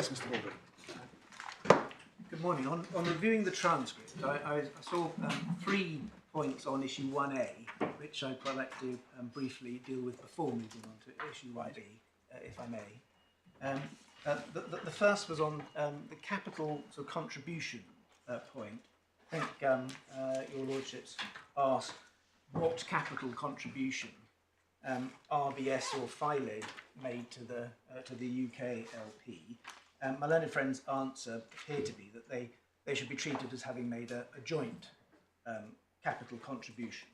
Yes, Mr. Baldwin. Good morning. On reviewing the transcript, I saw 3 points on issue 1A, which I'd quite like to briefly deal with before moving on to issue 1B, if I may. The first was on the capital contribution point. I think your lordships asked what capital contribution RBS or FILED made to the UK LP. My learned friend's answer appeared to be that they should be treated as having made a joint capital contribution.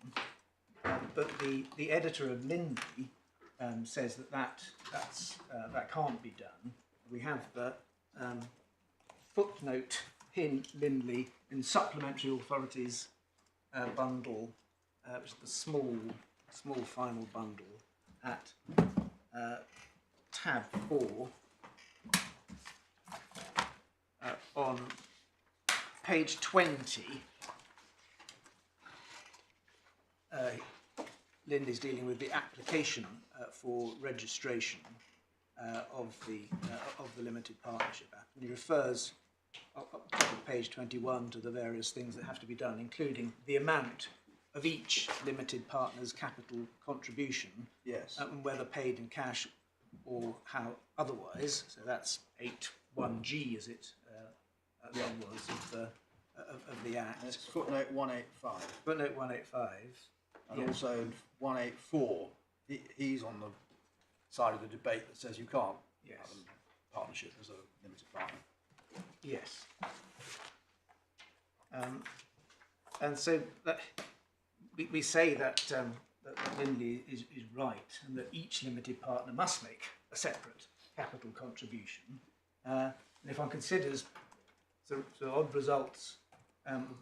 But the editor of Lindley says that can't be done. We have the footnote in Lindley in Supplementary Authorities bundle, which is the small final bundle at tab 4 on page 20. Lindley's dealing with the application for registration of the limited partnership act, and he refers up to page 21 to the various things that have to be done, including the amount of each limited partner's capital contribution, Yes. And whether paid in cash or how otherwise. So that's 8.1g, as it was of the Act. And it's footnote 185. Footnote 185. And Yeah. also 184. He's on the side of the debate that says you can't Yes. have a partnership as a limited partner. Yes. And so that we say that Lindley is right, and that each limited partner must make a separate capital contribution. And if one considers the odd results,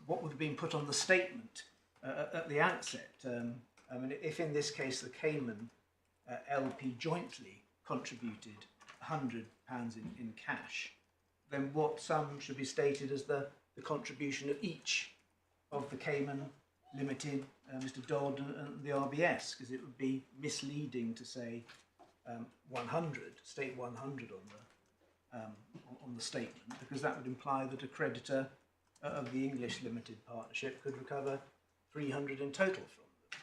what would have been put on the statement at the outset, I mean, if in this case the Cayman LP jointly contributed £100 in cash, then what sum should be stated as the contribution of each of the Cayman Limited, Mr. Dodd and the RBS, because it would be misleading to say 100, state 100 on the statement, because that would imply that a creditor of the English Limited Partnership could recover 300 in total from them.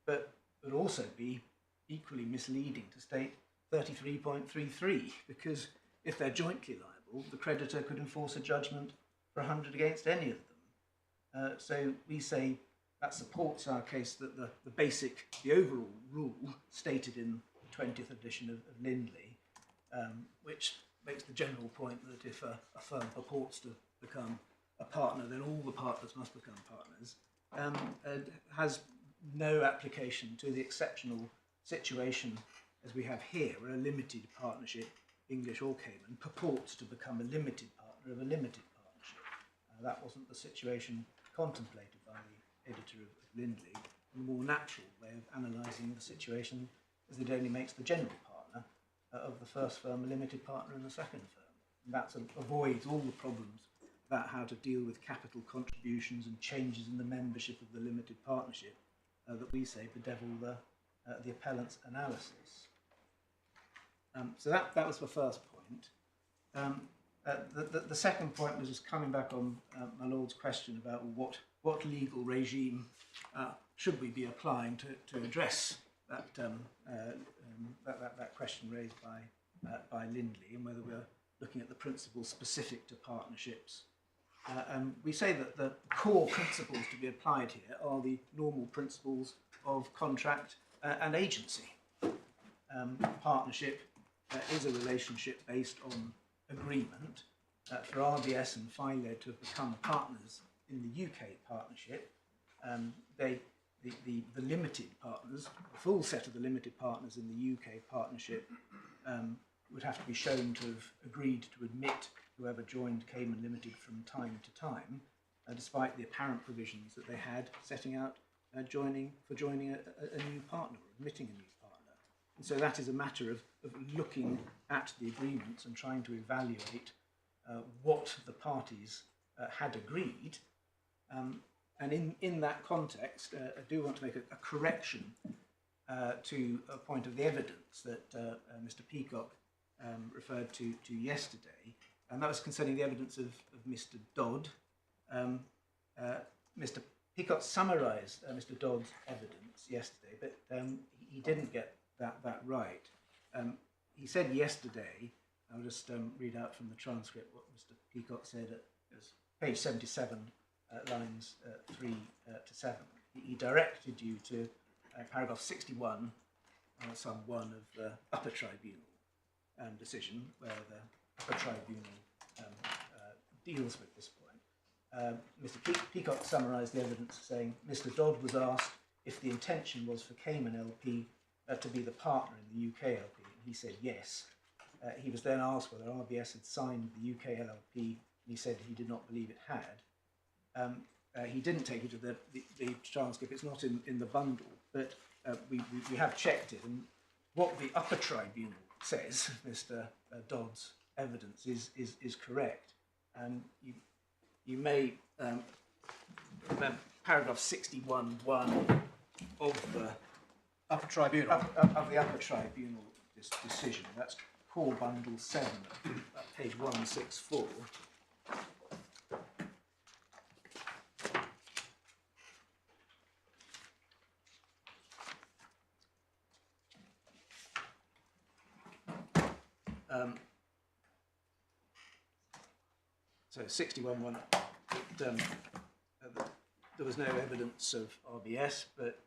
But it would also be equally misleading to state 33.33, because if they're jointly liable, the creditor could enforce a judgment for 100 against any of them. So we say that supports our case that the overall rule stated in the 20th edition of Lindley, which makes the general point that if a firm purports to become a partner, then all the partners must become partners, has no application to the exceptional situation as we have here, where a limited partnership, English or Cayman, purports to become a limited partner of a limited partnership. That wasn't the situation contemplated by the editor of Lindley. The more natural way of analysing the situation is that it only makes the general partner of the first firm a limited partner in the second firm. And that avoids all the problems about how to deal with capital contributions and changes in the membership of the limited partnership that we say bedevil the appellant's analysis. So that was the first point. The second point was just coming back on my Lord's question about what legal regime should we be applying to address that question raised by Lindley, and whether we're looking at the principles specific to partnerships. And we say that the core principles to be applied here are the normal principles of contract and agency. Partnership is a relationship based on agreement. For RBS and FILED to have become partners in the UK partnership, the limited partners, the full set of the limited partners in the UK partnership would have to be shown to have agreed to admit whoever joined Cayman Limited from time to time, despite the apparent provisions that they had setting out joining a new partner, or admitting a new partner. And so that is a matter of looking at the agreements and trying to evaluate what the parties had agreed. And in that context, I do want to make a correction to a point of the evidence that Mr. Peacock referred to yesterday. and that was concerning the evidence of Mr. Dodd. Mr. Peacock summarised Mr. Dodd's evidence yesterday, but he didn't get that right. He said yesterday, I'll just read out from the transcript what Mr. Peacock said at page 77, lines 3 to 7. He directed you to paragraph 61, sum 1 of the Upper Tribunal decision, where the Upper Tribunal deals with this point. Mr. Peacock summarised the evidence saying Mr. Dodd was asked if the intention was for Cayman LP to be the partner in the UK LP, and he said yes. He was then asked whether RBS had signed the UK LLP, and he said he did not believe it had. He didn't take it to the transcript, it's not in the bundle, but we have checked it, and what the Upper Tribunal says, Mr. Dodd's evidence, is correct. And you may remember paragraph 61(1) of the Upper Tribunal. Of the Upper Tribunal decision. That's core bundle 7, page 164. So 61(1), there was no evidence of RBS, but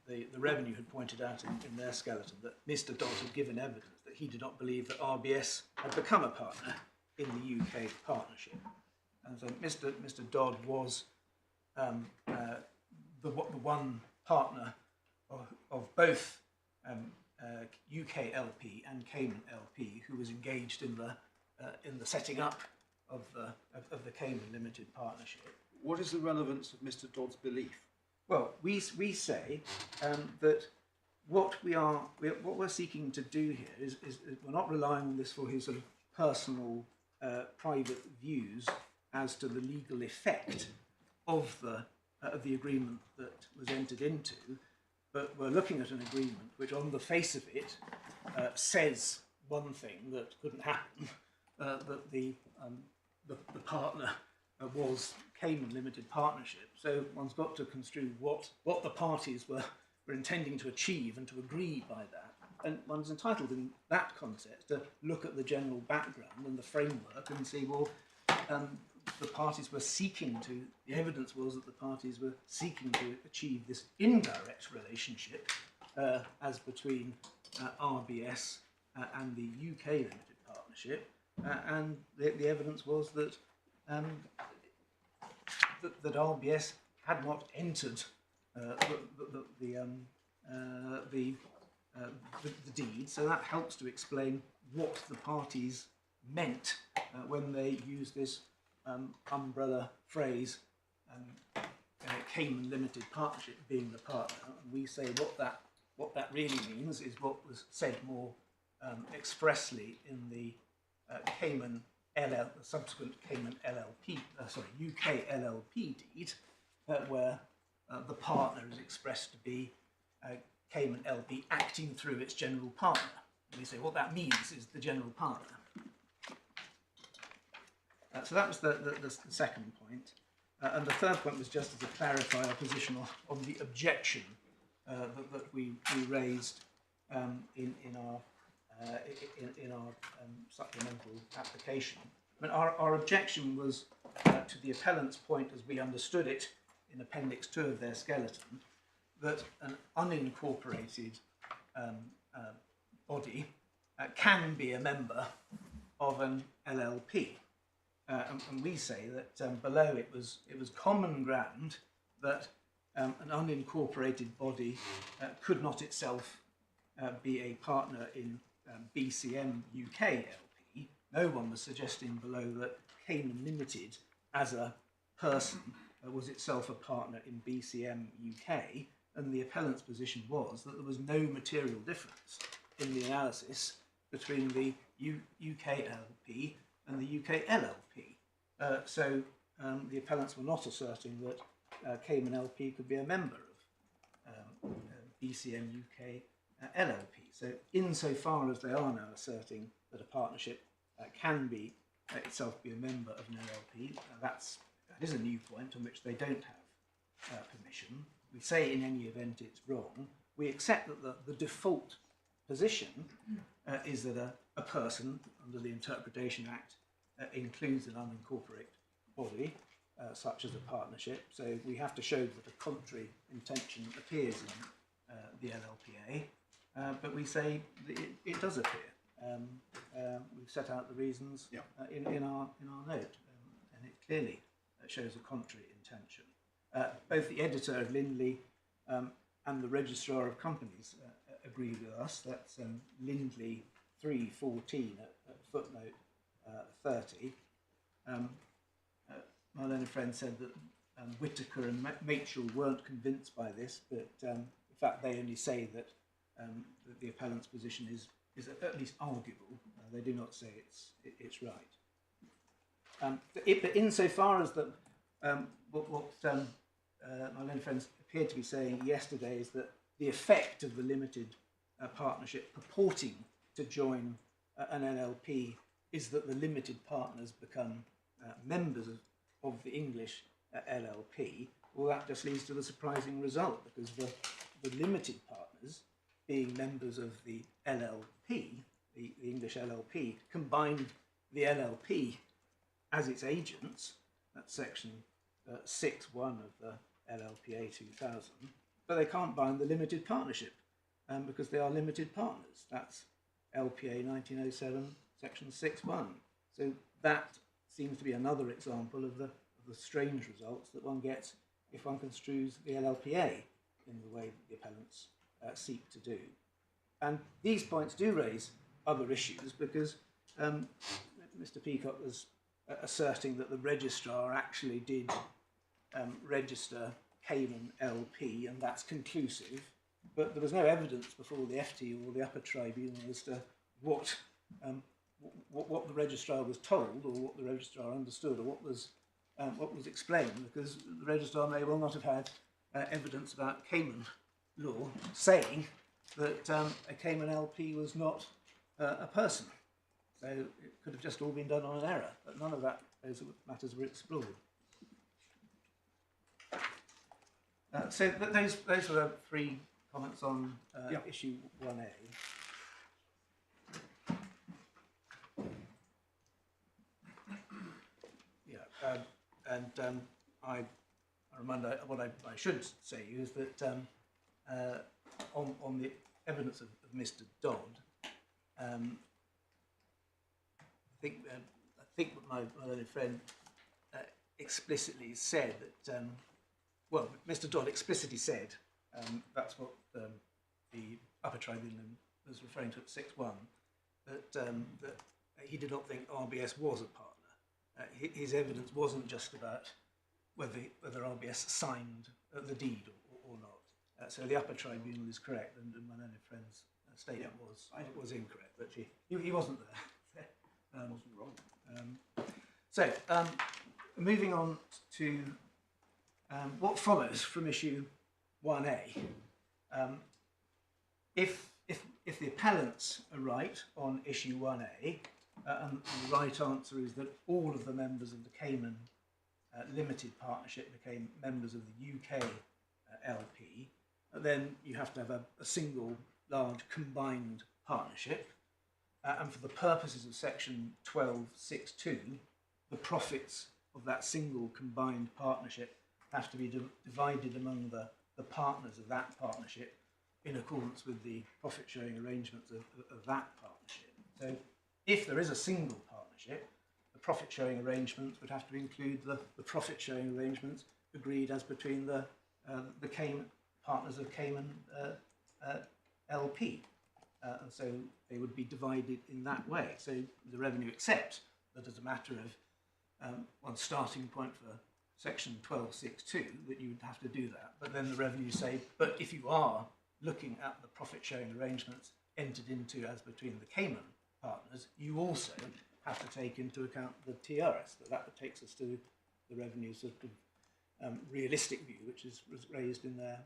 the revenue had pointed out in their skeleton that Mr. Dodd had given evidence that he did not believe that RBS had become a partner in the UK partnership. And so Mr. Dodd was the one partner of both UK LP and Cayman LP who was engaged in the setting up of the Cayman Limited Partnership. What is the relevance of Mr. Dodd's belief? Well, we say that what we're seeking to do here is we're not relying on this for his sort of personal, private views as to the legal effect of the agreement that was entered into, but we're looking at an agreement which, on the face of it, says one thing that couldn't happen, that the partner was Cayman Limited Partnership. So one's got to construe what the parties were intending to achieve and to agree by that. And one's entitled in that context to look at the general background and the framework and see, well, the parties were seeking to, the evidence was that the parties were seeking to achieve this indirect relationship as between RBS and the UK Limited Partnership. And the evidence was that that RBS had not entered the deed, so that helps to explain what the parties meant when they used this umbrella phrase, Cayman Limited Partnership being the partner. And we say what that really means is what was said more expressly in the Cayman subsequent Cayman LLP, UK LLP deed, where the partner is expressed to be Cayman LP acting through its general partner. And we say what that means is the general partner. So that was the second point. And the third point was just to clarify our position on the objection that we raised in our supplemental application. I mean, our objection was to the appellant's point, as we understood it in Appendix 2 of their skeleton, that an unincorporated body can be a member of an LLP. And we say that below it was common ground that an unincorporated body could not itself be a partner in BCM UK LP. No one was suggesting below that Cayman Limited as a person was itself a partner in BCM UK, and the appellant's position was that there was no material difference in the analysis between the UK LP and the UK LLP. So the appellants were not asserting that Cayman LP could be a member of BCM UK LLP. So insofar as they are now asserting that a partnership can be itself be a member of an LLP. That is a new point on which they don't have permission. We say in any event it's wrong. We accept that the default position is that a person under the Interpretation Act includes an unincorporated body, such as a partnership. So we have to show that a contrary intention appears in the LLPA, but we say that it does appear. We've set out the reasons in our note, and it clearly shows a contrary intention. Both the editor of Lindley and the Registrar of Companies agree with us. That's Lindley 3:14 at footnote 30. My learned friend said that Whittaker and Machel weren't convinced by this, but in fact they only say that the appellant's position is at least arguable. They do not say it's right. But insofar as that, what my learned friends appeared to be saying yesterday is that the effect of the limited partnership purporting to join an LLP is that the limited partners become members of the English LLP. Well, that just leads to the surprising result, because the limited partners, being members of the LLP, the English LLP, combined the LLP as its agents. That's section 6.1 of the LLPA 2000, but they can't bind the limited partnership because they are limited partners. That's LPA 1907, section 6.1. So that seems to be another example of the strange results that one gets if one construes the LLPA in the way that the appellants seek to do. And these points do raise other issues, because Mr. Peacock was asserting that the registrar actually did register Cayman LP, and that's conclusive, but there was no evidence before the FT or the Upper Tribunal as to what the registrar was told, or what the registrar understood, or what was explained, because the registrar may well not have had evidence about Cayman law saying that a Cayman LP was not a person. So it could have just all been done on an error, but none of those matters were explored. So those were the three comments on issue 1A. I remind what I should say is that on the evidence of Mr. Dodd, I think what my learned friend explicitly said that, well, Mr. Dodd explicitly said, that's what the Upper Tribunal was referring to at 6.1, that he did not think RBS was a partner. His evidence wasn't just about whether RBS signed the deed or not. So the Upper Tribunal is correct, and my learned friend's statement was incorrect, but he wasn't there. Wasn't wrong. So moving on to what follows from issue 1A. If the appellants are right on issue 1A, and the right answer is that all of the members of the Cayman Limited Partnership became members of the UK LP, then you have to have a single large combined partnership, and for the purposes of section 12.6.2, the profits of that single combined partnership have to be divided among the partners of that partnership in accordance with the profit sharing arrangements of that partnership. So if there is a single partnership, the profit sharing arrangements would have to include the profit sharing arrangements agreed as between the Cayman partners of Cayman LP. And so they would be divided in that way. So the revenue accepts that as a matter of one starting point for section 12.6.2 that you would have to do that. But then the revenue say, but if you are looking at the profit sharing arrangements entered into as between the Cayman partners, you also have to take into account the TRS. That takes us to the revenue sort of realistic view, which is raised in their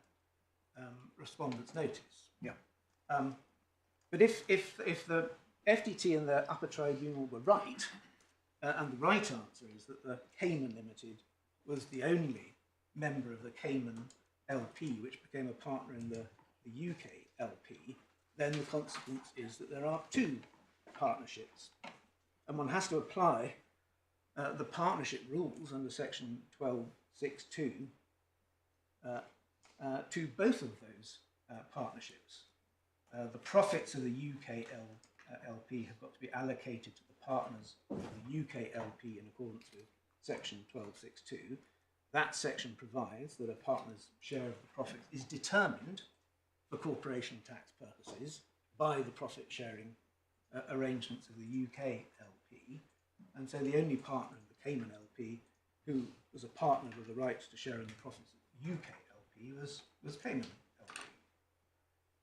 respondent's notice. Yeah. But if the FTT and the Upper Tribunal were right, And the right answer is that the Cayman Limited was the only member of the Cayman LP which became a partner in the UK LP. Then the consequence is that there are two partnerships. And one has to apply the partnership rules under section 12.6.2 to both of those partnerships. The profits of the UK LP have got to be allocated to the partners of the UK LP in accordance with section 12.6.2. That section provides that a partner's share of the profits is determined for corporation tax purposes by the profit sharing arrangements of the UK LP. And so the only partner of the Cayman LP who was a partner with the right to share in the profits of the UK LP was Cayman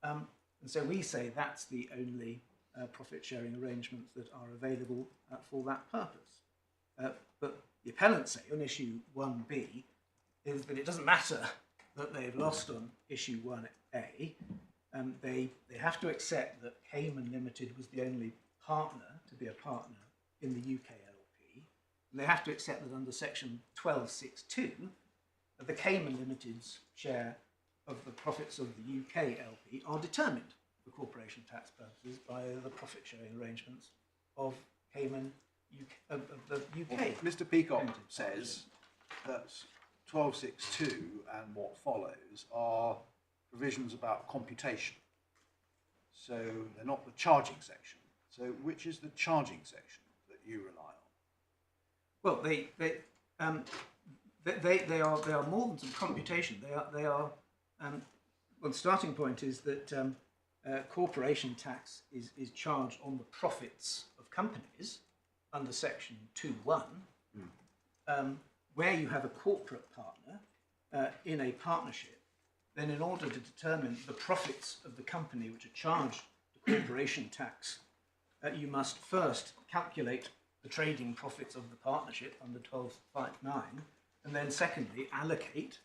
LP. And so we say that's the only profit sharing arrangements that are available for that purpose. But the appellants say on issue 1B is that it doesn't matter that they've lost on issue 1A. They have to accept that Cayman Limited was the only partner to be a partner in the UK LP. And they have to accept that under section 12.6.2, the Cayman Limited's share of the profits of the UK LP are determined for corporation tax purposes by the profit sharing arrangements of Cayman of the UK. Well, Mr. Peacock says that 12.6.2 and what follows are provisions about computation. So they're not the charging section. So which is the charging section that you rely on? Well, they are more than some computation. They are well, the starting point is that corporation tax is charged on the profits of companies under section 2.1, where you have a corporate partner in a partnership. Then in order to determine the profits of the company which are charged to corporation tax, you must first calculate the trading profits of the partnership under 12.5.9, and then secondly allocate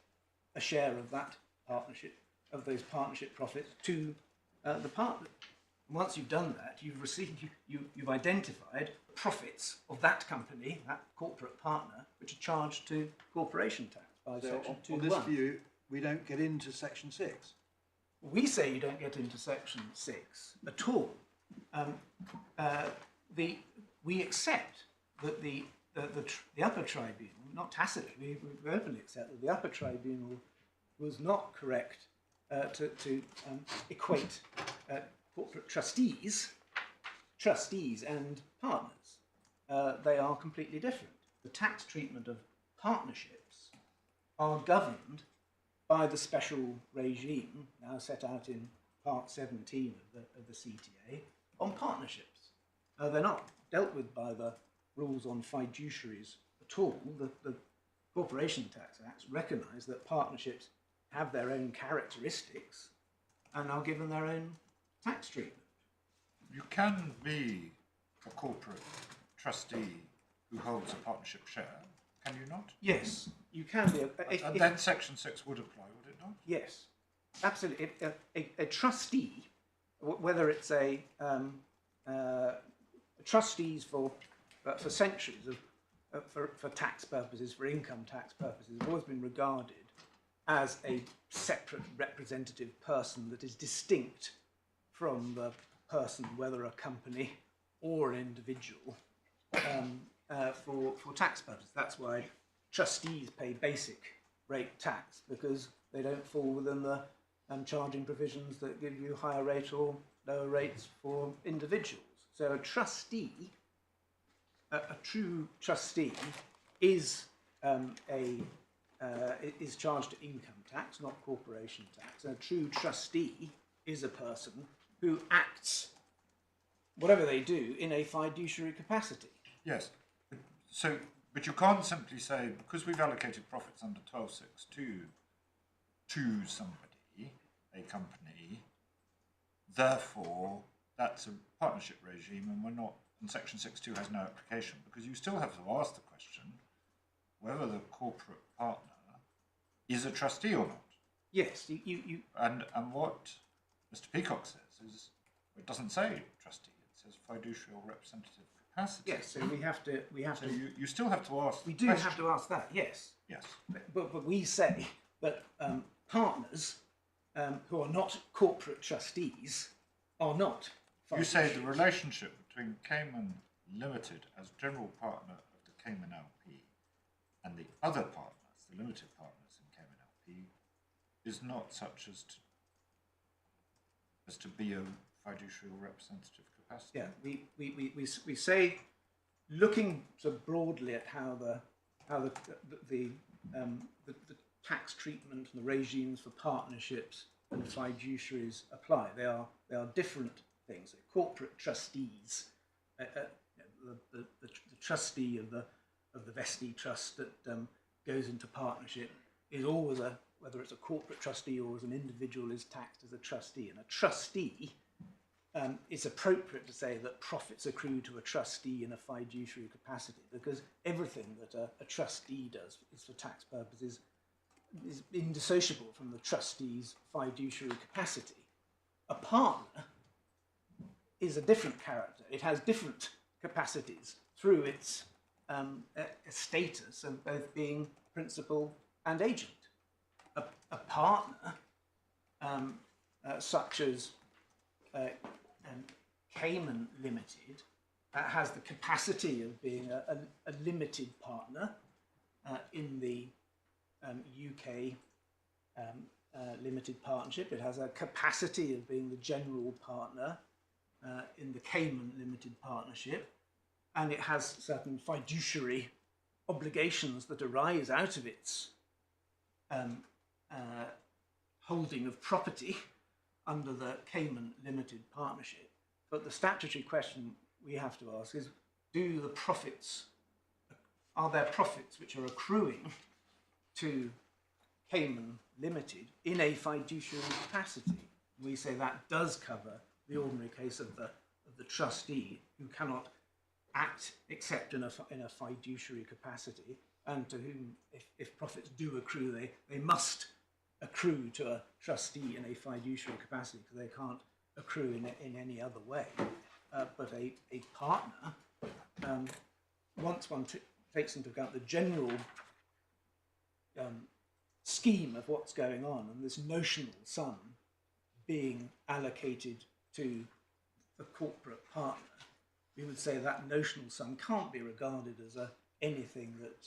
a share of that partnership, of those partnership profits to the partner. And once you've done that, you've identified profits of that company, that corporate partner, which are charged to corporation tax by section 2.1. On this view, we don't get into section 6. We say you don't get into section 6 at all. We accept that the Upper Tribunal, not tacitly, we openly accept that the Upper Tribunal was not correct to equate corporate trustees and partners. They are completely different. The tax treatment of partnerships are governed by the special regime now set out in Part 17 of the CTA on partnerships. They're not dealt with by the rules on fiduciaries at all. The Corporation Tax Acts recognise that partnerships have their own characteristics and are given their own tax treatment. You can be a corporate trustee who holds a partnership share, can you not? Yes, you can be. And then Section 6 would apply, would it not? Yes, absolutely. A trustee, whether it's trustees for centuries for tax purposes, for income tax purposes, have always been regarded as a separate representative person that is distinct from the person, whether a company or an individual, for tax purposes. That's why trustees pay basic rate tax, because they don't fall within the charging provisions that give you higher rate or lower rates for individuals. So a trustee, a true trustee, is is charged to income tax, not corporation tax. And a true trustee is a person who acts, whatever they do, in a fiduciary capacity. Yes. So, but you can't simply say, because we've allocated profits under 12.6.2 to somebody, a company, therefore that's a partnership regime and we're not, and Section 6.2 has no application, because you still have to ask the question whether the corporate partner is a trustee or not. Yes, And what Mr. Peacock says is, it doesn't say trustee, it says fiduciary or representative capacity. Yes, so we have to. So you still have to ask. We do have to ask that. Yes. Yes. But we say that partners who are not corporate trustees are not. You say the relationship between Cayman Limited as general partner of the Cayman LP and the other partners, the limited partners in Cayman LP, is not such as to be a fiduciary or representative capacity. Yeah, we say, looking so broadly at how the tax treatment and the regimes for partnerships and fiduciaries apply. They are different things. Corporate trustees, the trustee of the vestee trust that goes into partnership is always whether it's a corporate trustee or as an individual, is taxed as a trustee. And a trustee, it's appropriate to say that profits accrue to a trustee in a fiduciary capacity, because everything that a trustee does is for tax purposes is indissociable from the trustee's fiduciary capacity. A partner is a different character. It has different capacities through its status of both being principal and agent. A partner, such as Cayman Limited, has the capacity of being a limited partner in the UK limited partnership. It has a capacity of being the general partner in the Cayman limited partnership, and it has certain fiduciary obligations that arise out of its holding of property under the Cayman limited partnership. But the statutory question we have to ask is, are there profits which are accruing to Cayman Limited in a fiduciary capacity? We say that does cover the ordinary case of the trustee who cannot act except in a fiduciary capacity, and to whom, if profits do accrue, they must accrue to a trustee in a fiduciary capacity, because they can't accrue in any other way. But a partner, once one takes into account the general scheme of what's going on, and this notional sum being allocated to the corporate partner, we would say that notional sum can't be regarded as anything that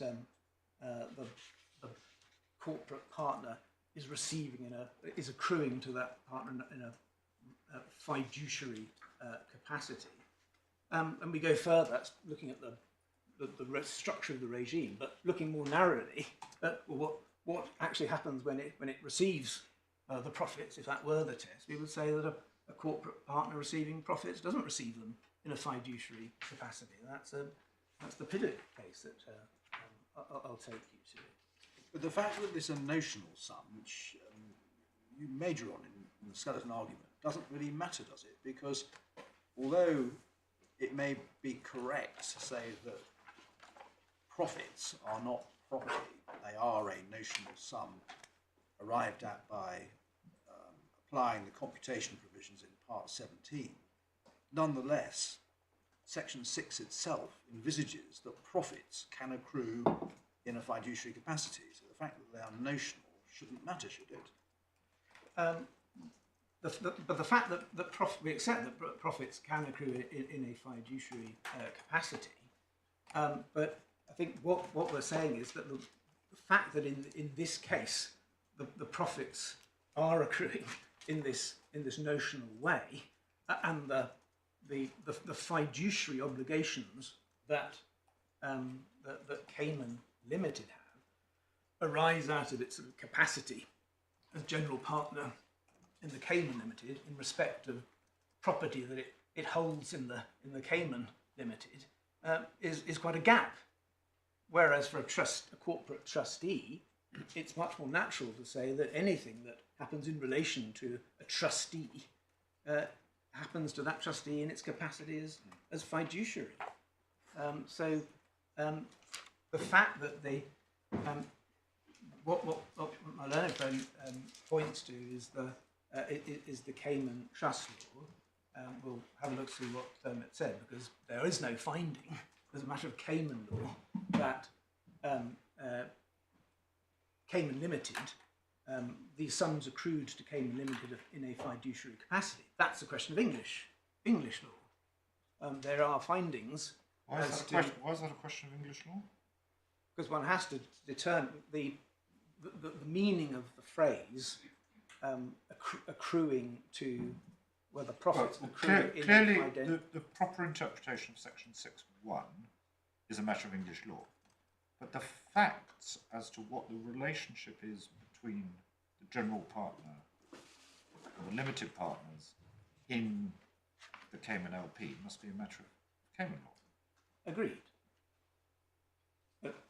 the corporate partner is receiving is accruing to that partner in a fiduciary capacity. And we go further, that's looking at the structure of the regime, but looking more narrowly at what actually happens when it receives the profits. If that were the test, we would say that a corporate partner receiving profits doesn't receive them in a fiduciary capacity. That's the Piddock case that I'll take you to. But the fact that it's a notional sum, which you major on in the skeleton argument, doesn't really matter, does it? Because although it may be correct to say that profits are not property, they are a notional sum arrived at by applying the computation provisions in Part 17, nonetheless, Section 6 itself envisages that profits can accrue in a fiduciary capacity. So the fact that they are notional shouldn't matter, should it? But the fact that we accept that profits can accrue in a fiduciary capacity, but I think what we're saying is that the fact that in this case the profits are accruing in this notional way, and the fiduciary obligations that Cayman Limited have arise out of its sort of capacity as general partner in the Cayman Limited in respect of property that it holds in the Cayman Limited is quite a gap. Whereas for a corporate trustee, it's much more natural to say that anything that happens in relation to a trustee happens to that trustee in its capacity as fiduciary. So the fact that what my learned friend points to is the Cayman Trust Law, we'll have a look through what it said, because there is no finding, as a matter of Cayman law, that Cayman Limited, these sums accrued to Cayman Limited in a fiduciary capacity. That's a question of English law. There are findings. Why is that a question of English law? Because one has to determine the meaning of the phrase accruing to, whether profits accrue in clearly the proper interpretation of section 6.1 is a matter of English law. But the facts as to what the relationship is between the general partner and the limited partners in the Cayman LP must be a matter of Cayman law. Agreed.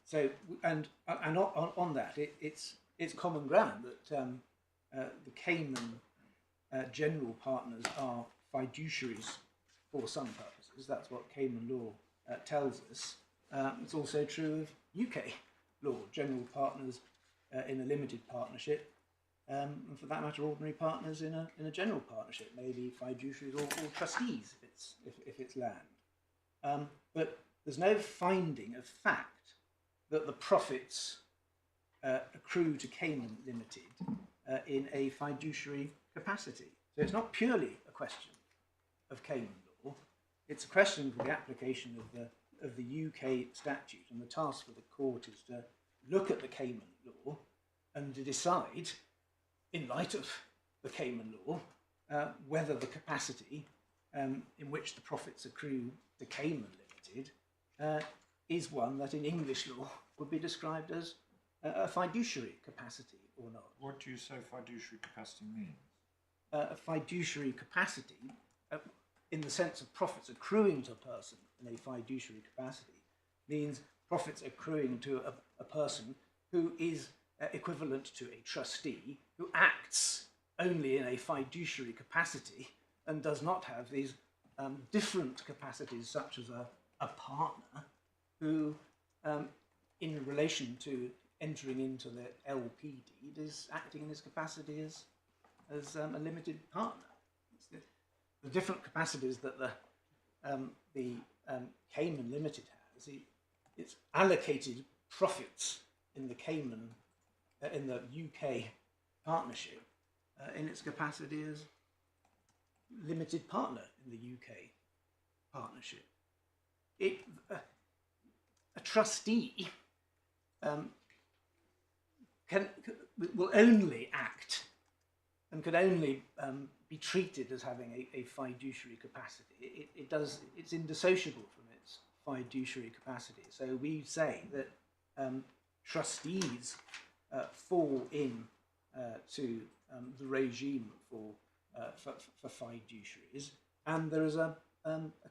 So, and on that, it's common ground that the Cayman general partners are fiduciaries for some purposes. That's what Cayman law tells us. It's also true of UK law. General partners in a limited partnership, and for that matter, ordinary partners in a general partnership, maybe fiduciaries or trustees if it's land. But there's no finding of fact that the profits accrue to Cayman Limited in a fiduciary capacity. So it's not purely a question of Cayman law. It's a question for the application of the UK statute, and the task for the court is to look at the Cayman law and to decide, in light of the Cayman law, whether the capacity in which the profits accrue to Cayman Limited is one that in English law would be described as a fiduciary capacity or not. What do you say fiduciary capacity means? A fiduciary capacity, in the sense of profits accruing to a person in a fiduciary capacity, means profits accruing to a person who is equivalent to a trustee, who acts only in a fiduciary capacity and does not have these different capacities, such as a partner who, in relation to entering into the LP deed, is acting in his capacity as a limited partner. The different capacities that the Cayman Limited has, it's allocated profits in the Cayman, in the UK partnership, in its capacity as limited partner in the UK partnership. A trustee will only act and can only be treated as having a fiduciary capacity. It's indissociable from its fiduciary capacity. So we say that trustees fall in to the regime for fiduciaries, and there is a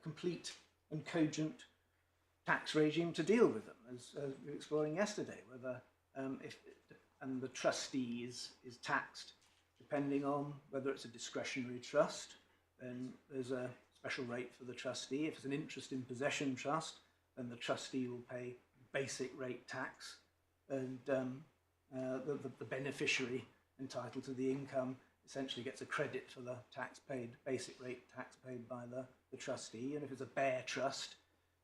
complete and cogent tax regime to deal with them, as we were exploring yesterday, whether and the trustee is taxed depending on whether it's a discretionary trust, then there's a special rate for the trustee. If it's an interest in possession trust, then the trustee will pay basic rate tax, and the beneficiary entitled to the income essentially gets a credit for the tax paid, basic rate tax paid by the trustee. And if it's a bare trust,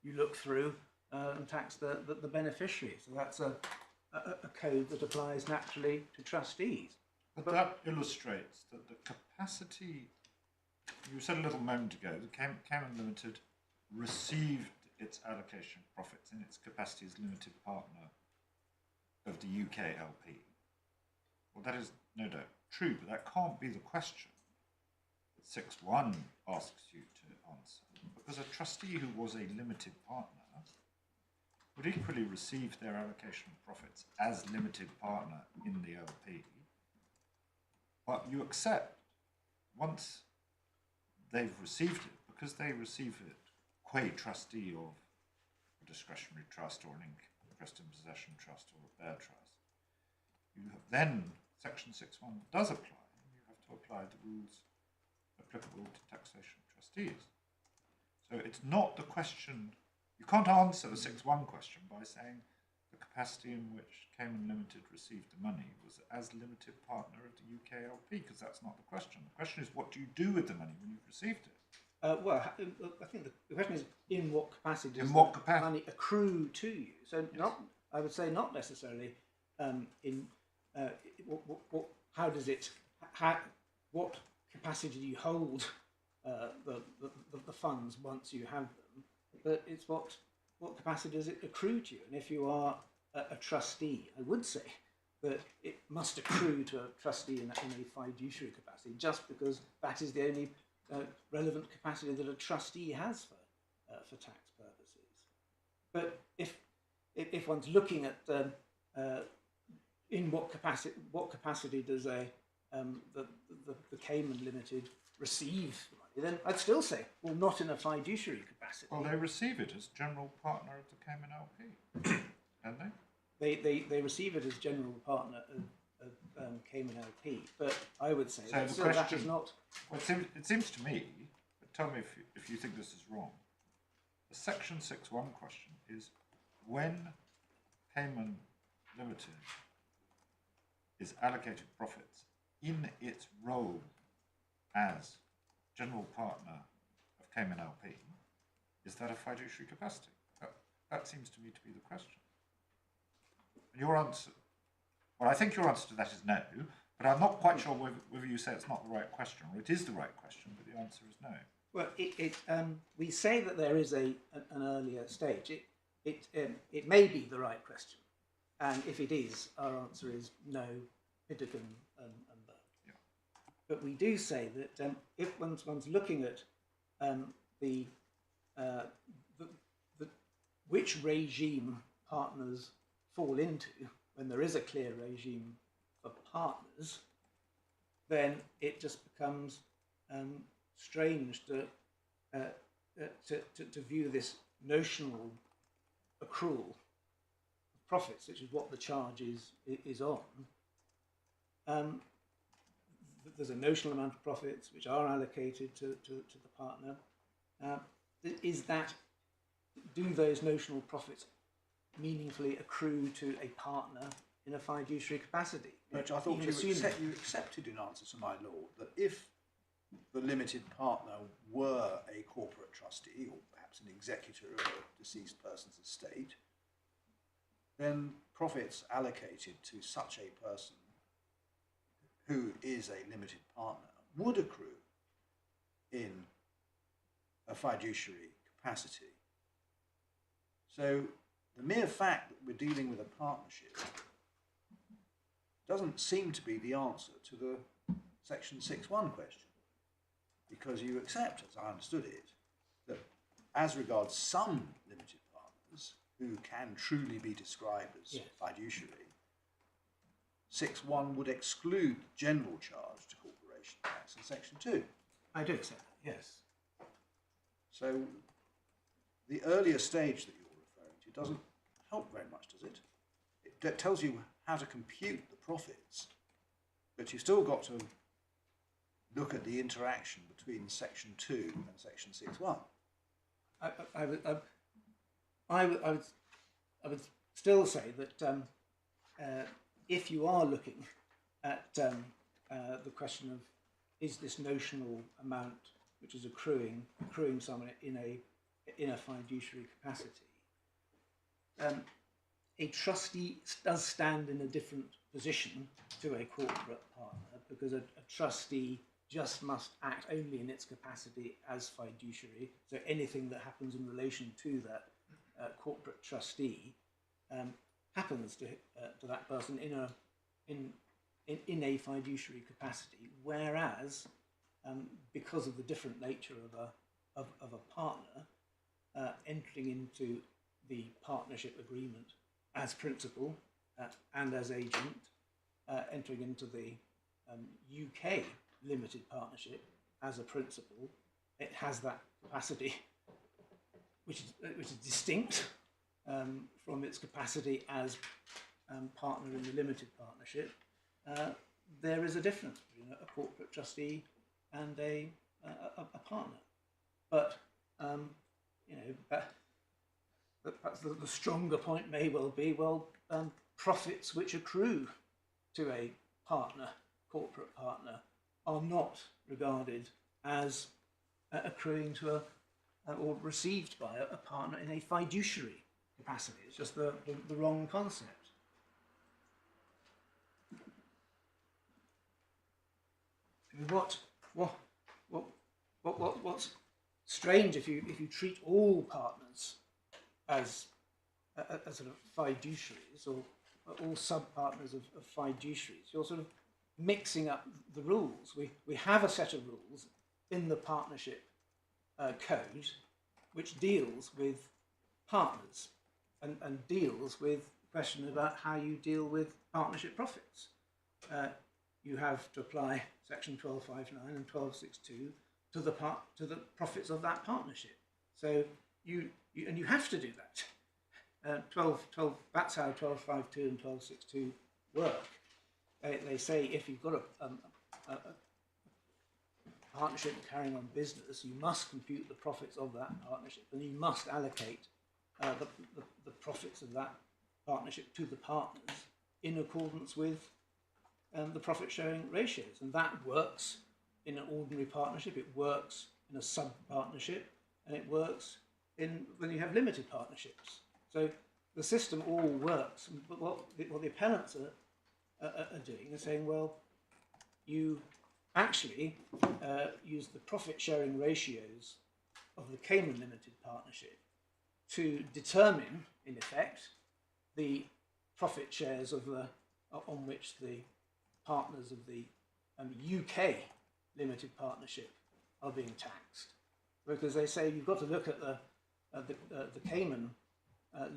you look through and tax the beneficiary. So that's a code that applies naturally to trustees. But that illustrates that the capacity, you said a little moment ago, the Cayman Limited received its allocation of profits in its capacity as limited partner of the UK LP. Well, that is no doubt true, but that can't be the question that 6.1 asks you to answer, because a trustee who was a limited partner would equally receive their allocation of profits as limited partner in the LP. But you accept, once they've received it, because they receive it qua trustee of a discretionary trust or an interest in possession trust or a bare trust, you have then, section 6.1 does apply, and you have to apply the rules applicable to taxation of trustees. So it's not the question, you can't answer the 6.1 question by saying the capacity in which Cayman Limited received the money was as limited partner of the UK LP? Because that's not the question. The question is, what do you do with the money when you've received it? Well, I think the question is, in what capacity does the money accrue to you? So, Yes. not, I would say, not necessarily how does it? What capacity do you hold the funds once you have them? But it's what capacity does it accrue to you? And if you are a trustee, I would say that it must accrue to a trustee in a fiduciary capacity, just because that is the only relevant capacity that a trustee has for tax purposes. But if one's looking at in what capacity does the Cayman Limited receive money, then I'd still say, well, not in a fiduciary capacity. Well, they receive it as general partner of the Cayman LP, don't they? They receive it as general partner of Cayman LP, but I would say So that the still that question- is not. Well, it seems to me, but tell me if you think this is wrong, the Section 6.1 question is, when Cayman Limited is allocated profits in its role as general partner of Cayman LP, is that a fiduciary capacity? That seems to me to be the question. And your answer, well, I think your answer to that is no, but I'm not quite sure whether you say it's not the right question or it is the right question, but the answer is no. Well, we say that there is an earlier stage. It may be the right question, and if it is, our answer is no, Piddicombe and Burke. Yeah. But we do say that if one's looking at which regime partners fall into, when there is a clear regime for partners, then it just becomes strange to view this notional accrual of profits, which is what the charge is on. There's a notional amount of profits which are allocated to the partner. Do those notional profits meaningfully accrue to a partner in a fiduciary capacity? Which I thought you accepted in answer to my law, that if the limited partner were a corporate trustee or perhaps an executor of a deceased person's estate, then profits allocated to such a person who is a limited partner would accrue in a fiduciary capacity. So the mere fact that we're dealing with a partnership doesn't seem to be the answer to the Section 6.1 question, because you accept, as I understood it, that as regards some limited partners who can truly be described as fiduciary, 6.1 would exclude the general charge to corporation tax in Section 2. I do accept that, yes. So the earlier stage that you're referring to doesn't help very much, does it? It tells you how to compute the profits, but you've still got to look at the interaction between Section 2 and Section 6.1. I would still say that if you are looking at the question of, is this notional amount which is accruing someone in a fiduciary capacity, a trustee does stand in a different position to a corporate partner, because a trustee just must act only in its capacity as fiduciary. So anything that happens in relation to that corporate trustee happens to that person in a fiduciary capacity. Whereas, because of the different nature of a partner entering into the partnership agreement as principal and as agent, entering into the UK limited partnership as a principal, it has that capacity, which is distinct from its capacity as partner in the limited partnership. There is a difference between a corporate trustee and a partner, but perhaps the stronger point may well be, well, profits which accrue to a partner, corporate partner, are not regarded as accruing to or received by a partner in a fiduciary capacity. It's just the wrong concept. What's strange if you treat all partners as sort of fiduciaries, or all sub-partners of fiduciaries, you're sort of mixing up the rules. We have a set of rules in the partnership code which deals with partners and deals with the question about how you deal with partnership profits. You have to apply section 1259 and 1262 to the profits of that partnership. So you have to do that. 12, that's how 1252 and 1262 work. They say if you've got a partnership carrying on business, you must compute the profits of that partnership, and you must allocate the profits of that partnership to the partners in accordance with the profit sharing ratios. And that works in an ordinary partnership, it works in a sub-partnership, and it works when you have limited partnerships. So the system all works. But what the appellants are doing is saying, well, you actually use the profit sharing ratios of the Cayman Limited Partnership to determine, in effect, the profit shares of on which the partners of the UK Limited Partnership are being taxed. Because they say you've got to look at the Cayman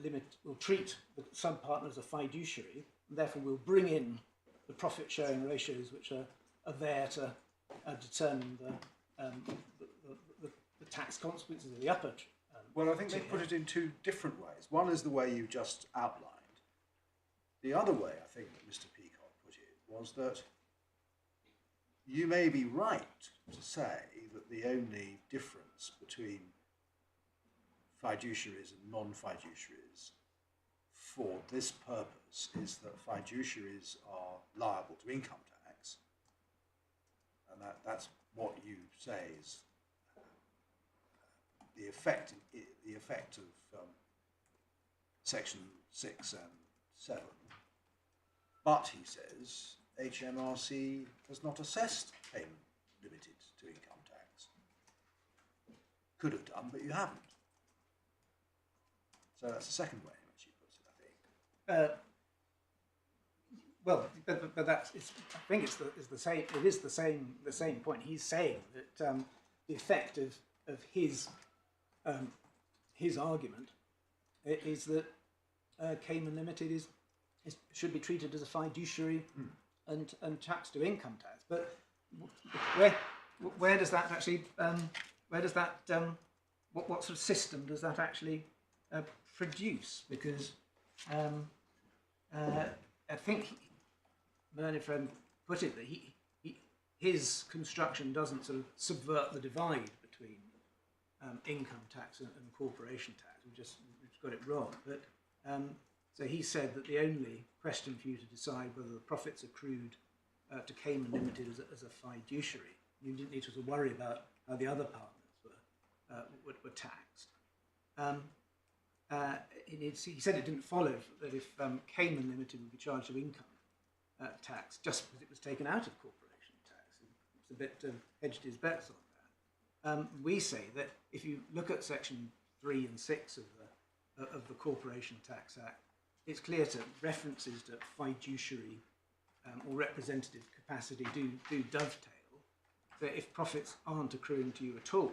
limit, will treat the sub-partner as a fiduciary, and therefore will bring in the profit sharing ratios which are there to determine the tax consequences of the upper Well, I think they put it in two different ways. One is the way you just outlined. The other way, I think, that Mr. Peacock put it was that you may be right to say that the only difference between fiduciaries and non-fiduciaries for this purpose is that fiduciaries are liable to income tax, and that's what you say is the effect of section 6 and 7. But he says HMRC has not assessed Cayman Limited to income tax. Could have done, but you haven't. So that's the second way in which he puts it, I think. Well, but that's I think it's the same. It is the same point. He's saying that the effect of his argument is that Cayman Limited should be treated as a fiduciary and taxed to income tax. But where does that actually? What sort of system does that actually produce? Because I think learned friend put it that his construction doesn't sort of subvert the divide between income tax and corporation tax. We've just got it wrong. But so he said that the only question for you to decide whether the profits accrued to Cayman Limited as a fiduciary, you didn't need to worry about how the other partners were taxed. He said it didn't follow that if Cayman Limited would be charged with income tax just because it was taken out of corporation tax. It's a bit hedged his bets on that. We say that if you look at section 3 and 6 of the Corporation Tax Act, it's clear that references to fiduciary or representative capacity do dovetail. That if profits aren't accruing to you at all,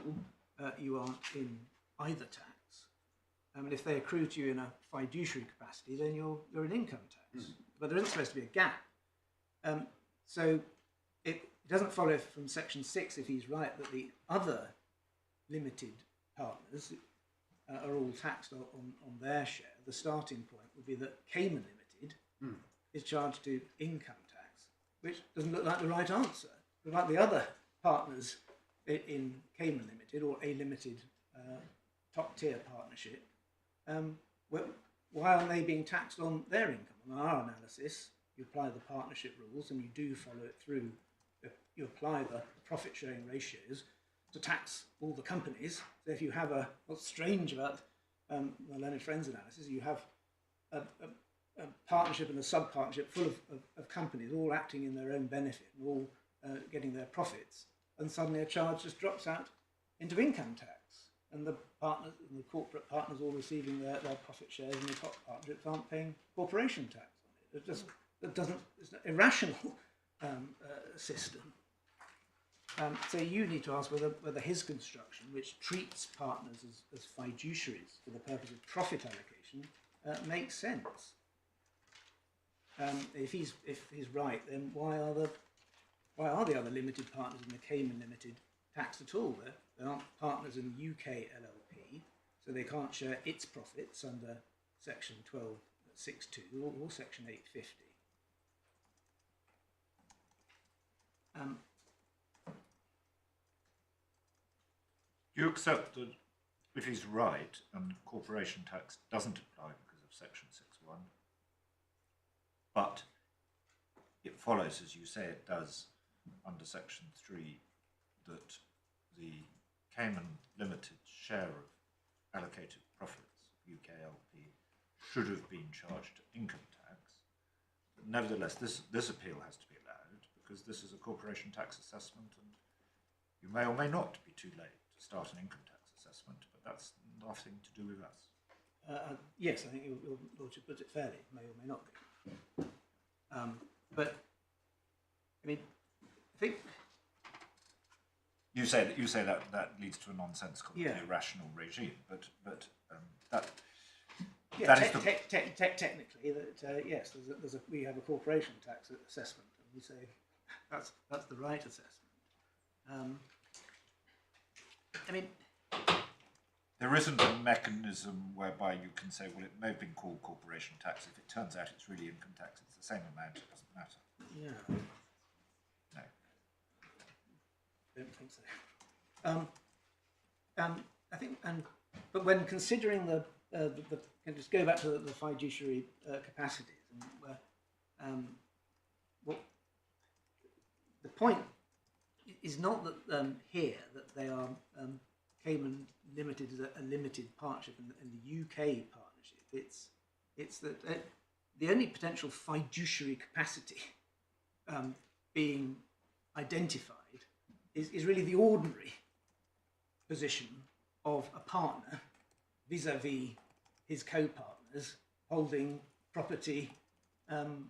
you aren't in either tax. And if they accrue to you in a fiduciary capacity, then you're in income tax. But there isn't supposed to be a gap. So it doesn't follow from section 6, if he's right, that the other limited partners are all taxed on their share. The starting point would be that Cayman Limited is charged to income tax, which doesn't look like the right answer. But like the other partners in Cayman Limited or a limited top-tier partnership, why aren't they being taxed on their income? On our analysis, you apply the partnership rules and you do follow it through. You apply the profit sharing ratios to tax all the companies. So if you have what's strange about the Learned Friends analysis, you have a partnership and a sub-partnership full of companies all acting in their own benefit and all getting their profits, and suddenly a charge just drops out into income tax, and the partners and the corporate partners all receiving their profit shares, and the top partnerships aren't paying corporation tax on it. It's an irrational system. So you need to ask whether his construction, which treats partners as fiduciaries for the purpose of profit allocation, makes sense. If he's right, then why are the other limited partners in the Cayman Limited taxed at all? They aren't partners in the UK LLP, so they can't share its profits under Section 12.62 or Section 850. You accept that if he's right and corporation tax doesn't apply because of Section 6.1, but it follows, as you say it does, under Section 3, that the Cayman Limited share of allocated profits, UK LP, should have been charged income tax. But nevertheless, this appeal has to be allowed because this is a corporation tax assessment, and you may or may not be too late to start an income tax assessment, but that's nothing to do with us. Yes, I think your Lordship puts it fairly, may or may not be. But, I mean, I think... You say that leads to a nonsensical, irrational regime, but that... Yeah, technically, yes, we have a corporation tax assessment, and we say that's the right assessment. I mean, there isn't a mechanism whereby you can say, well, it may have been called corporation tax. If it turns out it's really income tax, it's the same amount. It doesn't matter. Yeah. No. Don't think so. I think, but when considering the can just go back to the fiduciary capacities, and what the point is not that here that they are Cayman Limited is a limited partnership in the UK partnership. It's that the only potential fiduciary capacity being identified is really the ordinary position of a partner vis-à-vis his co-partners holding property on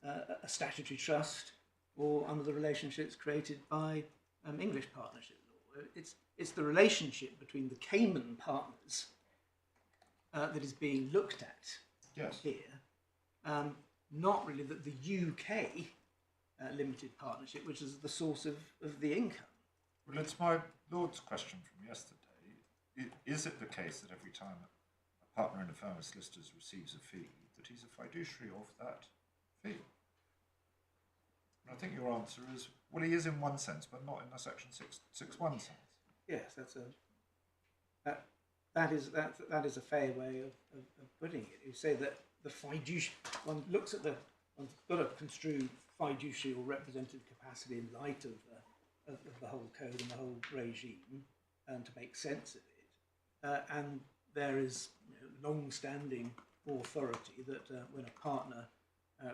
a statutory trust or under the relationships created by English partnership law. It's the relationship between the Cayman partners that is being looked at here, not really the UK limited partnership, which is the source of the income. Well, it's my Lord's question from yesterday. Is it the case that every time a partner in a firm of solicitors receives a fee, that he's a fiduciary of that fee? And I think your answer is, well, he is in one sense, but not in the Section 6.1 sense. Yes, that is a fair way of putting it. You say that the fiduciary, one looks at one's got to construe fiduciary or representative capacity in light of the whole code and the whole regime, and to make sense of it. And there is long-standing authority that when a partner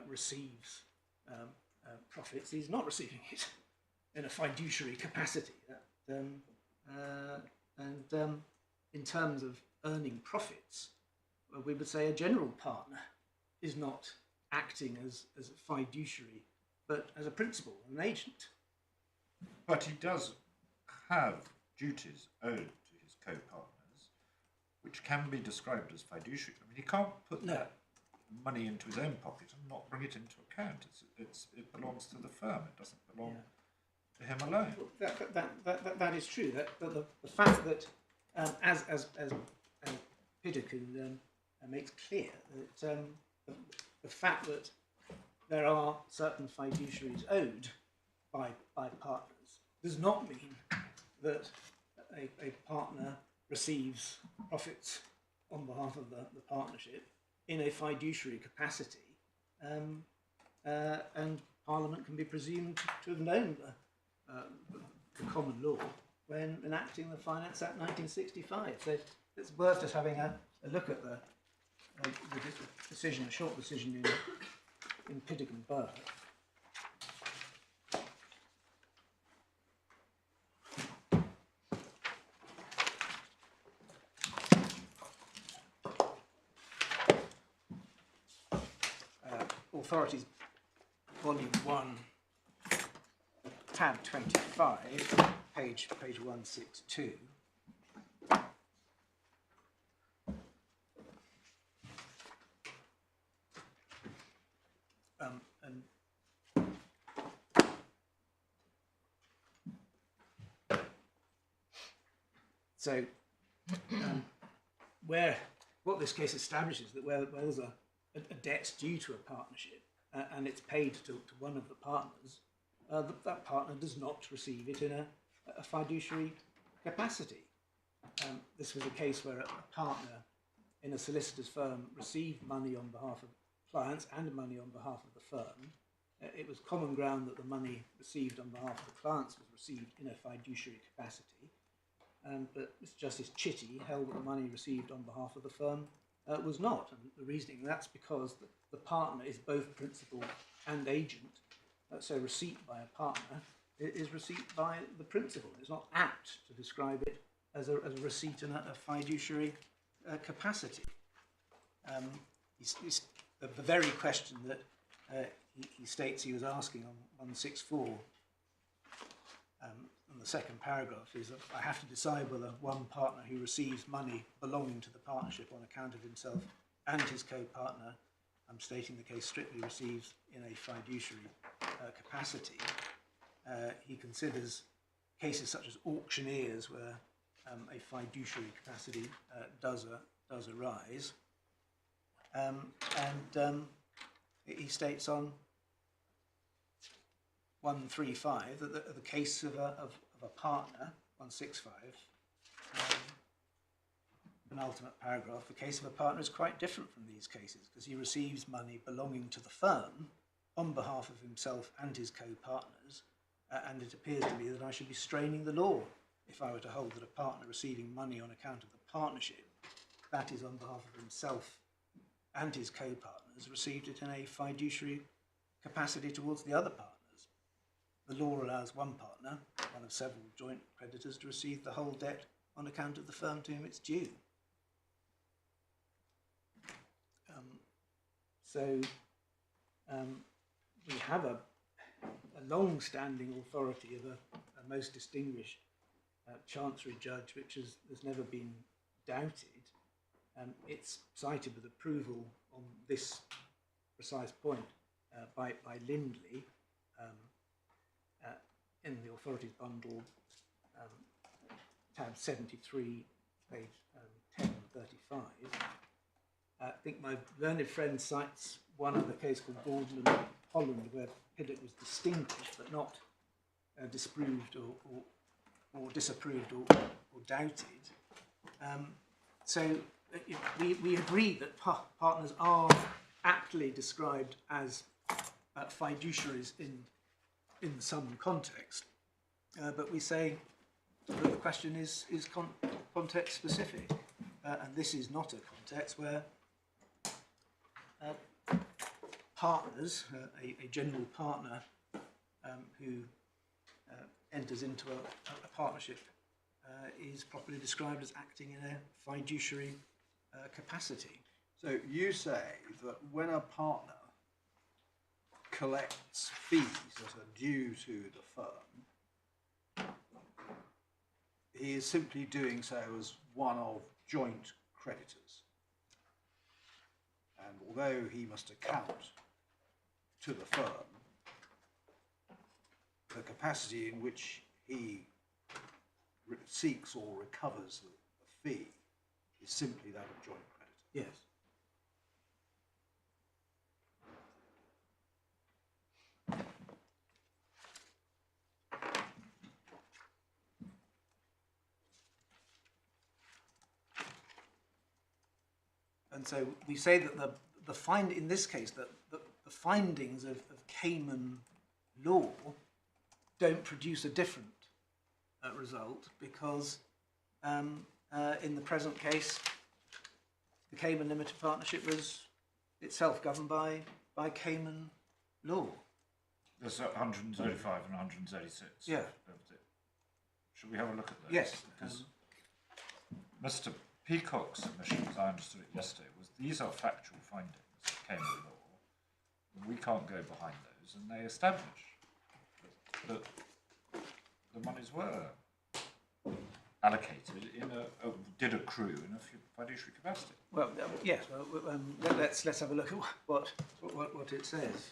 receives profits, he's not receiving it in a fiduciary capacity. In terms of earning profits, we would say a general partner is not acting as a fiduciary, but as a principal, an agent. But he does have duties owed to his co-partners, which can be described as fiduciary. I mean, he can't put that money into his own pocket and not bring it into account. It belongs to the firm. It doesn't belong to him alone. That is true. That the fact that, as Piddekin makes clear, that the fact that there are certain fiduciaries owed by partners does not mean that a partner receives profits on behalf of the partnership in a fiduciary capacity, and Parliament can be presumed to have known the common law when enacting the Finance Act 1965. So it's worth just having a look at the decision, a short decision in Piddington Borough. Authorities, Volume 1, tab 25, page 162. And so, what this case establishes that where there's a debt due to a partnership and it's paid to one of the partners, that partner does not receive it in a fiduciary capacity. This was a case where a partner in a solicitor's firm received money on behalf of clients and money on behalf of the firm. It was common ground that the money received on behalf of the clients was received in a fiduciary capacity, but Mr. Justice Chitty held that the money received on behalf of the firm was not, and the reasoning that's because the partner is both principal and agent, so receipt by a partner is receipt by the principal. It's not apt to describe it as a receipt in a fiduciary capacity. The very question that he states he was asking on 164 on the second paragraph is that I have to decide whether one partner who receives money belonging to the partnership on account of himself and his co-partner, I'm stating the case strictly, receives in a fiduciary capacity. He considers cases such as auctioneers where a fiduciary capacity does arise, and he states on 135 that the case of a partner, 165, penultimate paragraph, the case of a partner is quite different from these cases because he receives money belonging to the firm on behalf of himself and his co-partners, and it appears to me that I should be straining the law if I were to hold that a partner receiving money on account of the partnership, that is on behalf of himself and his co-partners, received it in a fiduciary capacity towards the other partners. The law allows one partner, one of several joint creditors, to receive the whole debt on account of the firm to whom it's due. We have a long-standing authority of a most distinguished Chancery judge, which has never been doubted. It's cited with approval on this precise point by Lindley in the authorities bundle, tab 73, page 1035. I think my learned friend cites one other case called Gordon and Holland, where Piddock was distinguished but not disproved or disapproved or doubted. We agree that partners are aptly described as fiduciaries in some context, but we say that the question is context specific, and this is not a context where partners, a general partner who enters into a partnership is properly described as acting in a fiduciary capacity. So you say that when a partner collects fees that are due to the firm, he is simply doing so as one of joint creditors. And although he must account to the firm, the capacity in which he seeks or recovers the fee is simply that of joint creditor. Yes. And so we say that in this case, that the findings of Cayman law don't produce a different result because in the present case, the Cayman Limited Partnership was itself governed by Cayman law. There's 135 and 136. Yeah. Should we have a look at those? Yes. Because Mr. Peacock's submission, as I understood it yesterday, was these are factual findings of Cayman law. We can't go behind those, and they establish that the monies were allocated did accrue in a fiduciary capacity. Well, yes. Well, let's have a look at what it says.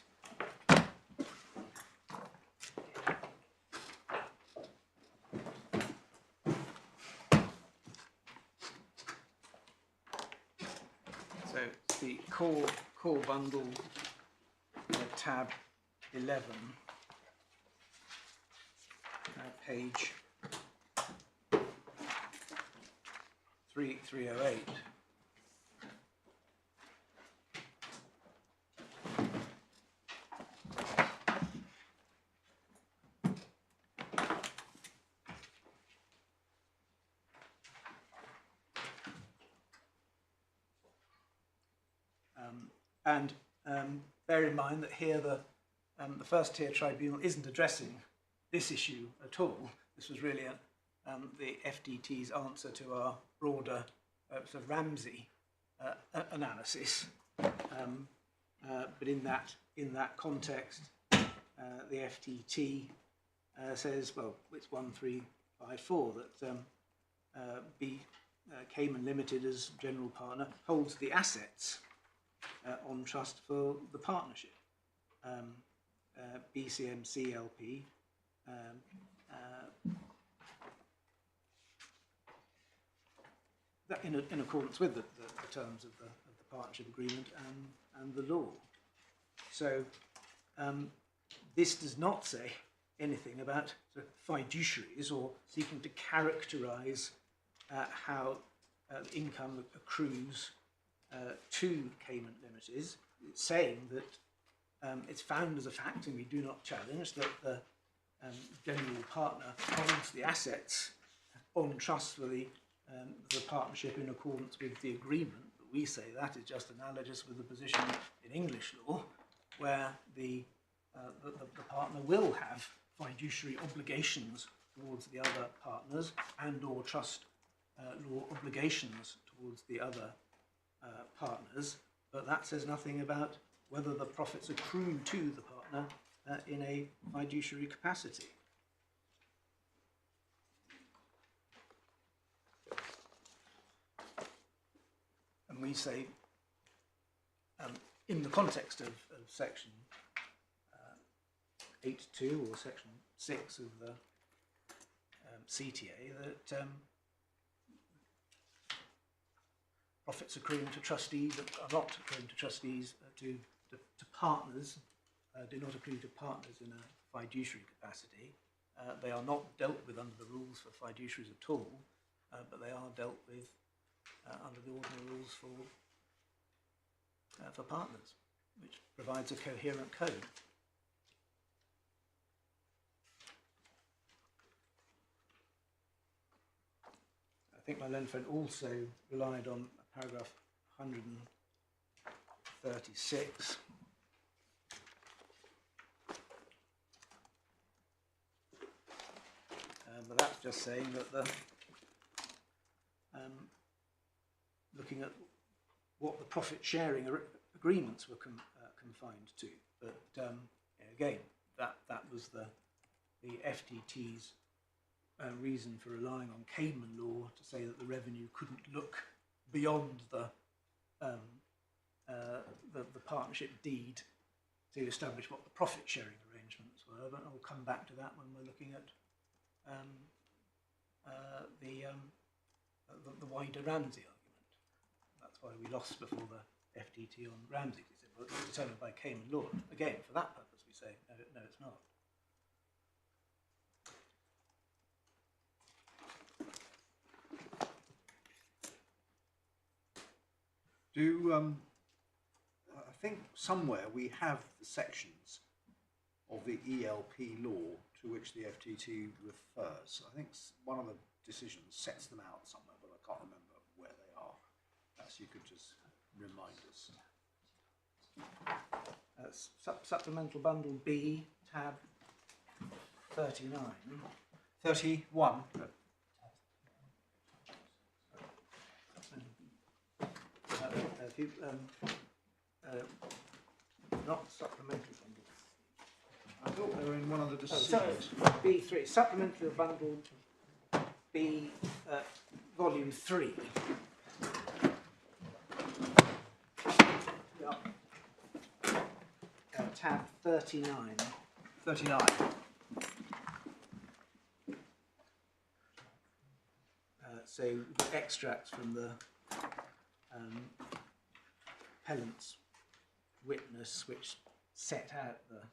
So the core bundle, tab 11, page 308. And bear in mind that here the First Tier Tribunal isn't addressing this issue at all. This was really the FTT's answer to our broader sort of Ramsey analysis. But in that context, the FTT says, well, it's 1354 that Cayman Limited as general partner holds the assets on trust for the partnership. BCM CLP that in accordance with the terms of the partnership agreement and the law. So this does not say anything about sort of fiduciaries or seeking to characterise how income accrues to Cayman Limited. It's saying that it's found as a fact, and we do not challenge, that the general partner holds the assets on trust for the partnership in accordance with the agreement. But we say that is just analogous with the position in English law, where the partner will have fiduciary obligations towards the other partners and/or trust law obligations towards the other partners, but that says nothing about whether the profits accrue to the partner in a fiduciary capacity. And we say, in the context of section 8.2 or section 6 of the CTA, that profits accruing to trustees are not accruing to trustees to partners, do not accrue to partners in a fiduciary capacity. They are not dealt with under the rules for fiduciaries at all, but they are dealt with under the ordinary rules for partners, which provides a coherent code. I think my learned friend also relied on paragraph 136. But that's just saying that looking at what the profit sharing agreements were confined to. But again, that was the FTT's reason for relying on Cayman law to say that the revenue couldn't look beyond the partnership deed to establish what the profit sharing arrangements were. But I'll come back to that when we're looking at the wider Ramsey argument. That's why we lost before the FTT on Ramsey. He said, well, it's determined by Cayman law. Again, for that purpose, we say, no, it's not. I think somewhere we have the sections of the ELP law to which the FTT refers. I think one of the decisions sets them out somewhere, but I can't remember where they are. Perhaps you could just remind us. Supplemental bundle B, tab 39. 31. Not supplementary bundle. I thought they were in one of the So decisions. B3, supplementary bundle B, volume 3. Tab 39. 39. So the extracts from the appellant's witness, which set out the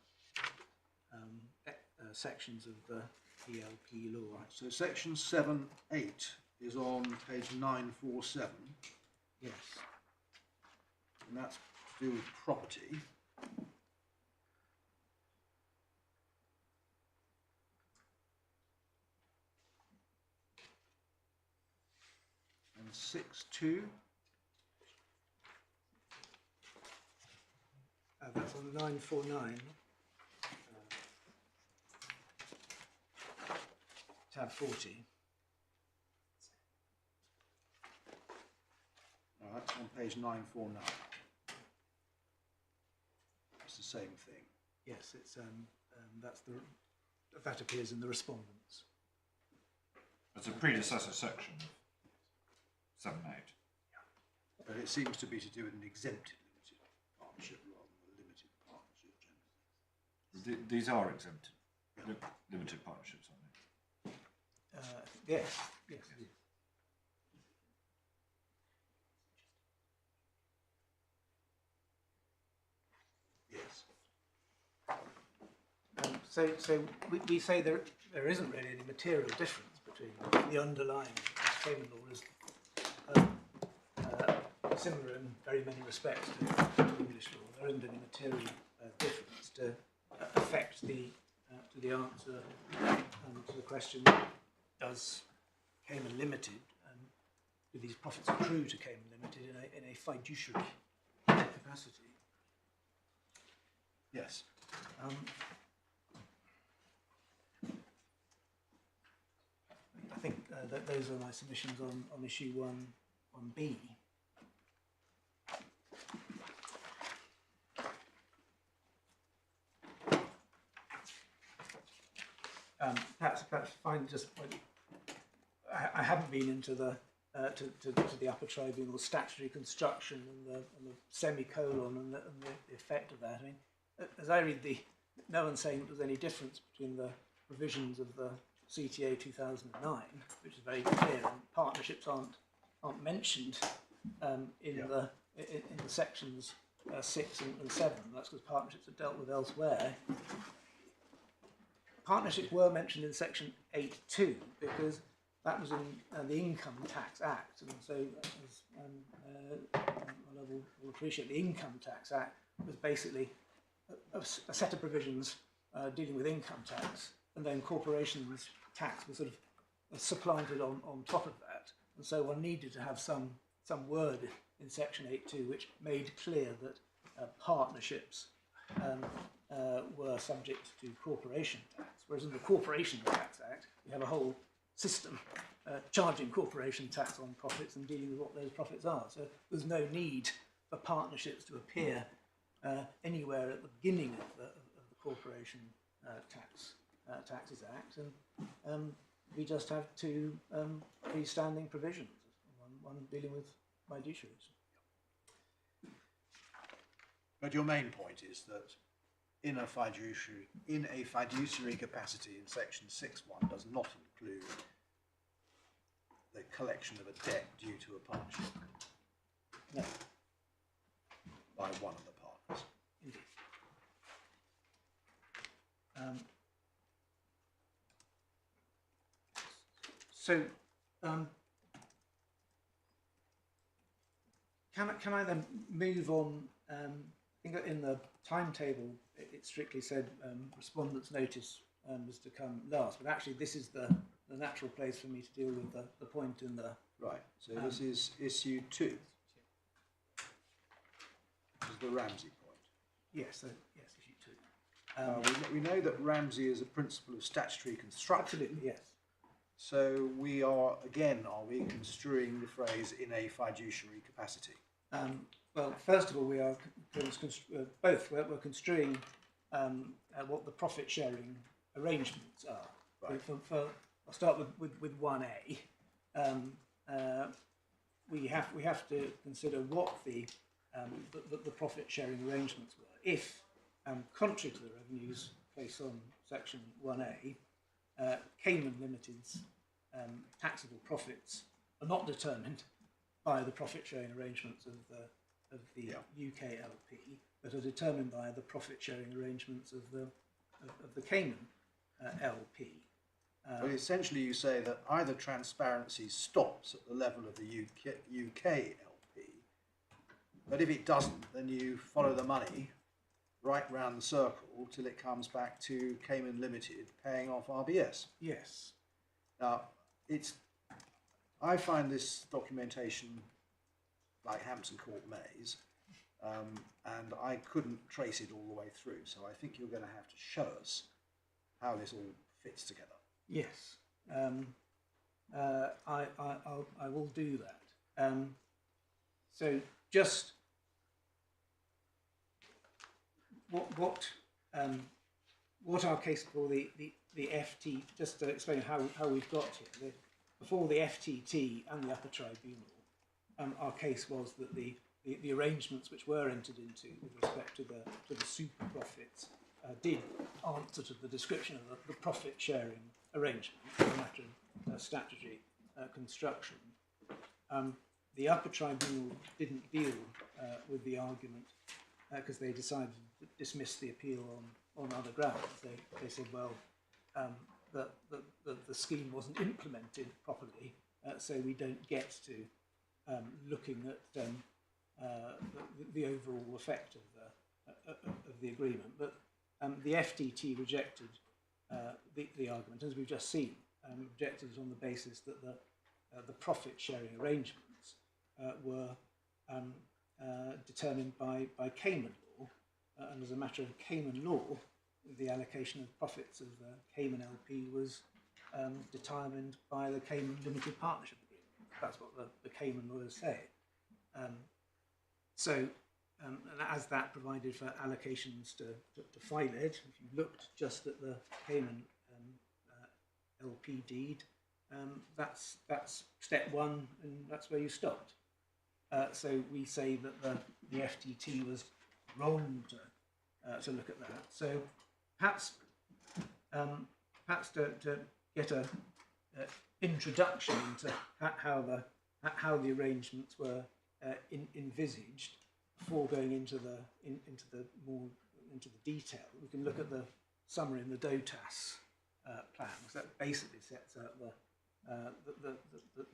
sections of the ELP law. Right, so section 7.8 is on page 947, Yes. and that's to do with property. And 6.2. That's on 949. Tab 40. All right, that's on page 949. It's the same thing. Yes, it's that appears in the respondents. It's a predecessor section of 7.8. But it seems to be to do with an exempted limited partnership rather than a limited partnership generally. These are exempted limited partnerships, aren't they? Yes, yes, it is. Yes. So we say there isn't really any material difference between the underlying Cayman law is similar in very many respects to English law. There isn't any material difference to affect the answer to the question: does Cayman Limited do these profits accrue to Cayman Limited in a fiduciary capacity? Yes. I think that those are my submissions on issue 1 on B. Perhaps fine. Just I haven't been into the to the Upper Tribunal statutory construction and the semicolon and the effect of that. I mean, as I read no one's saying that there's any difference between the provisions of the CTA 2009, which is very clear, and partnerships aren't mentioned in the sections 6 and 7. That's because partnerships are dealt with elsewhere. Partnerships were mentioned in section 8.2 because that was in the Income Tax Act, and so as will appreciate, the Income Tax Act was basically a set of provisions dealing with income tax, and then corporations tax was sort of supplanted on top of that, and so one needed to have some word in section 8.2 which made clear that partnerships were subject to corporation tax, whereas in the Corporation Tax Act we have a whole system charging corporation tax on profits and dealing with what those profits are. So there's no need for partnerships to appear anywhere at the beginning of the Corporation Taxes Act, and we just have two freestanding provisions, one dealing with fiduciaries. But your main point is that in a fiduciary capacity in section 6.1 does not include the collection of a debt due to a partnership. No. By one of the partners. Indeed. can I then move on? I think in the timetable it strictly said respondent's notice was to come last, but actually this is the natural place for me to deal with the point in the... Right, so this is issue 2. This is the Ramsey point. Yes, yes, issue 2. We know that Ramsey is a principle of statutory construction. Absolutely, yes. So we are we construing the phrase in a fiduciary capacity? Well, first of all, we are both. We're construing what the profit sharing arrangements are. Right. I'll start with 1A. We have to consider what the profit sharing arrangements were. If, contrary to the revenues placed on section 1A, Cayman Limited's taxable profits are not determined by the profit sharing arrangements of the UK LP, but are determined by the profit sharing arrangements of the Cayman LP. Well, essentially, you say that either transparency stops at the level of the UK LP, but if it doesn't, then you follow the money right round the circle till it comes back to Cayman Limited paying off RBS. Yes. Now, I find this documentation like Hampton Court maze, and I couldn't trace it all the way through, so I think you're going to have to show us how this all fits together. Yes, I will do that. So just what our case for the FT, just to explain how we've got here. Before the FTT and the Upper Tribunal, our case was that the arrangements which were entered into with respect to the super profits did answer to the description of the profit sharing arrangement, a matter of statutory construction. The Upper Tribunal didn't deal with the argument because they decided to dismiss the appeal on other grounds. They said, well, the scheme wasn't implemented properly, so we don't get to looking at the overall effect of the agreement. But the FTT rejected the argument, as we've just seen, rejected it on the basis that the profit sharing arrangements were determined by Cayman law, and as a matter of Cayman law, the allocation of profits of the Cayman LP was determined by the Cayman Limited Partnership Agreement. That's what the Cayman lawyers say. And as that provided for allocations to FILED, if you looked just at the Cayman LP deed, that's step one, and that's where you stopped. So we say that the FTT was wrong to look at that. So perhaps to get an introduction into how the arrangements were envisaged before going into the detail, we can look at the summary in the DOTAS plan, because that basically sets out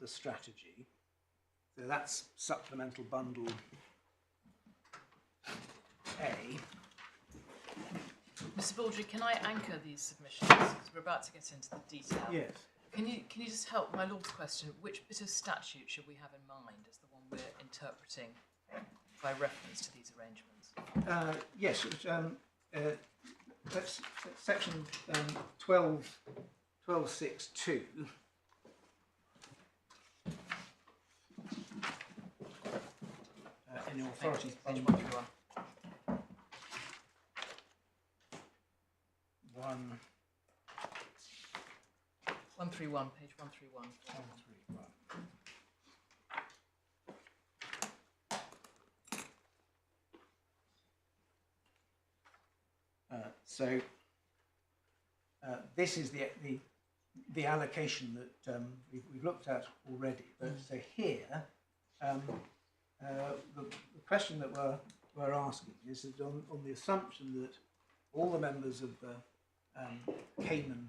the strategy. So that's supplemental bundle A. Mr. Baldry, can I anchor these submissions? Because we're about to get into the detail. Yes. Can you just help my Lord's question? Which bit of statute should we have in mind as the one we're interpreting by reference to these arrangements? Yes. That's section 12.6.2. In the authorities Page 131. 131, page 131. 131. So this is the allocation that we've looked at already. But so here, the question that we're asking is that on the assumption that all the members of the Cayman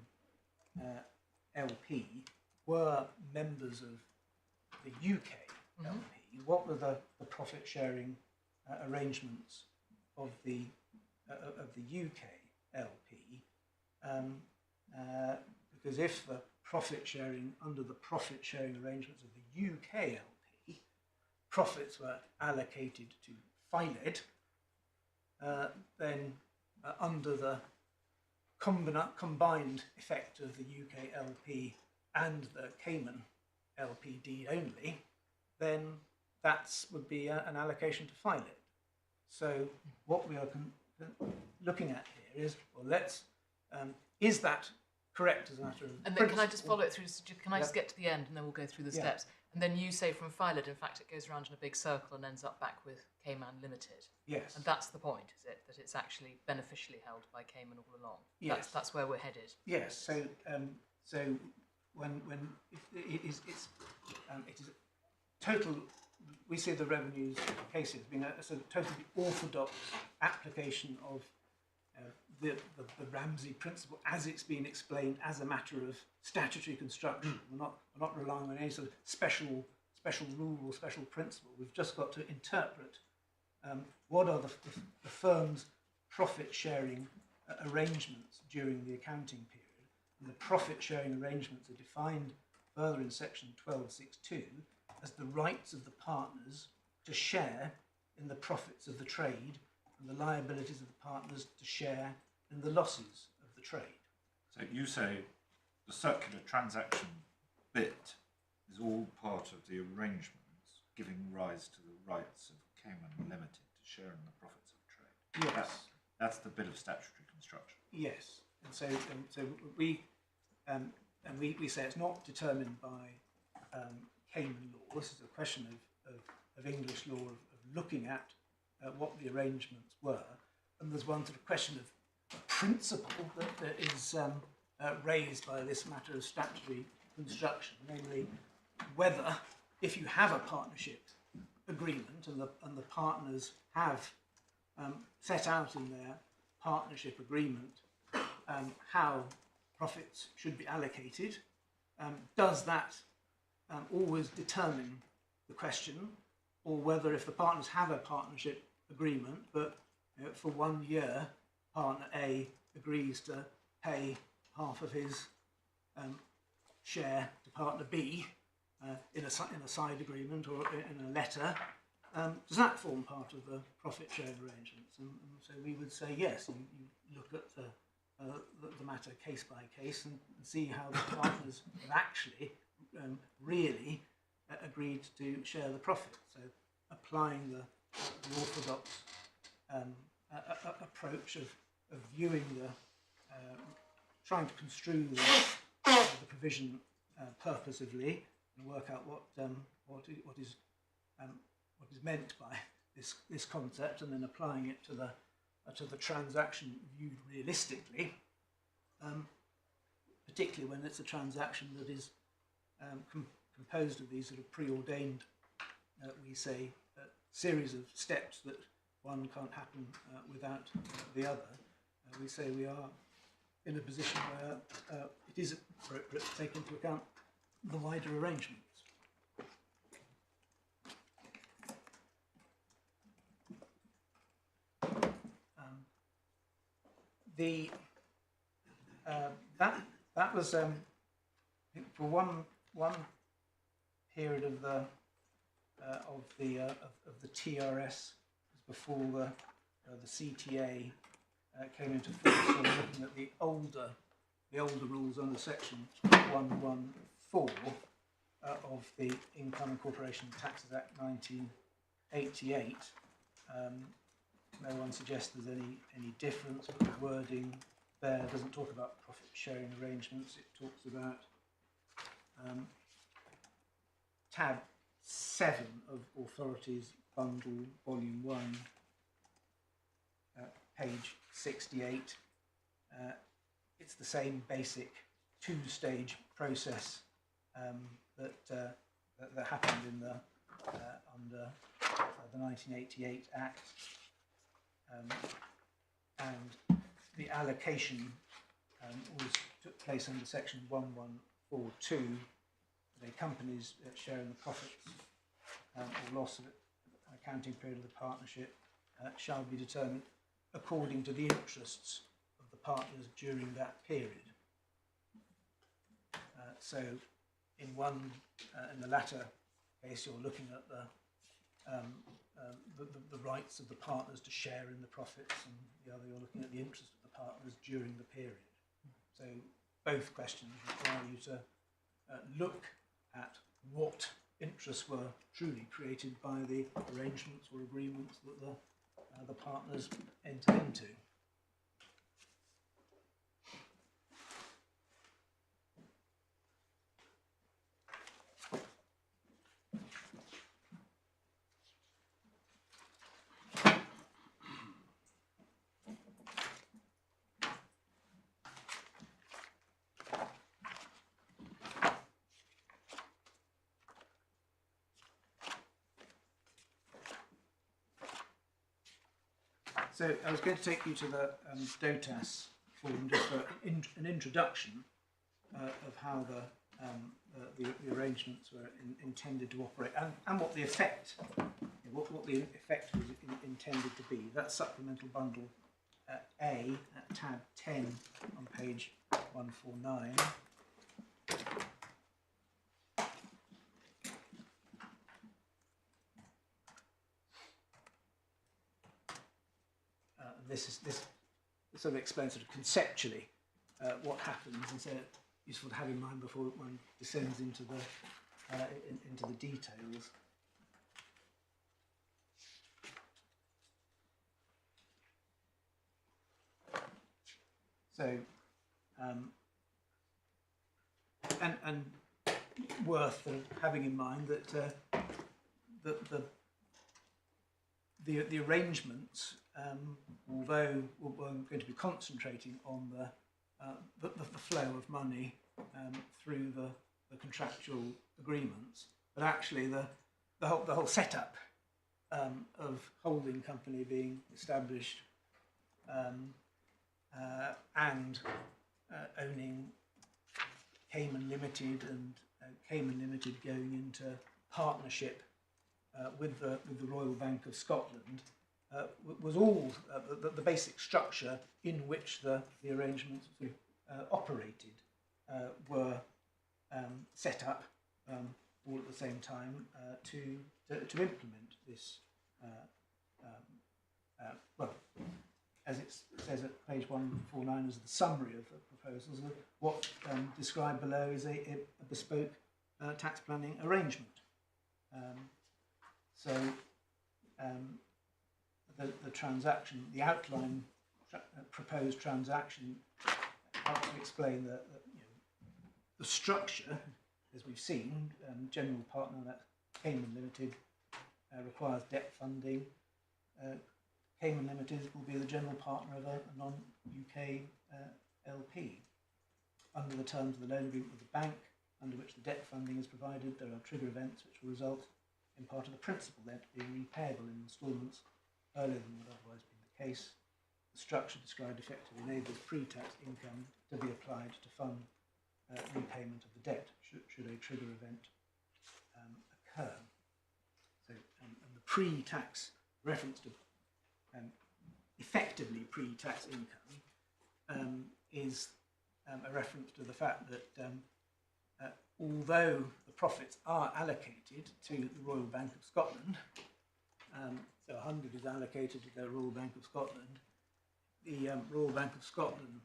LP were members of the UK LP, what were the profit sharing arrangements of the UK LP, because if the profit sharing under the profit sharing arrangements of the UK LP, profits were allocated to FILED, then under the combined effect of the UK LP and the Cayman LP deed only, then that would be an allocation to FILED. So what we are looking at here is, well, let's, is that correct as a matter of And then principle? can I just follow it through? Can I just Yep. get to the end and then we'll go through the Yeah. steps? And then you say from FILED, in fact, it goes around in a big circle and ends up back with Cayman Limited. Yes. And that's the point, is it? That it's actually beneficially held by Cayman all along. Yes. That's where we're headed. Yes. So when it is total, we see the revenues cases being a sort of totally orthodox application of the Ramsey principle as it's been explained as a matter of statutory construction. We're not relying on any sort of special rule or special principle. We've just got to interpret what are the firm's profit sharing arrangements during the accounting period. And the profit sharing arrangements are defined further in section 12.6.2 as the rights of the partners to share in the profits of the trade and the liabilities of the partners to share in the losses of the trade. So you say the circular transaction bit is all part of the arrangements giving rise to the rights of Cayman Limited to share in the profits of trade. Yes. That's the bit of statutory construction. Yes, and so we say it's not determined by Cayman law. This is a question of English law, of looking at what the arrangements were, and there's one sort of question of principle that is raised by this matter of statutory construction, namely whether, if you have a partnership agreement and the partners have set out in their partnership agreement how profits should be allocated, does that always determine the question, or whether if the partners have a partnership agreement but for 1 year partner A agrees to pay half of his share to partner B in a side agreement or in a letter, does that form part of the profit sharing arrangements? And so we would say yes. You look at the matter case by case and see how the partners have actually really agreed to share the profit. So applying the orthodox approach of viewing trying to construe the provision purposively and work out what is meant by this concept, and then applying it to the transaction viewed realistically, particularly when it's a transaction that is composed of these sort of preordained, we say, series of steps that one can't happen without the other. We say we are in a position where it is appropriate to take into account the wider arrangements. That was I think for one period of the TRS before the CTA came into force. So we're looking at the older rules under section 114 of the Income and Corporation Taxes Act 1988. No one suggests there's any difference, but the wording there doesn't talk about profit sharing arrangements. It talks about tab 7 of Authorities Bundle Volume 1, page 68. It's the same basic two-stage process that happened in under the 1988 Act, and the allocation took place under section 1142. The companies sharing the profits or loss of accounting period of the partnership shall be determined according to the interests of the partners during that period. So in the latter case, you're looking at the rights of the partners to share in the profits, and the other, you're looking at the interest of the partners during the period. So both questions require you to look at what interests were truly created by the arrangements or agreements that the partners entered into. So I was going to take you to the DOTAS form just for an introduction of how the arrangements were intended to operate, and what the effect, what the effect was intended to be. That's supplemental bundle A at tab 10 on page 149. This sort of explains sort of conceptually what happens, and so useful to have in mind before one descends into the details. So, and worth having in mind that the arrangements, although we're going to be concentrating on the flow of money through the contractual agreements, but actually the whole setup of holding company being established and owning Cayman Limited, and Cayman Limited going into partnership with the Royal Bank of Scotland was all the basic structure in which the arrangements operated were set up all at the same time to implement this. Well, as it says at page 149 as the summary of the proposals, what described below is a bespoke tax planning arrangement. So the transaction, the outline proposed transaction helps to explain the structure, as we've seen. General partner, that Cayman Limited, requires debt funding. Cayman Limited will be the general partner of a non-UK LP. Under the terms of the loan agreement with the bank, under which the debt funding is provided, there are trigger events which will result in part of the principal debt being repayable in instalments earlier than would otherwise be the case. The structure described effectively enables pre-tax income to be applied to fund repayment of the debt should a trigger event occur. So, and the pre-tax reference to effectively pre-tax income is a reference to the fact that although the profits are allocated to the Royal Bank of Scotland, so 100 is allocated to the Royal Bank of Scotland, the Royal Bank of Scotland,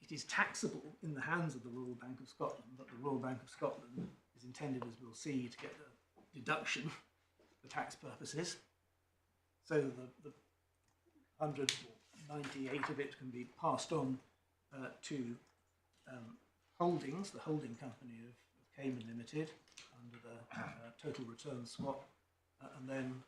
it is taxable in the hands of the Royal Bank of Scotland, but the Royal Bank of Scotland is intended, as we'll see, to get the deduction for tax purposes. So the 100 or 98 of it can be passed on to holdings, the holding company of Cayman Limited, under the total return swap, and then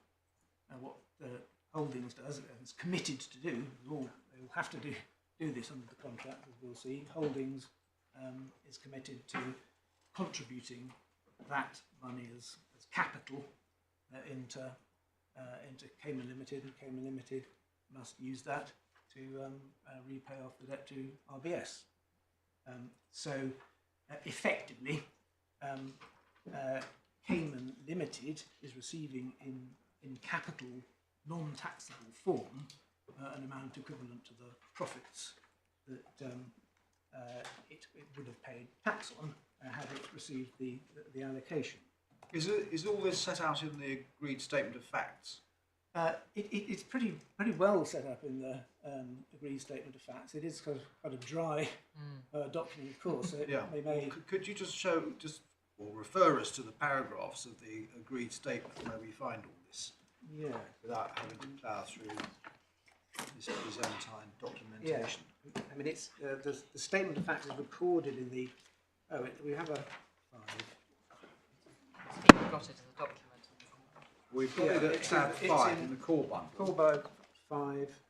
what the holdings does, and is committed to do, they will have to do this under the contract, as we'll see. Holdings is committed to contributing that money as capital into Cayman Limited, and Cayman Limited must use that to repay off the debt to RBS. So effectively, Cayman Limited is receiving in capital, non-taxable form, an amount equivalent to the profits that it would have paid tax on had it received the allocation. Is all this set out in the agreed statement of facts? It's pretty well set up in the agreed statement of facts. It is quite a dry document, of course. So Yeah. may Could you just or refer us to the paragraphs of the agreed statement where we find all this, yeah. without having to plough through this Byzantine documentation? Yeah. I mean, it's the statement of facts is recorded in the. We have a 5. I think we've got it in the document. We've got Yeah, it at it's tab in- 5 it's in the core bundle. Callbug 5.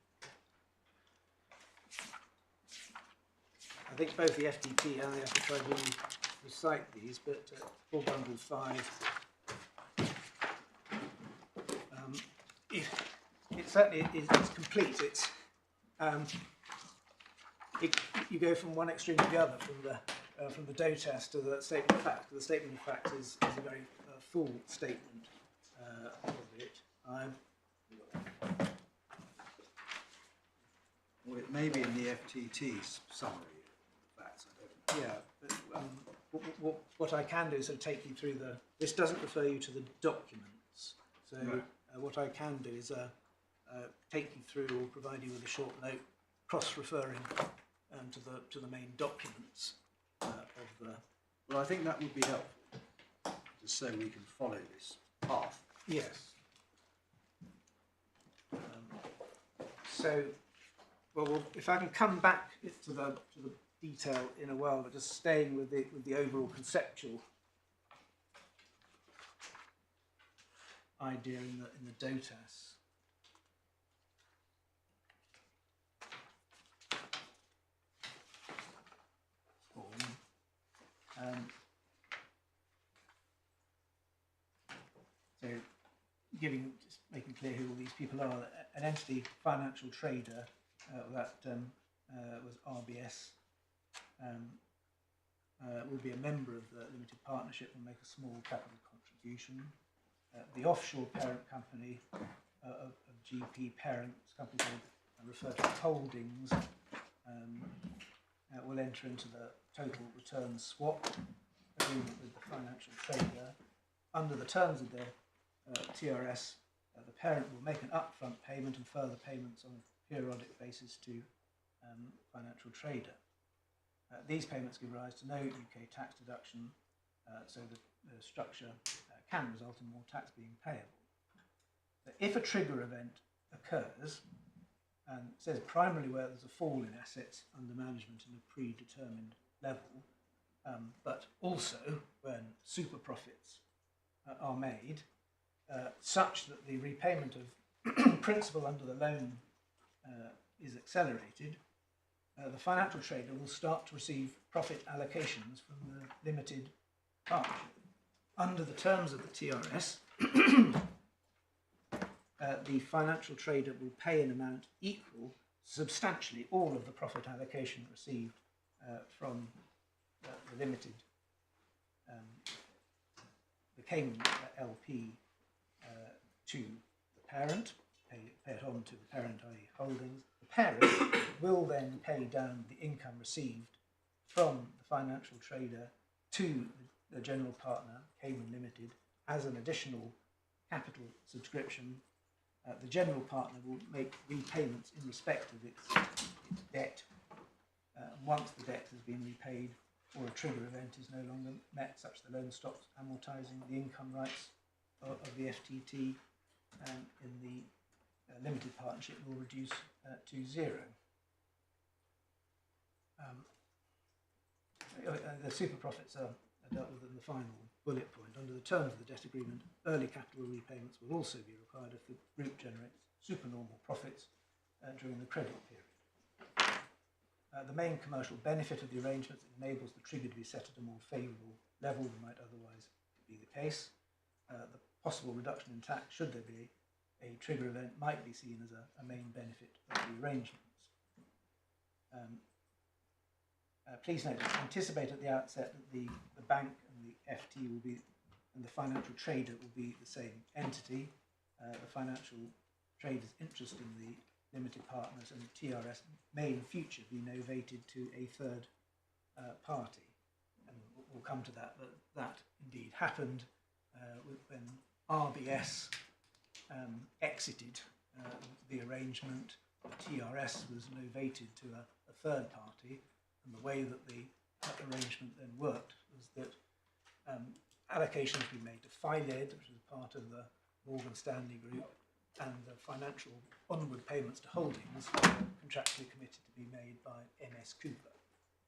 I think both the FTP and the Upper Tribunal recite these, but core bundle 5. It certainly is complete. It's you go from one extreme to the other, from the DOE test to the statement of fact. The statement of fact is a very full statement of it. Well, it may be in the FTT's summary of facts, I don't know. Yeah, but what I can do is sort of take you through this doesn't refer you to the documents. So Right. What I can do is take you through or provide you with a short note cross-referring to the main documents of the. Well, I think that would be helpful, just so we can follow this path. Yes. So, well, if I can come back to the detail in a while, but just staying with the overall conceptual idea in the DOTAS. form. So, just making clear who all these people are. An entity financial trader that was RBS. Will be a member of the limited partnership and make a small capital contribution. The offshore parent company of GP parents, company called referred to as holdings, will enter into the total return swap agreement with the financial trader. Under the terms of the TRS, the parent will make an upfront payment and further payments on a periodic basis to financial trader. These payments give rise to no UK tax deduction, so the structure can result in more tax being payable. So if a trigger event occurs, and it says primarily where there's a fall in assets under management in a predetermined level, but also when super profits are made, such that the repayment of principal under the loan is accelerated, the financial trader will start to receive profit allocations from the limited partnership. Under the terms of the TRS, the financial trader will pay an amount equal substantially all of the profit allocation received from the limited, the Cayman LP to the parent, pay it on to the parent, i.e. holdings. The parent will then pay down the income received from the financial trader to the general partner, Cayman Limited, as an additional capital subscription. The general partner will make repayments in respect of its debt. Once the debt has been repaid or a trigger event is no longer met, such the loan stops amortising, the income rights of the FTT in the limited partnership will reduce to zero. The super profits are dealt with in the final bullet point. Under the terms of the debt agreement, early capital repayments will also be required if the group generates supernormal profits during the credit period. The main commercial benefit of the arrangement enables the trigger to be set at a more favourable level than might otherwise be the case. The possible reduction in tax, should there be a trigger event, might be seen as a main benefit of the arrangements. Please note, anticipate at the outset that the bank and the FT will be and the financial trader will be the same entity. The financial trader's interest in the limited partners and the TRS may in future be novated to a third party. And we'll come to that, but that indeed happened when RBS exited the arrangement. The TRS was novated to a third party, and the way that the arrangement then worked was that allocations were made to PhiLed, which was part of the Morgan Stanley Group, and the financial onward payments to holdings were contractually committed to be made by MS Cooper.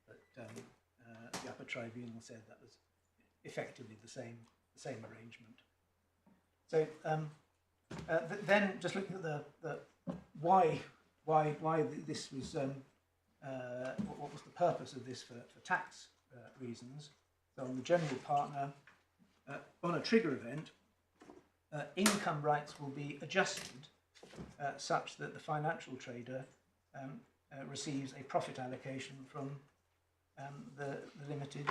But the Upper Tribunal said that was effectively the same arrangement. So then, just looking at the why this was, what was the purpose of this for tax reasons? So on the general partner, on a trigger event, income rights will be adjusted such that the financial trader receives a profit allocation from the limited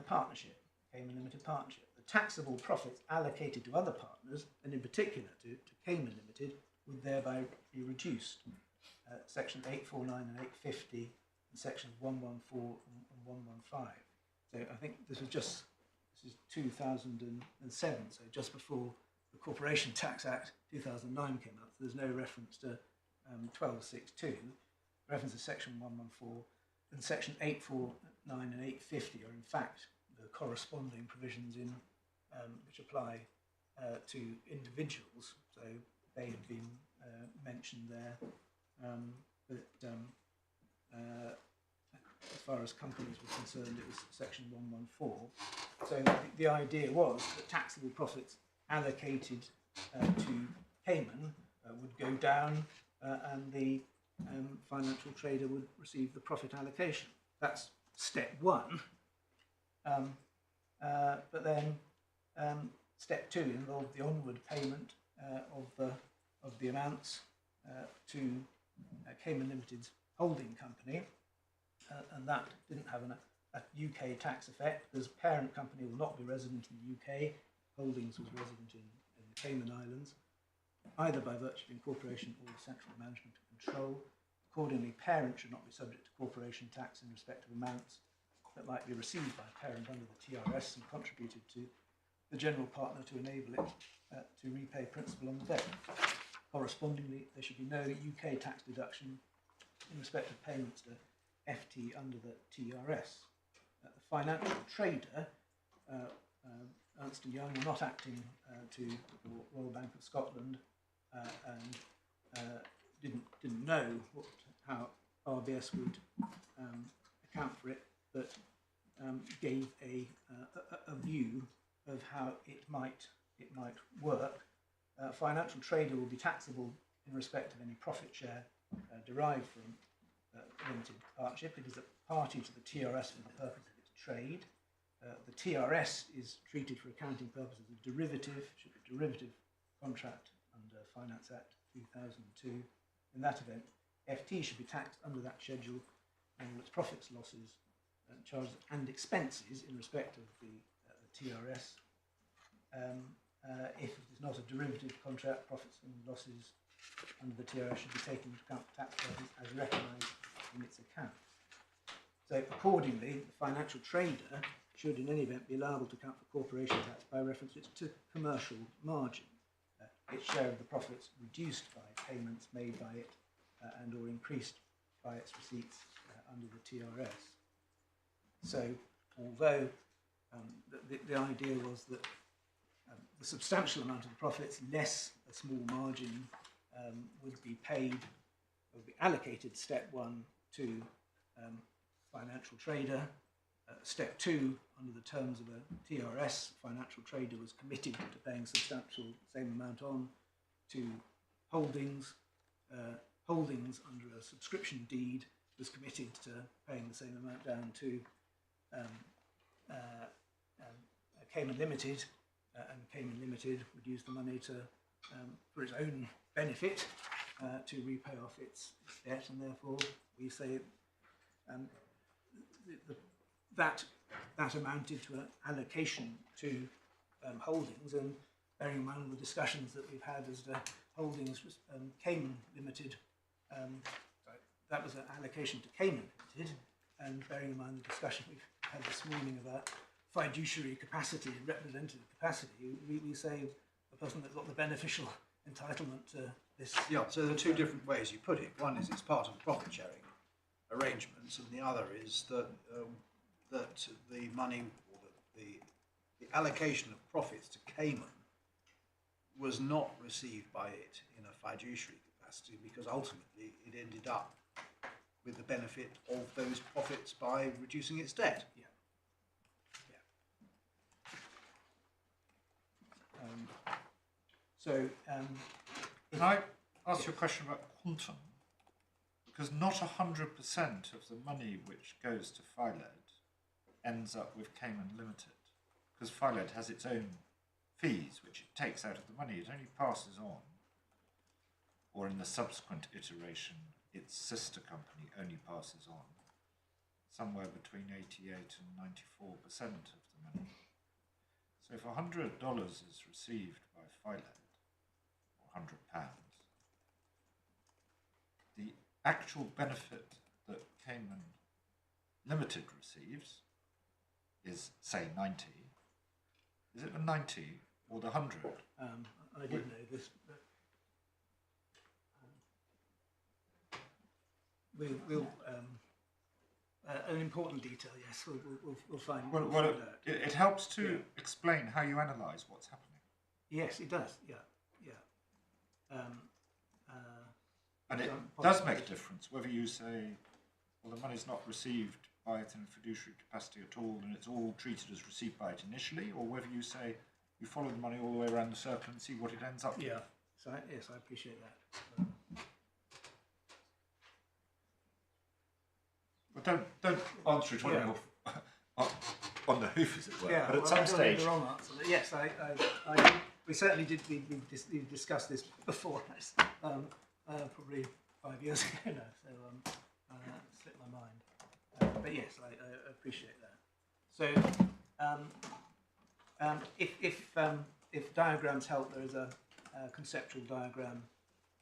partnership, Cayman Limited Partnership. The taxable profits allocated to other partners, and in particular to Cayman Limited, would thereby be reduced. Section 849 and 850 and sections 114 and 115. So I think this is 2007, so just before the Corporation Tax Act 2009 came out. So there's no reference to 1262. Reference to section 114 and section 849 and 850 are in fact the corresponding provisions in which apply to individuals. So they have been mentioned there. But as far as companies were concerned, it was section 114. So the idea was that taxable profits allocated to Cayman would go down, and the financial trader would receive the profit allocation. That's step one. But then step two involved the onward payment of the amounts to Cayman Limited's holding company, and that didn't have a UK tax effect because parent company will not be resident in the UK, holdings was resident in the Cayman Islands, either by virtue of incorporation or central management and control. Accordingly, parent should not be subject to corporation tax in respect of amounts that might be received by parent under the TRS and contributed to the general partner to enable it to repay principal on the debt. Correspondingly, there should be no UK tax deduction in respect of payments to FT under the TRS. The financial trader, Ernst & Young, were not acting to the Royal Bank of Scotland and didn't know how RBS would account for it, but gave a view of how it might work. Financial trader will be taxable in respect of any profit share derived from limited partnership. It is a party to the TRS for the purpose of its trade. The TRS is treated for accounting purposes as a derivative, should be a derivative contract under Finance Act 2002. In that event, FT should be taxed under that schedule on all its profits, losses, charges and expenses in respect of the TRS. If it is not a derivative contract, profits and losses under the TRS should be taken into account for tax purposes as recognised in its account. So accordingly, the financial trader should in any event be liable to account for corporation tax by reference to commercial margin, its share of the profits reduced by payments made by it and or increased by its receipts under the TRS. So although the idea was that the substantial amount of the profits, less a small margin, would be paid, would be allocated step one to financial trader. Step two, under the terms of a TRS, financial trader was committed to paying substantial same amount on to holdings. Holdings under a subscription deed was committed to paying the same amount down to Cayman Limited, and Cayman Limited would use the money to for its own benefit to repay off its debt, and therefore we say that amounted to an allocation to holdings, and bearing in mind the discussions that we've had as to holdings, Cayman Limited, that was an allocation to Cayman Limited, and bearing in mind the discussion we've had this morning about fiduciary capacity and representative capacity, we say the person that's got the beneficial entitlement to this. Yeah, so there are two different ways you put it. One is it's part of the profit sharing arrangements, and the other is that that the money or the allocation of profits to Cayman was not received by it in a fiduciary capacity, because ultimately it ended up with the benefit of those profits by reducing its debt. Yeah. Can I ask you a question about quantum? Because not 100% of the money which goes to Philed ends up with Cayman Limited, because Philed has its own fees which it takes out of the money. It only passes on, or in the subsequent iteration, its sister company only passes on somewhere between 88 and 94% of the money. So if $100 is received by Philed, or £100, the actual benefit that Cayman Limited receives is, say, 90. Is it the 90 or the 100? I did know this, but we'll an important detail, yes, we'll find. Well, we'll find out. it helps to explain how you analyse what's happening. Yes, it does. Yeah. And it does make a difference whether you say, well, the money's not received by it in a fiduciary capacity at all, and it's all treated as received by it initially, or whether you say you follow the money all the way around the circle and see what it ends up with. Yeah. So yes, I appreciate that. Well, don't answer it on the hoof, as it were. Yeah, but at well, some I don't know stage, the wrong answer. But yes, we certainly did. We've discussed this before. Probably 5 years ago now. So slipped my mind. But yes, I appreciate that. So if diagrams help, there is a conceptual diagram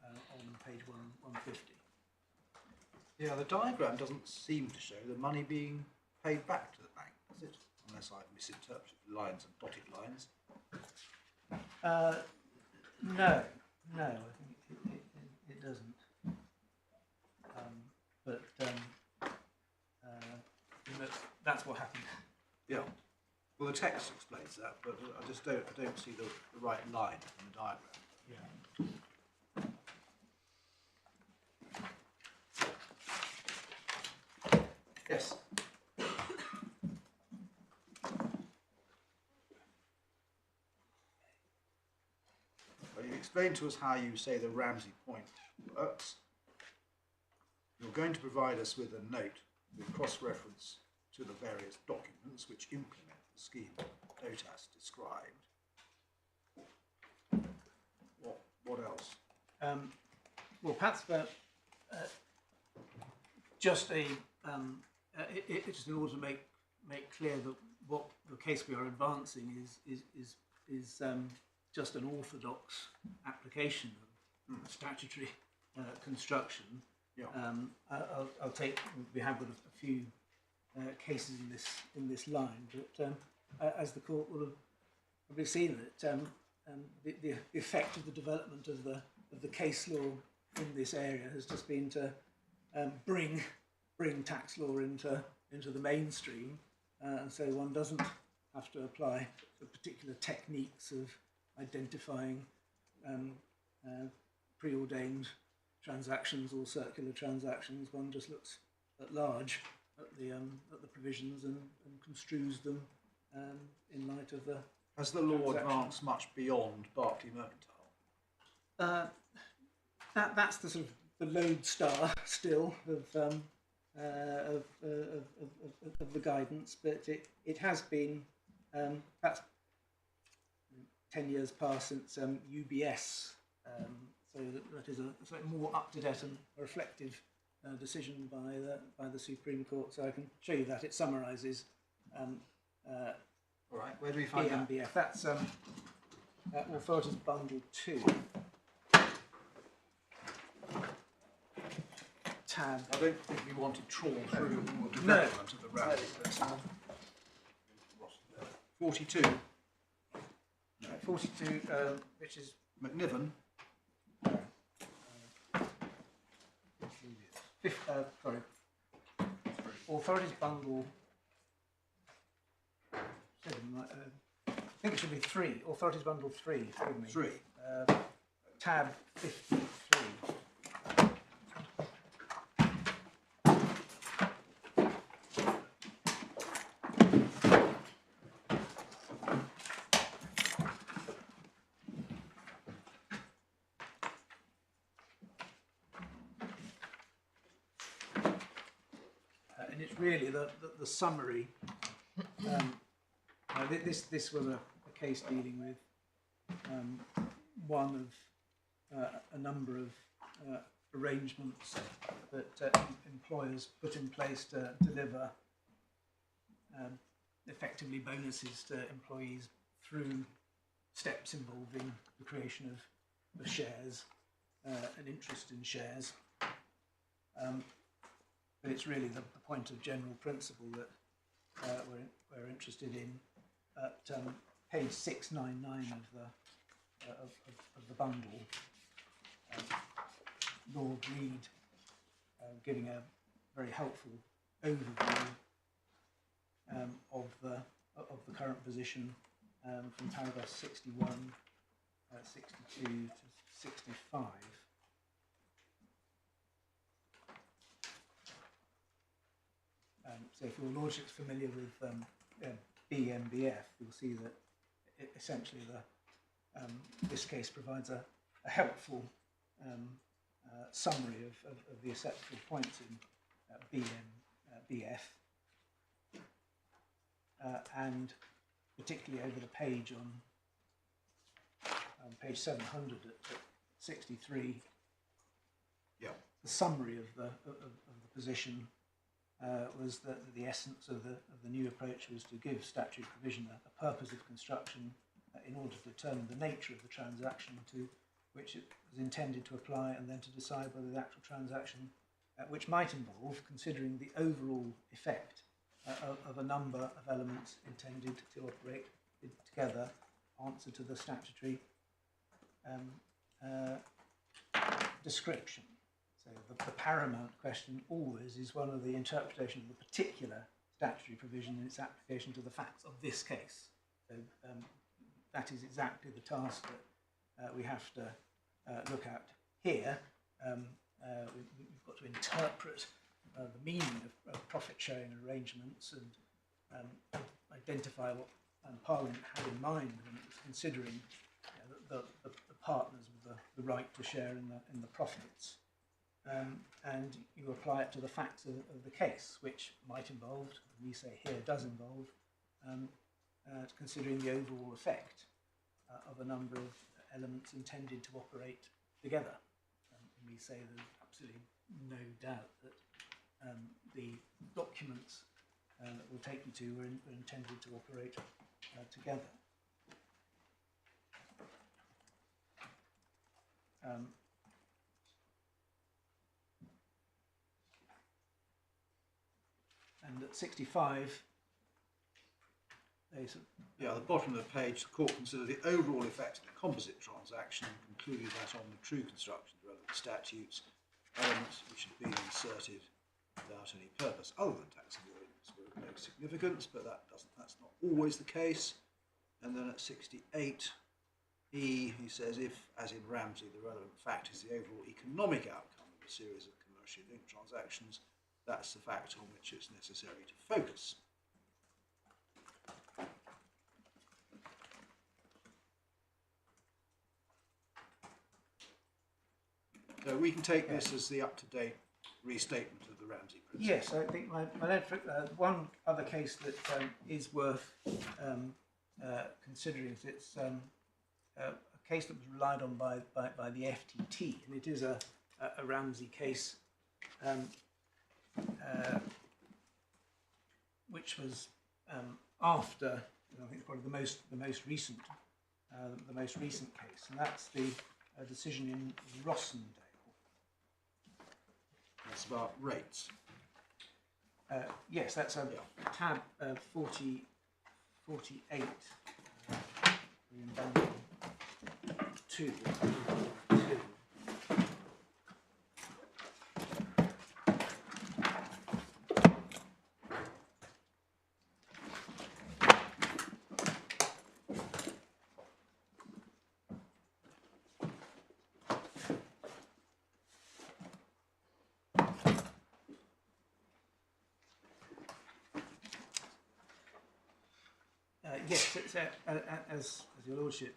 on page 150. Yeah, the diagram doesn't seem to show the money being paid back to the bank, does it? Unless I've misinterpreted the lines and dotted lines. No, I think it doesn't. That's what happened. Yeah. Well, the text explains that, but I just don't see the right line in the diagram. Yeah. Yes. Well, you explained to us how you say the Ramsey point works. You're going to provide us with a note with cross-reference to the various documents which implement the scheme note as described. What else? Well, perhaps just a just in order to make clear that what the case we are advancing is just an orthodox application of statutory construction. Yeah. I'll take. We have got a few cases in this line, but as the court will have probably seen that the effect of the development of the case law in this area has just been to bring tax law into the mainstream, and so one doesn't have to apply the particular techniques of identifying preordained transactions or circular transactions. One just looks at large at the provisions and construes them in light of the. Has the law advanced much beyond Berkeley Mercantile? That's the sort of the lodestar still of the guidance, but it has been that's 10 years past since UBS, so that is a slightly more up to date and reflective decision by the Supreme Court. So I can show you that it summarises All right, where do we find that? BMBF. That's Authorities Bundle 2. Tab. I don't think we want to trawl through development No. of the Ramsey principle. 42, 42, which is McNiven. Authorities Bundle 7. I think it should be 3. Authorities Bundle 3. Forgive me. 3. Tab 53. And it's really the summary. This was a case dealing with one of a number of arrangements that employers put in place to deliver effectively bonuses to employees through steps involving the creation of shares, an interest in shares. But it's really the point of general principle that we're interested in at page 699 of the bundle. Lord Reed giving a very helpful overview of the current position from paragraph 61, 62 to 65. So if your lordship's familiar with BMBF, you'll see that essentially this case provides a helpful summary of the essential points in BMBF, and particularly over the page on page 700 at 63. Yeah. The summary of the position was that the essence of the new approach was to give statutory provision a purpose of construction in order to determine the nature of the transaction to which it was intended to apply, and then to decide whether the actual transaction, which might involve considering the overall effect of a number of elements intended to operate together, answer to the statutory description. So the paramount question always is one of the interpretation of the particular statutory provision and its application to the facts of this case. So that is exactly the task that we have to look at here. We've got to interpret the meaning of profit-sharing arrangements and identify what Parliament had in mind when it was considering the partners with the right to share in the profits. And you apply it to the facts of the case, which might involve, and we say here does involve, considering the overall effect of a number of elements intended to operate together. And we say there's absolutely no doubt that the documents that we'll take you to were intended to operate together. And at 65, Yeah, at the bottom of the page, the court considered the overall effect of the composite transaction and concluded that on the true construction of the relevant statutes, elements which had been inserted without any purpose other than tax avoidance were of no significance, but that's not always the case. And then at 68, he says, if, as in Ramsey, the relevant fact is the overall economic outcome of a series of commercially linked transactions, that's the fact on which it's necessary to focus. So we can take this as the up-to-date restatement of the Ramsey principle. yes, I think one other case that is worth considering is it's a case that was relied on by the FTT, and it is a Ramsey case which was after I think probably the most recent case, and that's the decision in Rossendale. That's about rates. Yes, that's tab 48. Two. Yes, it's, as your lordship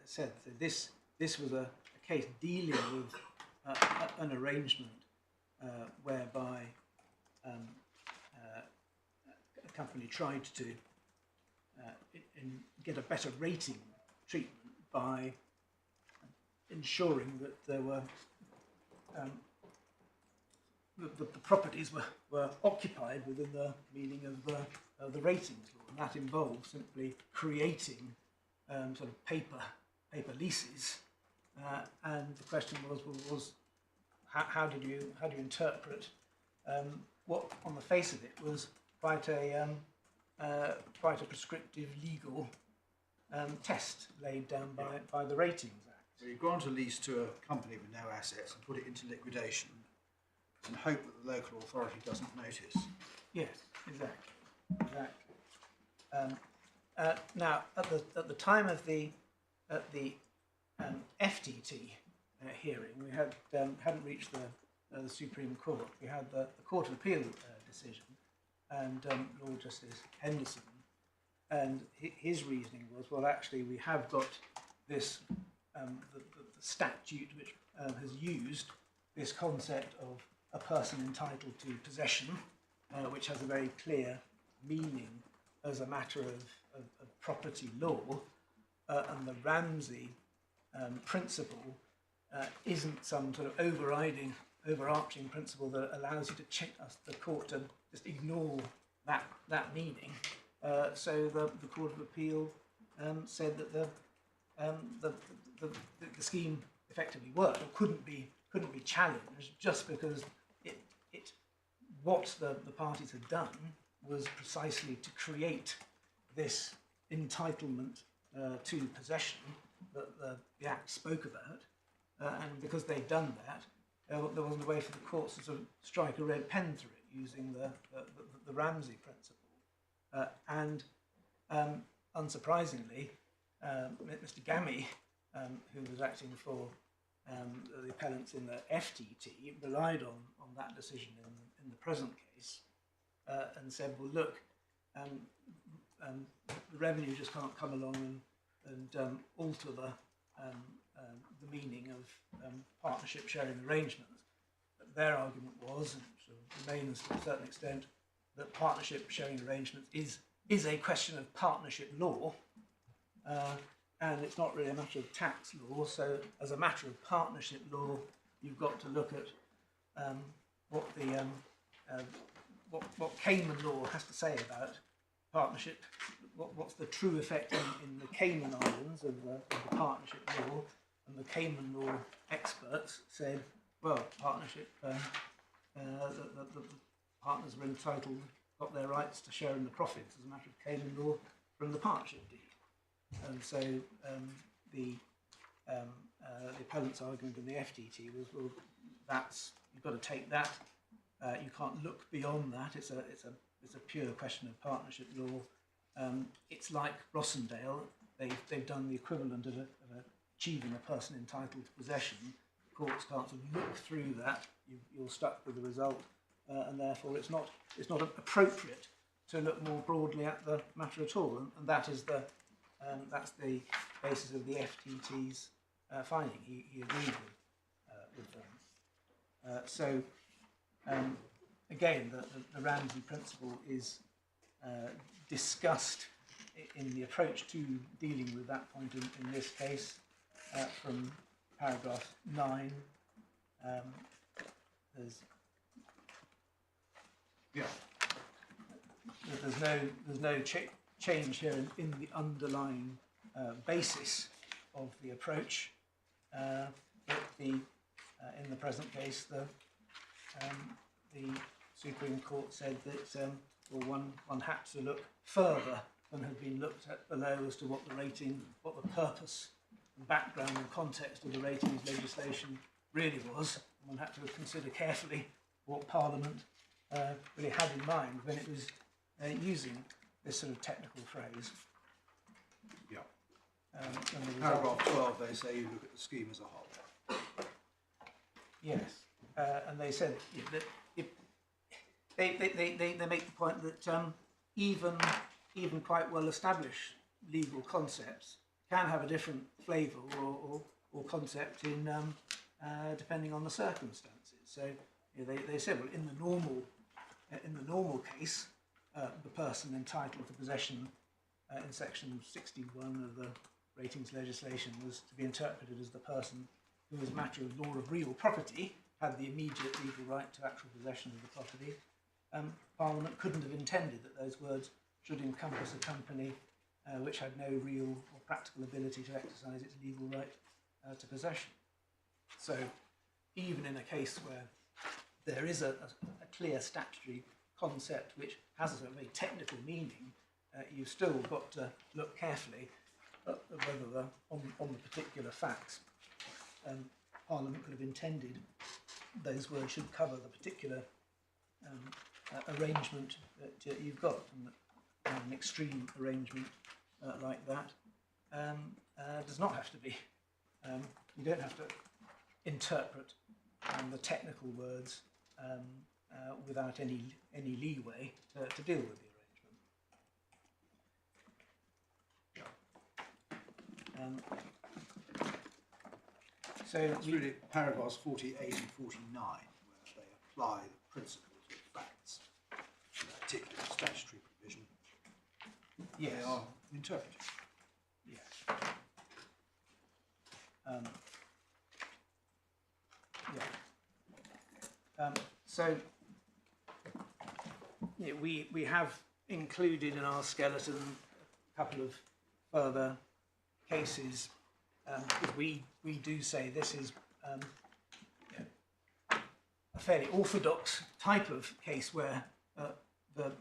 said, so this was a case dealing with an arrangement whereby a company tried to get a better rating treatment by ensuring that there were the properties were occupied within the meaning of the ratings law, and that involved simply creating sort of paper leases, and the question was how do you interpret what on the face of it was quite a prescriptive legal test laid down by the Ratings Act. So you grant a lease to a company with no assets and put it into liquidation and hope that the local authority doesn't notice. Yes, exactly. Now, at the time of the FTT hearing, we hadn't reached the Supreme Court. We had the Court of Appeal decision, and Lord Justice Henderson, and his reasoning was, well, actually, we have got this the statute which has used this concept of a person entitled to possession, which has a very clear meaning as a matter of property law, and the Ramsey principle isn't some sort of overarching principle that allows you to check the court to just ignore that meaning. So the Court of Appeal said that the scheme effectively worked, or couldn't be challenged, just because what the parties had done was precisely to create this entitlement to possession that the Act spoke about, and because they'd done that, there wasn't a way for the courts to sort of strike a red pen through it using the Ramsey principle. And unsurprisingly, Mr. Gammy, who was acting for the appellants in the FTT, relied on that decision in the present case, and said, well, look, the revenue just can't come along and alter the meaning of partnership sharing arrangements. But their argument was, and sort of remains to a certain extent, that partnership sharing arrangements is a question of partnership law, and it's not really a matter of tax law. So, as a matter of partnership law, you've got to look at what Cayman law has to say about partnership. What's the true effect in the Cayman Islands of the partnership law? And the Cayman law experts said, well, partnership, the partners are entitled, got their rights to share in the profits as a matter of Cayman law from the partnership deed. And so the appellant's argument in the FTT was, well, you've got to take that. You can't look beyond that. It's a pure question of partnership law. It's like Rossendale. They've done the equivalent of achieving a person entitled to possession. Courts can't sort of look through that. You're stuck with the result, and therefore it's not appropriate to look more broadly at the matter at all. And that is that's the basis of the FTT's finding. He agreed with them. So again, the Ramsey principle is discussed in the approach to dealing with that point in this case from paragraph 9. There's no change here in the underlying basis of the approach. But in the present case, the Supreme Court said that one had to look further than had been looked at below as to what the purpose and background and context of the ratings legislation really was. One had to consider carefully what Parliament really had in mind when it was using this sort of technical phrase. Yeah. And the result- Paragraph 12, they say you look at the scheme as a whole. Yes, and they said that they make the point that even quite well established legal concepts can have a different flavour or concept in depending on the circumstances. So they said, well, in the normal case, the person entitled to possession in section 61 of the ratings legislation was to be interpreted as the person who, as a matter of law of real property, had the immediate legal right to actual possession of the property. Parliament couldn't have intended that those words should encompass a company which had no real or practical ability to exercise its legal right to possession. So even in a case where there is a clear statutory concept which has a very technical meaning, you've still got to look carefully at whether on the particular facts Parliament could have intended those words should cover the particular arrangement that you've got. And an extreme arrangement like that does not have to be. You don't have to interpret the technical words without any leeway to deal with the arrangement. So It's really paragraphs 48 and 49 where they apply the principles of facts to that particular statutory provision. yes, They are interpreted. yes. So yeah, we have included in our skeleton a couple of further cases because we do say this is a fairly orthodox type of case where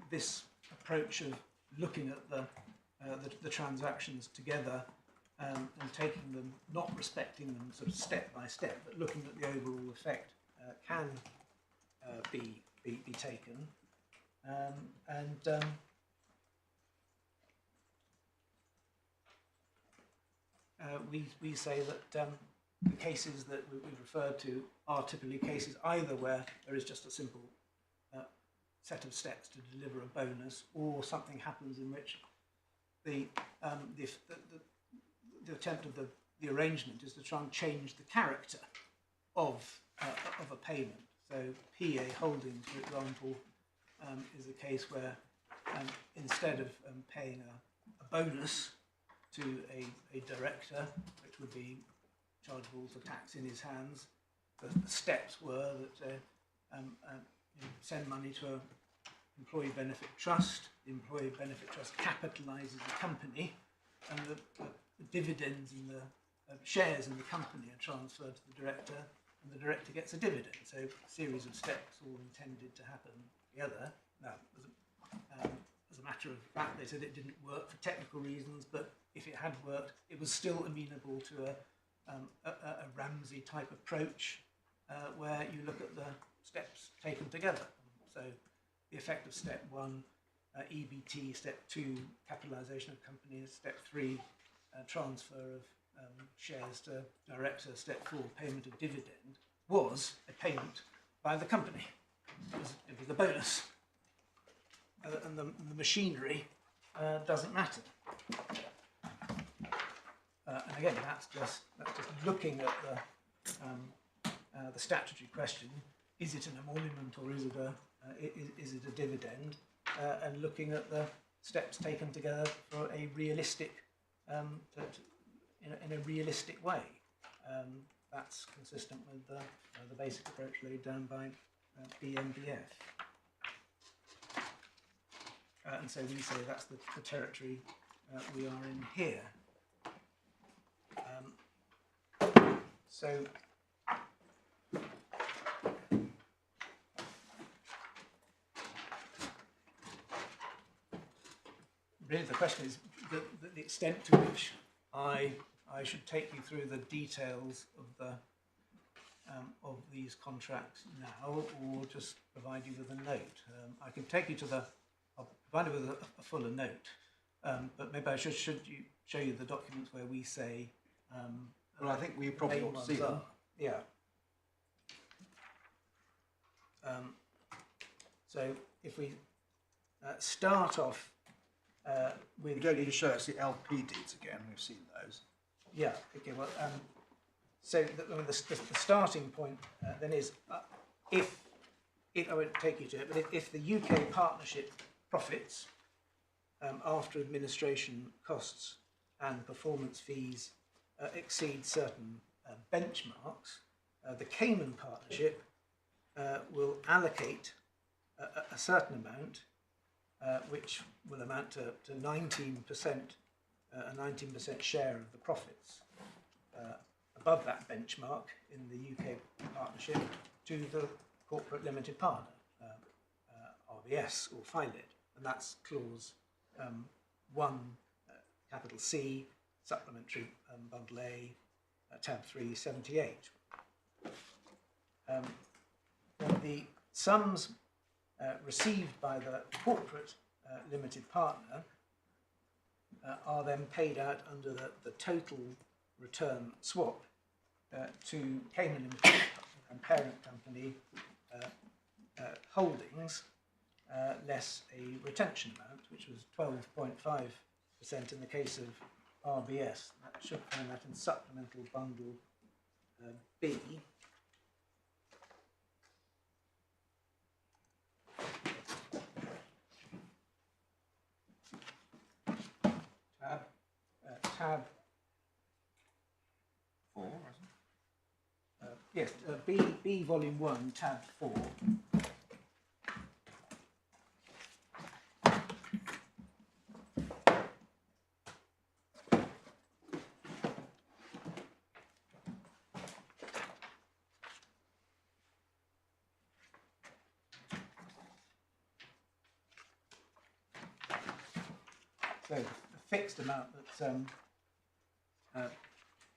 this approach of looking at the transactions together and taking them, not respecting them sort of step by step, but looking at the overall effect can be taken. We say that the cases that we've referred to are typically cases either where there is just a simple set of steps to deliver a bonus, or something happens in which the attempt of the arrangement is to try and change the character of a payment. So PA Holdings, for example, is a case where instead of paying a bonus to a director, which would be chargeable for tax in his hands, the steps were that send money to an employee benefit trust. The employee benefit trust capitalises the company, and the dividends and the shares in the company are transferred to the director, and the director gets a dividend. So a series of steps all intended to happen together. Now, as a matter of fact, they said it didn't work for technical reasons, but if it had worked, it was still amenable to a Ramsey type approach where you look at the steps taken together. So the effect of step 1, EBT, step 2, capitalisation of companies, step 3, transfer of shares to director, step 4, payment of dividend, was a payment by the company. It was a bonus. And the machinery doesn't matter. And again, that's just looking at the statutory question: is it an emolument or is it a dividend? And looking at the steps taken together for a realistic, in a realistic way. That's consistent with the basic approach laid down by BMBF. and so we say that's the territory we are in here. So really the question is the extent to which I should take you through the details of these contracts now, or just provide you with a note. I can take you to I'll provide you with a fuller note, but maybe I should show you the documents where we say. Well, I think we probably ought to see them. Yeah. So if we start off with... You don't need to show us the LP deeds again, we've seen those. Yeah, okay, well, so the starting point then is, if I won't take you to it, but if the UK partnership profits after administration costs and performance fees exceed certain benchmarks, the Cayman Partnership will allocate a certain amount, which will amount to 19%, a 19% share of the profits above that benchmark in the UK partnership to the corporate limited partner, RBS or FILED, and that's clause 1, capital C, supplementary bundle A, tab 378. The sums received by the corporate limited partner are then paid out under the total return swap to Cayman Limited and parent company holdings less a retention amount, which was 12.5% in the case of RBS. That should find that in supplemental bundle B. Tab 4, isn't it? Yes, B volume 1, tab 4. So the fixed amount that's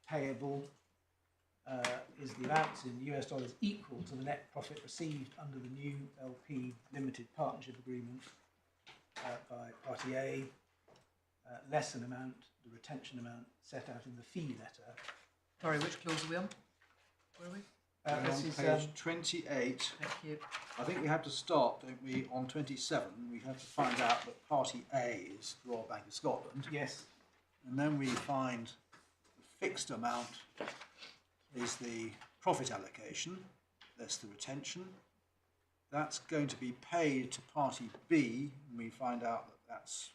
payable is the amounts in US dollars equal to the net profit received under the new LP limited partnership agreement by Party A, less an amount, the retention amount set out in the fee letter. Sorry, which clause are we on? Where are we? This On is page 28. Thank you. I think we have to start, don't we, on 27. We have to find out that Party A is Royal Bank of Scotland. yes, And then we find the fixed amount is the profit allocation, less the retention. That's going to be paid to Party B, and we find out that that's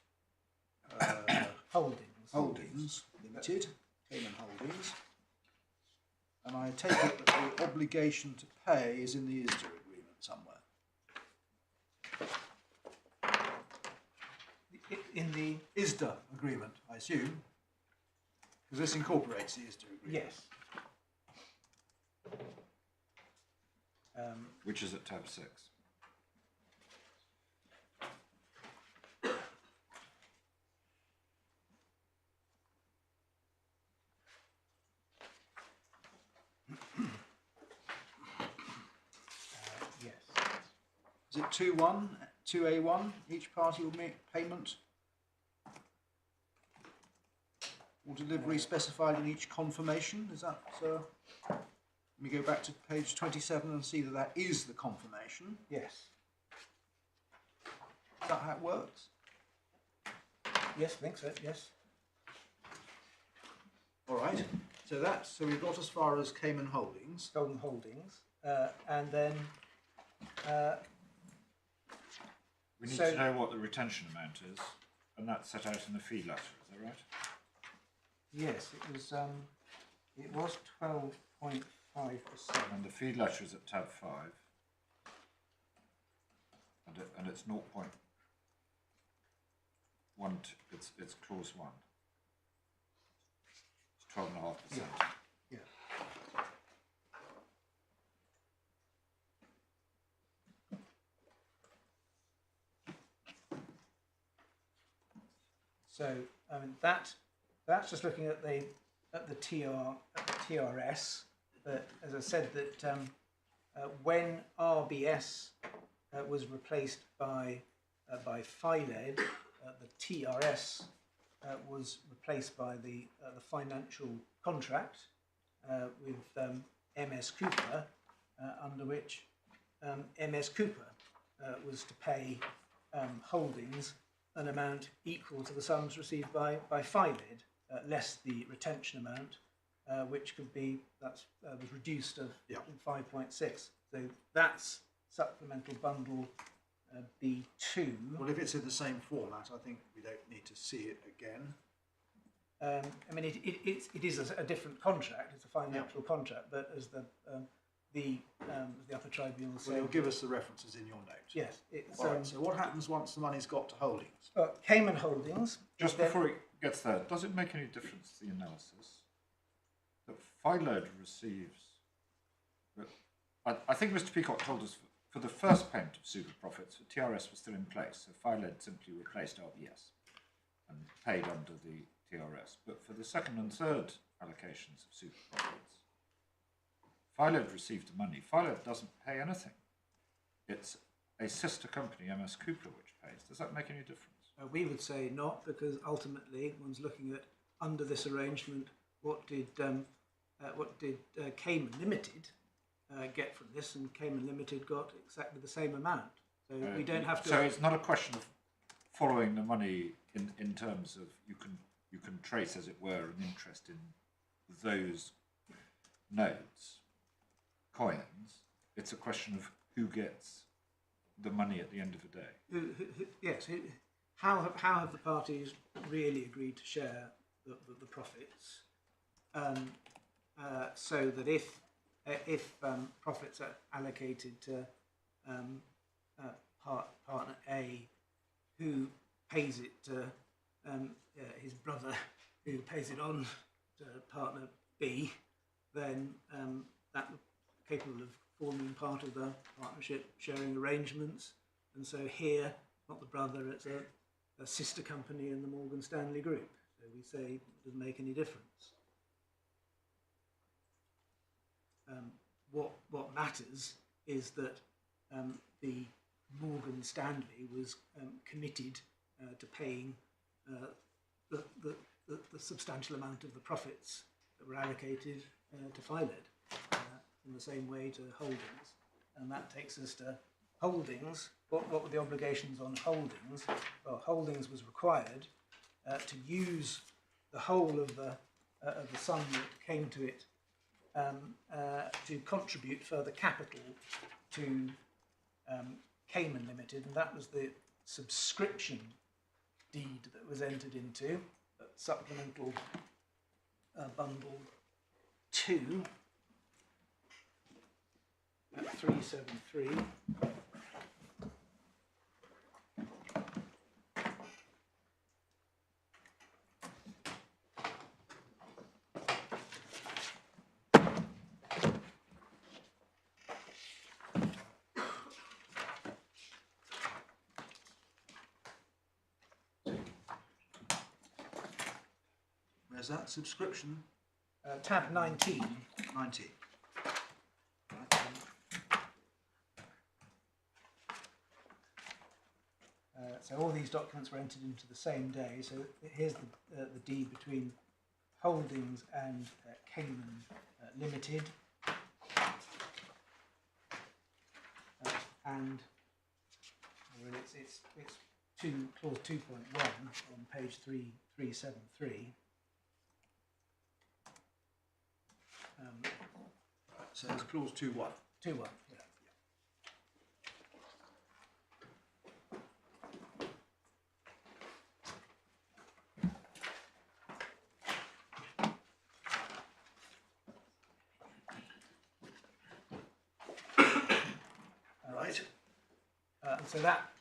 Holdings Limited, Cayman Holdings. And I take it that the obligation to pay is in the ISDA agreement somewhere. in the ISDA agreement, I assume, because this incorporates the ISDA agreement. yes. Which is at tab 6. Yes. Is it 2-1, 2A1? Each party will make payment or delivery specified in each confirmation. Is that so? Let me go back to page 27 and see that that is the confirmation. Yes. Is that how it works? Yes, I think so. Yes. All right. So we've got as far as Cayman Holdings. Golden Holdings, and then We need So- to know what the retention amount is, and that's set out in the fee letter, is that right? yes, it was 12.5%. And the fee letter is at tab 5. And it's 0. it's clause 1. It's 12.5%. Yeah. So I mean that's just looking at the TRS. But as I said, that when RBS was replaced by FILED, the TRS was replaced by the financial contract with MS Cooper, under which MS Cooper was to pay holdings an amount equal to the sums received by FILED, less the retention amount, which could be was reduced to 5.6. So that's supplemental bundle B2. Well, if it's in the same format, I think we don't need to see it again. I mean, it is a different contract. It's a financial contract, but as the Upper Tribunal said, Well, you'll give us the references in your note. yes, it's All right, so what happens once the money's got to holdings? Cayman Holdings. Just before it gets there, does it make any difference to the analysis that FILED receives? I think Mr. Peacock told us for the first payment of super profits, the TRS was still in place, so FILED simply replaced RBS and paid under the TRS. But for the second and third allocations of super profits, FILED received the money. FILED doesn't pay anything. It's a sister company, MS Cooper, which pays. Does that make any difference? We would say not, because ultimately one's looking at, under this arrangement, what did Cayman Limited get from this, and Cayman Limited got exactly the same amount. So we don't have to. So it's not a question of following the money in terms of you can trace, as it were, an interest in those notes, coins. It's a question of who gets the money at the end of the day. Yes. How have the parties really agreed to share the profits? So that if profits are allocated to partner A, who pays it to his brother, who pays it on to partner B, then that would be capable of forming part of the partnership sharing arrangements. And so here, not the brother, it's a sister company in the Morgan Stanley Group. So we say it doesn't make any difference. What matters is that the Morgan Stanley was committed to paying the substantial amount of the profits that were allocated to FILED in the same way to holdings. And that takes us to holdings. What were the obligations on holdings? Well, holdings was required to use the whole of the sum that came to it to contribute further capital to Cayman Limited, and that was the subscription deed that was entered into, supplemental bundle 2 at 373. Where's that? Subscription? Tab 19. 19. So all these documents were entered into the same day. So here's the deed between Holdings and Cayman Limited, and it's clause 2.1 on page 373. So it's clause 2.1. 2.1. Yeah. Right. And so that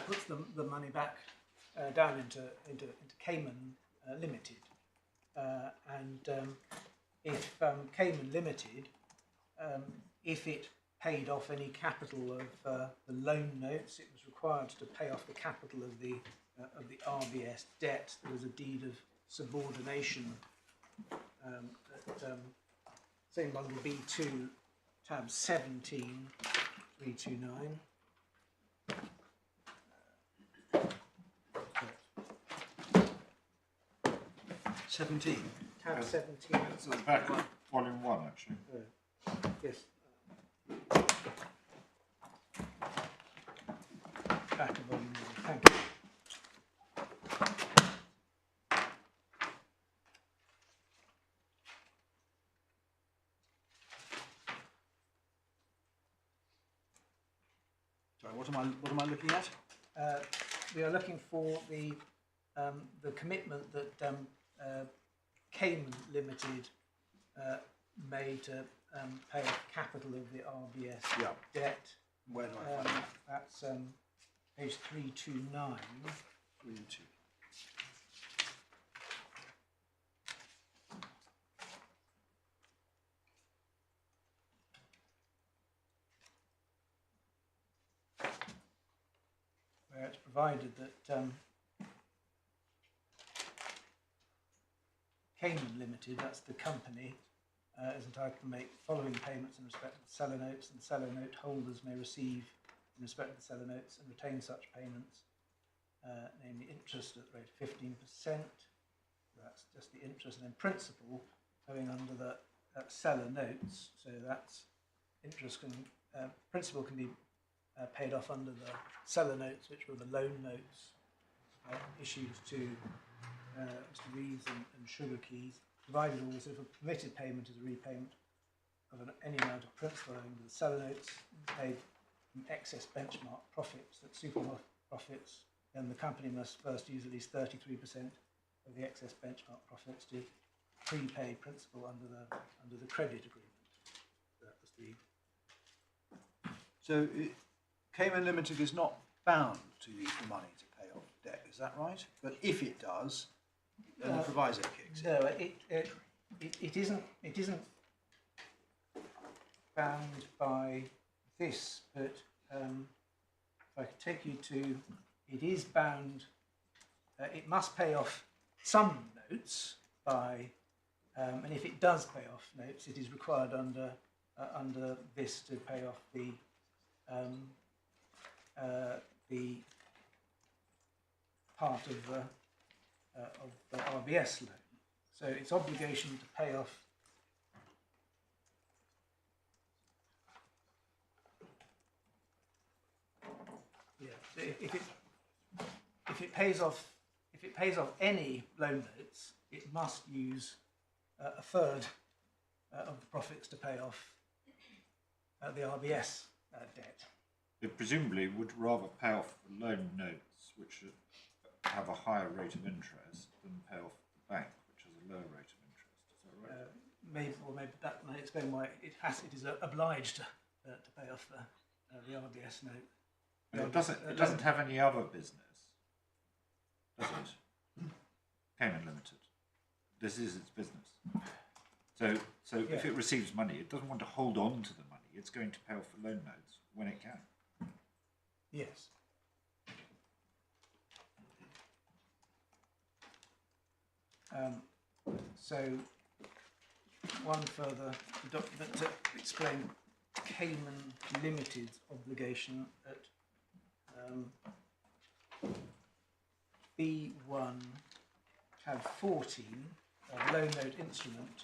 puts the money back down into Cayman Limited, if Cayman Limited, if it paid off any capital of the loan notes, it was required to pay off the capital of the RBS debt. There was a deed of subordination at same bundle B2, tab 17, 329. 17. Tab 17. It's at the back of volume 1, actually. Yes. Back of volume 1. Thank you. Sorry, what am I looking at? We are looking for the commitment that Cayman Limited made to pay off capital of the RBS debt. Where do I find that? That's page 329. 3-2. Where it's provided that Cayman Limited, that's the company, is entitled to make the following payments in respect of the seller notes, and seller note holders may receive in respect of the seller notes and retain such payments, namely interest at the rate of 15%. That's just the interest, and then principal going under the seller notes. So that's interest principal can be paid off under the seller notes, which were the loan notes issued to Mr. Reeves and Sugar Keys, provided also if a permitted payment is a repayment of any amount of principal owing to the seller notes paid from excess benchmark profits that supermarket profits, then the company must first use at least 33% of the excess benchmark profits to prepay principal under the credit agreement. That was the. So Cayman Limited is not bound to use the money to pay off debt, is that right? But if it does, then the proviso kicks in. No, it isn't bound by this, but if I could take you to, it is bound. It must pay off some notes by, and if it does pay off notes, it is required under this to pay off the part of the RBS loan. So its obligation to pay off if it pays off any loan notes, it must use a third of the profits to pay off the RBS debt. It presumably would rather pay off the loan notes, which have a higher rate of interest, than pay off the bank, which has a lower rate of interest. Is that right? Maybe that may explain why it is obliged to pay off the RBS note. And it doesn't have any other business, does it? Cayman Limited. This is its business. So if it receives money, it doesn't want to hold on to the money. It's going to pay off the loan notes when it can. Yes. So one further document to explain Cayman Limited's obligation at B1 tab 14, loan note instrument.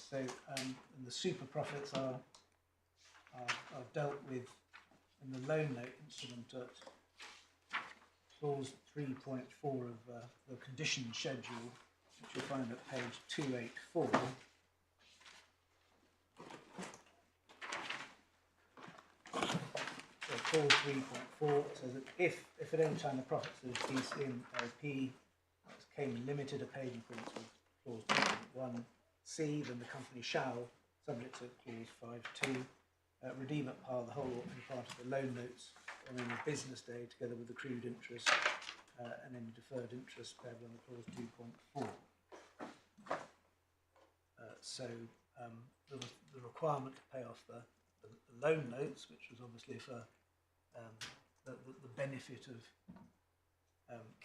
So and the super profits are dealt with in the loan note instrument at clause 3.4 of the condition schedule, which you'll find at page 284. So clause 3.4 says that if at any time the profits of BCM LP, that's Cayman Limited, are paid in accordance with clause 2.1c, then the company shall, subject to clause 5.2, redeem at par the whole or any part of the loan notes on any business day, together with accrued interest and any deferred interest payable under clause 2.4. So the requirement to pay off the loan notes, which was obviously for the benefit of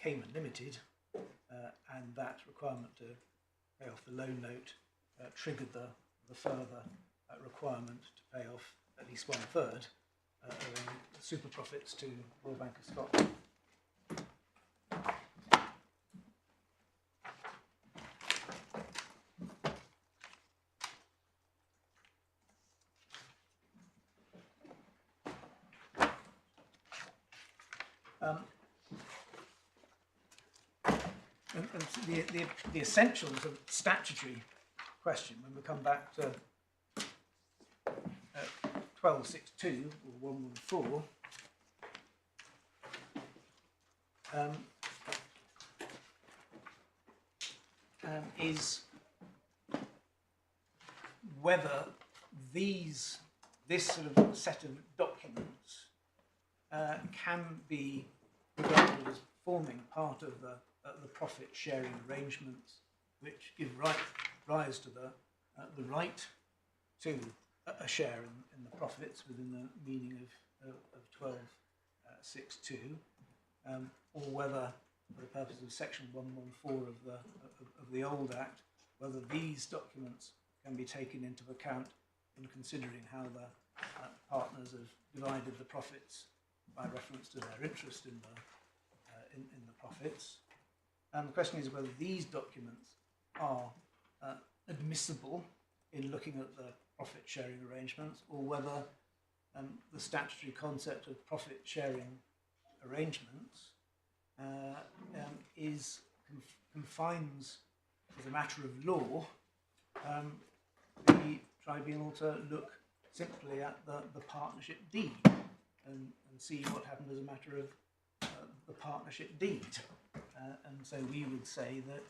Cayman Limited, and that requirement to pay off the loan note triggered the further requirement to pay off at least 1/3 of any super profits to Royal Bank of Scotland. And the essentials of statutory question, when we come back to 1262 or 114, is whether this sort of set of documents can be regarded as forming part of the profit sharing arrangements, which give rise to the right to a share in the profits within the meaning of 1262, or whether, for the purpose of section 114 of the old Act, whether these documents can be taken into account in considering how the partners have divided the profits by reference to their interest in the profits. And the question is whether these documents are admissible in looking at the profit sharing arrangements, or whether the statutory concept of profit sharing arrangements confines, as a matter of law, the tribunal to look simply at the partnership deed and see what happened as a matter of the partnership deed. And so we would say that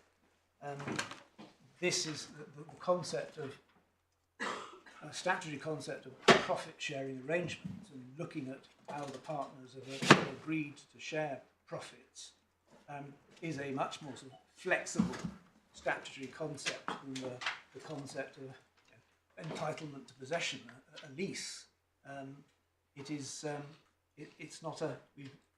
this is the concept of statutory concept of profit sharing arrangements, and looking at how the partners have agreed to share profits is a much more sort of flexible statutory concept than the concept of entitlement to possession, a lease. It's not a.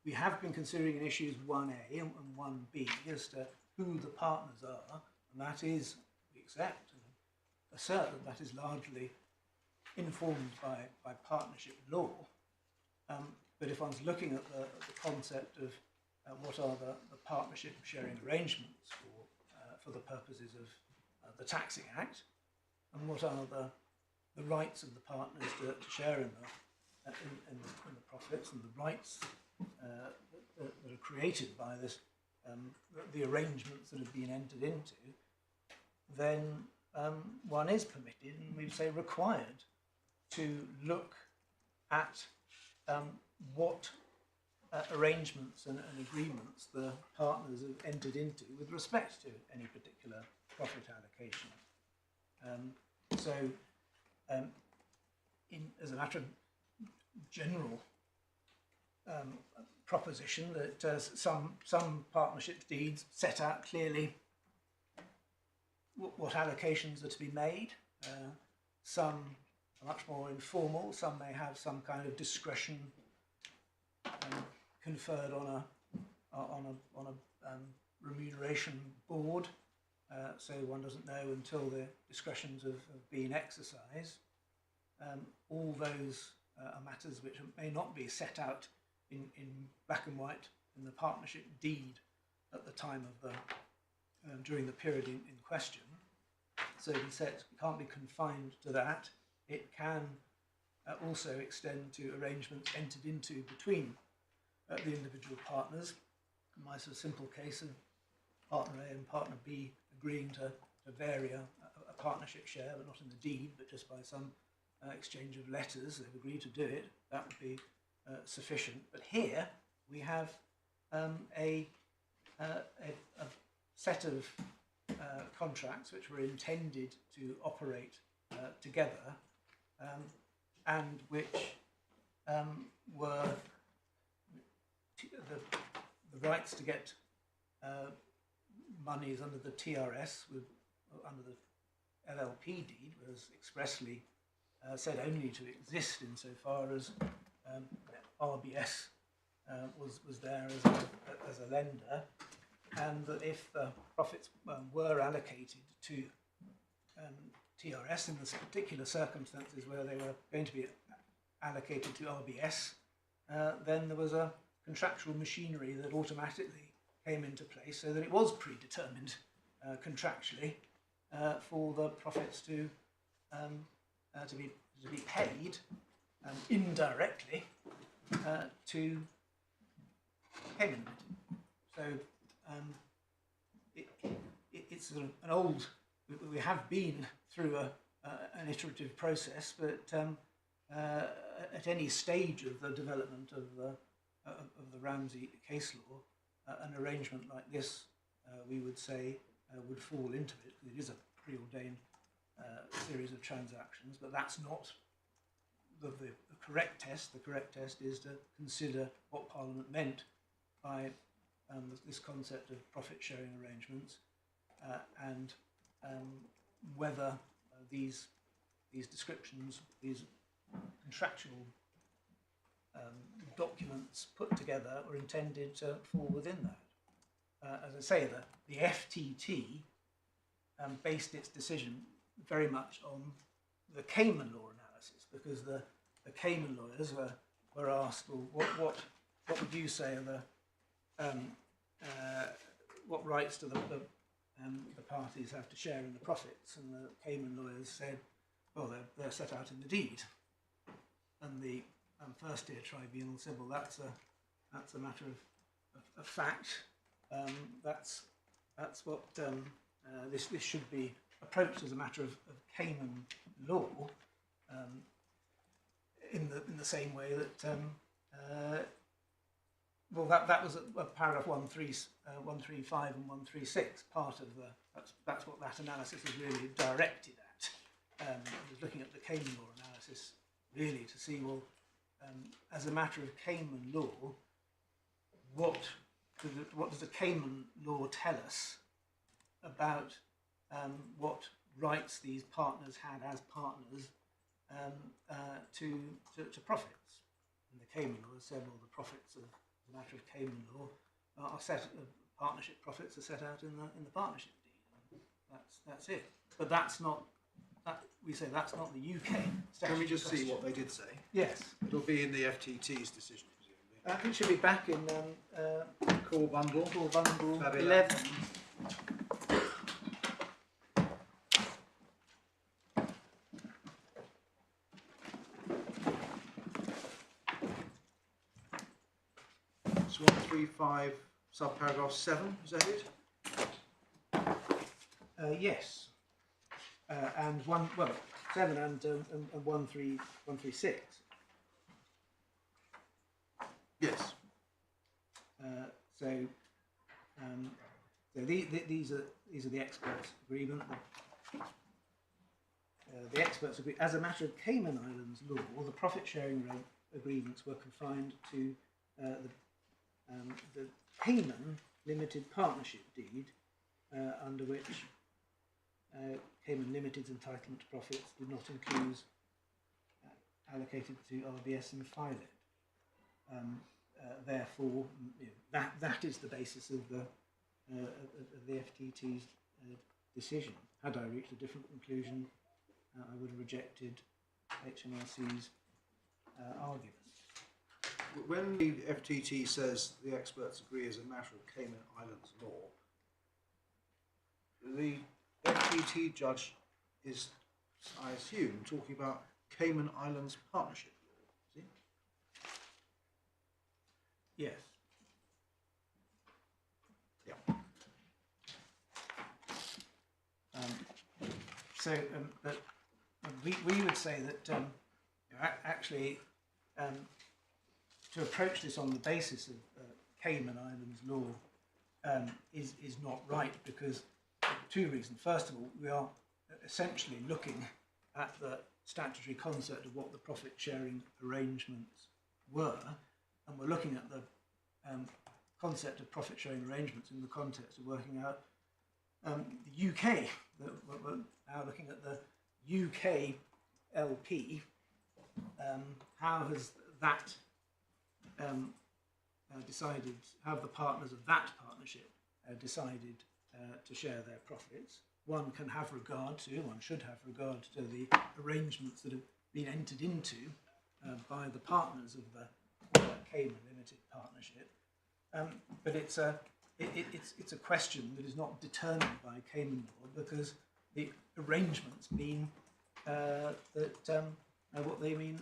We have been considering in issues 1A and 1B as to who the partners are, and that is, we accept and assert that is largely informed by partnership law. But if one's looking at the concept of what are the partnership sharing arrangements for the purposes of the Taxing Act, and what are the rights of the partners to share in the profits, and the rights that are created by this, the arrangements that have been entered into, then one is permitted, and we'd say required, to look at what arrangements and agreements the partners have entered into with respect to any particular profit allocation. As a matter of general proposition, that some partnership deeds set out clearly what allocations are to be made. Some are much more informal. Some may have some kind of discretion conferred on a remuneration board, so one doesn't know until the discretions have been exercised. All those are matters which may not be set out in black and white in the partnership deed at the time of during the period in question. So we said it can't be confined to that. It can also extend to arrangements entered into between the individual partners. My sort of simple case of partner A and partner B agreeing to vary a partnership share, but not in the deed, but just by some exchange of letters, they've agreed to do it, that would be sufficient. But here we have a set of contracts which were intended to operate together and which were the rights to get monies under the TRS, under the LLP deed, was expressly said only to exist insofar as RBS was there as a lender, and that if the profits were allocated to TRS in the particular circumstances where they were going to be allocated to RBS, then there was a contractual machinery that automatically came into place, so that it was predetermined contractually for the profits to be paid indirectly to Cayman Limited. So it's sort of an old. We have been through an iterative process, but at any stage of the development of the Ramsey case law, an arrangement like this, we would say, would fall into it. It is a preordained series of transactions, but that's not the correct test. The correct test is to consider what Parliament meant by this concept of profit-sharing arrangements, and whether these descriptions, these contractual documents put together were intended to fall within that. As I say, the FTT based its decision very much on the Cayman law analysis, because the Cayman lawyers were asked, well, what would you say are what rights do the parties have to share in the profits? And the Cayman lawyers said, well, they're set out in the deed. And the First Tier Tribunal said, well, that's a matter of fact. That's what this should be approached as a matter of Cayman law, in the same way that well, that was a paragraph 135 and 136. Part of that's what that analysis is really directed at. It was looking at the Cayman law analysis really to see, well, as a matter of Cayman law, what does the Cayman law tell us about what rights these partners had as partners to profits? And the Cayman law said, well, the profits of the matter of Cayman law are partnership profits are set out in the partnership deed. That's it. But that's not. We say that's not the UK statute. Can we just question. see what they did say? Yes. It'll be in the FTT's decision, presumably. I think it should be back in Core bundle. Core bundle Tab 11. It's 135 subparagraph 7. Is that it? Yes. And 7 and 136. Yes. So these are the experts' agreement. The experts agree, as a matter of Cayman Islands law, the profit-sharing agreements were confined to the Cayman Limited Partnership deed, under which Cayman Limited's entitlement to profits did not include allocated to RBS and Filet. Therefore, that is the basis of the FTT's decision. Had I reached a different conclusion, I would have rejected HMRC's argument. When the FTT says the experts agree as a matter of Cayman Islands law, the FTT judge is, I assume, talking about Cayman Islands Partnership Law, is it? Yes. Yeah. But we would say that actually to approach this on the basis of Cayman Islands law is not right, because for two reasons. First of all, we are essentially looking at the statutory concept of what the profit sharing arrangements were, and we're looking at the concept of profit sharing arrangements in the context of working out the UK. We're now looking at the UK LP. How has that decided, how have the partners of that partnership decided to share their profits? One can have regard to, one should have regard to the arrangements that have been entered into by the partners of the Cayman Limited Partnership. But it's a question that is not determined by Cayman law, because the arrangements mean what they mean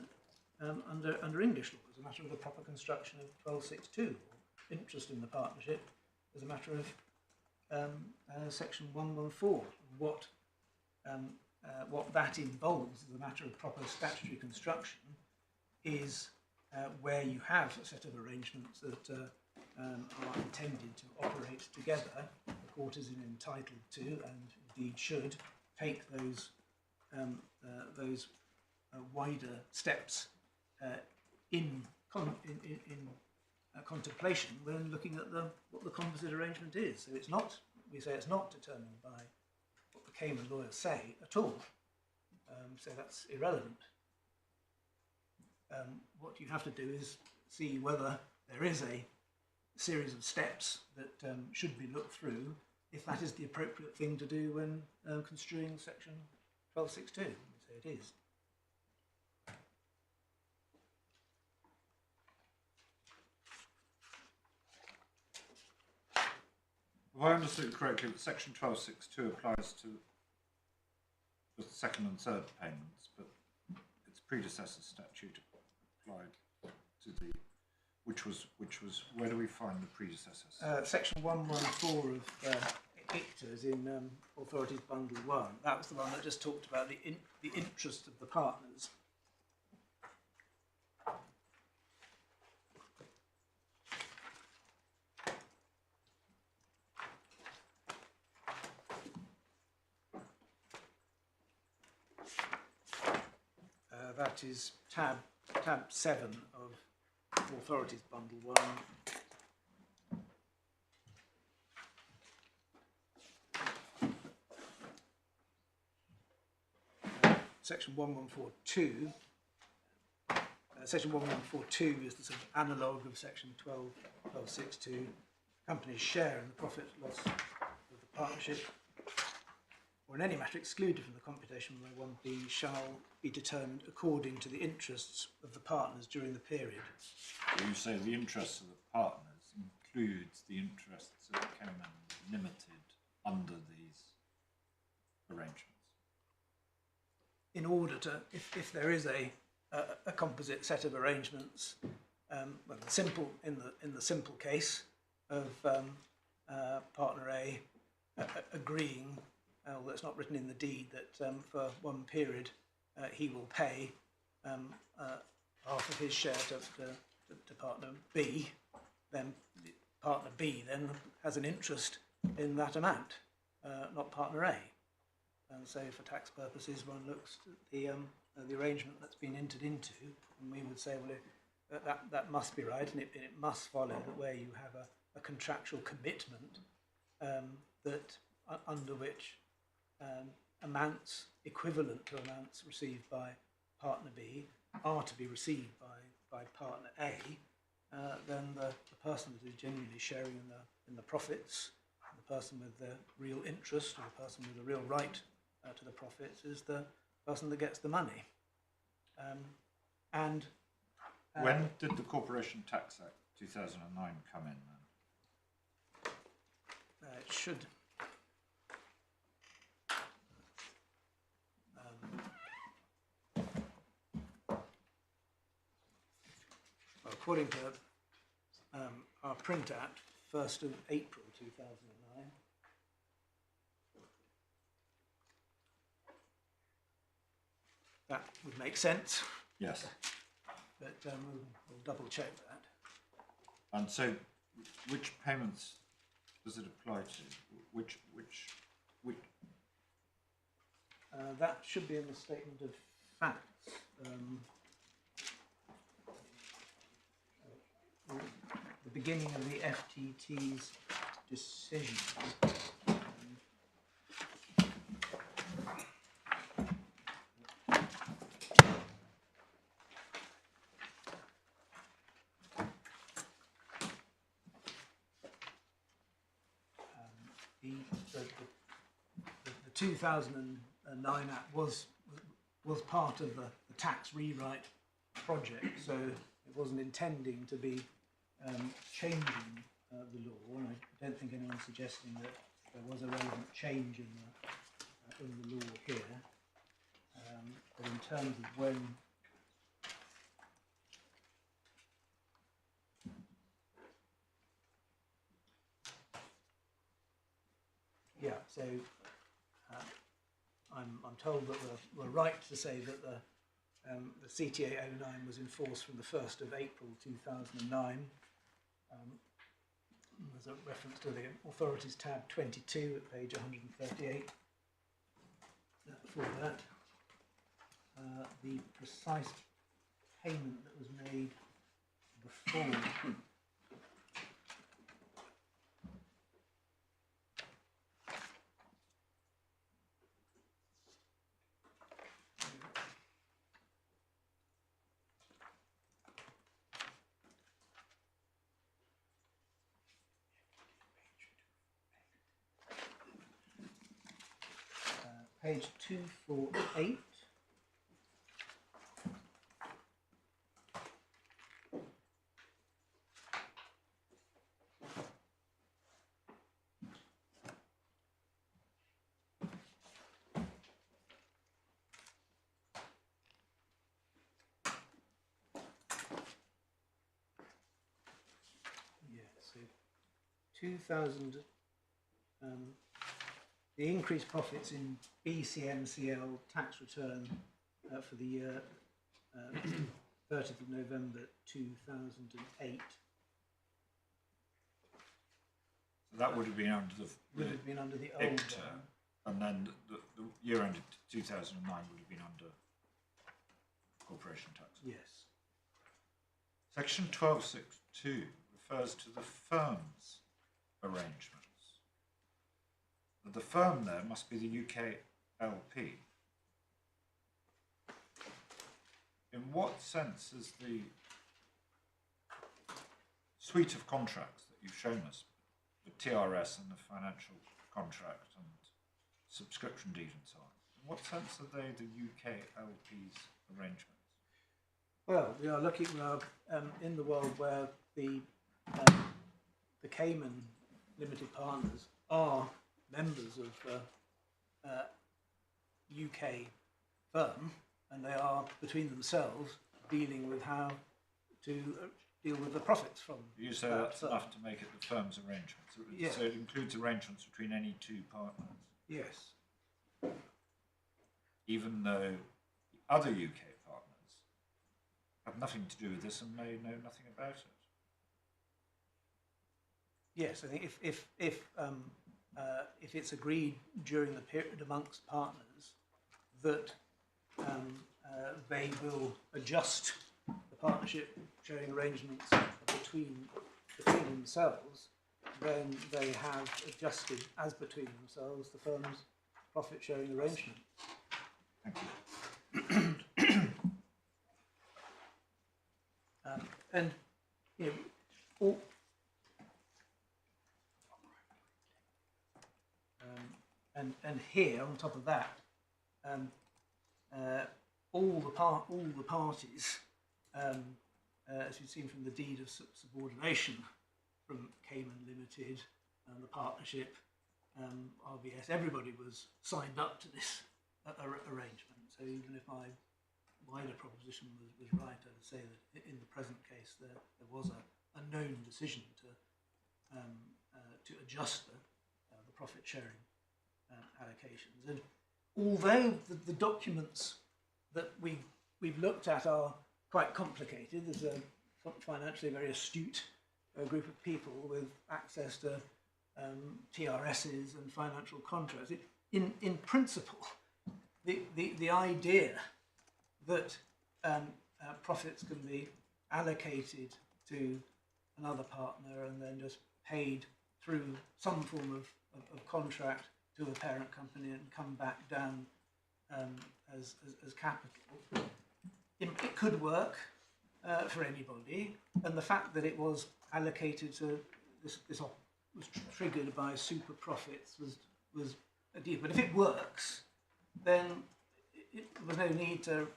under English law as a matter of the proper construction of 1262, or interest in the partnership as a matter of section 114. What that involves as a matter of proper statutory construction is where you have a set of arrangements that are intended to operate together. The court is entitled to, and indeed should, take those wider steps in contemplation when looking at what the composite arrangement is. So it's not, we say it's not determined by what the Cayman lawyers say at all. So that's irrelevant. What you have to do is see whether there is a series of steps that should be looked through, if that is the appropriate thing to do when construing section 1262. We say it is. If I understood correctly, that section 1262 applies to the second and third payments, but its predecessor statute applied to the, which was where do we find the predecessors? Section 114 of ICTA is in Authorities Bundle 1. That was the one that just talked about the interest of the partners. That is tab 7 of Authorities Bundle 1. Section 1142. Section 1142 is the sort of analogue of section 1262. Companies share in the profit loss of the partnership, or in any matter excluded from the computation where 1b shall be determined according to the interests of the partners during the period. So you say the interests of the partners includes the interests of Cayman Limited under these arrangements. In order to, if there is a composite set of arrangements, well, in the simple case of partner A agreeing, although it's not written in the deed, that for one period he will pay half of his share to partner B, then partner B then has an interest in that amount, not partner A. And so for tax purposes, one looks at the arrangement that's been entered into, and we would say, well, that must be right, and it must follow that where you have a contractual commitment that under which amounts equivalent to amounts received by partner B are to be received by partner A, then the person that is genuinely sharing in the profits, the person with the real interest, or the person with the real right to the profits, is the person that gets the money. When did the Corporation Tax Act 2009 come in then? It should. according to our Print Act, 1st of April 2009. That would make sense, Yes. but we'll double check that. And so, which payments does it apply to? Which That should be in the statement of facts. The beginning of the FTT's decision. The 2009 Act was part of the tax rewrite project, so it wasn't intending to be changing the law, and I don't think anyone's suggesting that there was a relevant change in the law here. But in terms of when so I'm told that we're right to say that the CTA 09 was enforced from the 1st of April 2009. There's a reference to the Authorities tab 22 at page 138. For that, the precise payment that was made before page 248. Yeah, so 2000. The increased profits in BCM CL tax return for the year 30th of November 2008. So that would have been under the Would have been under the old ICTA, and then the year ended 2009 would have been under corporation tax. Yes. Section 12.6.2 refers to the firm's arrangements. The firm there must be the UK LP. In what sense is the suite of contracts that you've shown us, the TRS and the financial contract and subscription deed and so on, in what sense are they the UK LP's arrangements? Well, we are looking in the world where the Cayman limited partners are members of UK firm, and they are between themselves dealing with how to deal with the profits from. You say that's enough to make it the firm's arrangements. Yeah. So it includes arrangements between any two partners. Yes. Even though the other UK partners have nothing to do with this and may know nothing about it. Yes, I think if it's agreed during the period amongst partners that they will adjust the partnership sharing arrangements between themselves, then they have adjusted as between themselves the firm's profit sharing arrangement. Thank you. And you know, all, and here on top of that, all the parties, as you've seen from the deed of subordination from Cayman Limited and the partnership, RBS, everybody was signed up to this arrangement. So even if my wider proposition was right, I would say that in the present case there was a known decision to adjust the profit sharing allocations. And although the documents that we've looked at are quite complicated, there's a financially very astute group of people with access to TRSs and financial contracts. In principle, the idea that profits can be allocated to another partner and then just paid through some form of contract to the parent company and come back down as capital, it could work for anybody, and the fact that it was allocated to this was triggered by super profits was a deal. But if it works, then there was no need to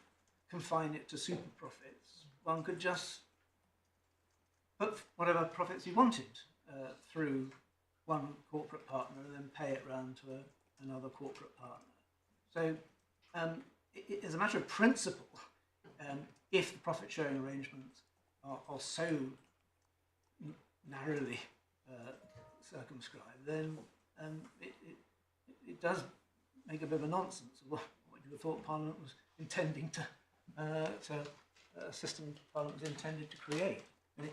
confine it to super profits. One could just put whatever profits you wanted through one corporate partner and then pay it round to another corporate partner. So as a matter of principle, if the profit sharing arrangements are so narrowly circumscribed, then it does make a bit of a nonsense of what you would have thought Parliament was intending to a system Parliament was intended to create. And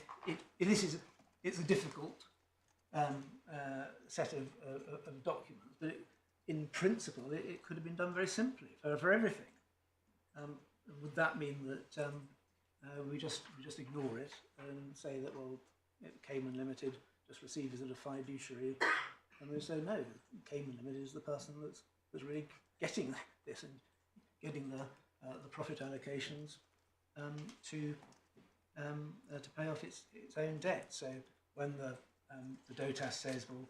it's a difficult set of documents, but in principle it could have been done very simply for everything. Would that mean that we just ignore it and say that, well, Cayman Limited just receives it as a fiduciary, and we say no, Cayman Limited is the person that's really getting this and getting the profit allocations to pay off its own debt. So when the DOTAS says, well,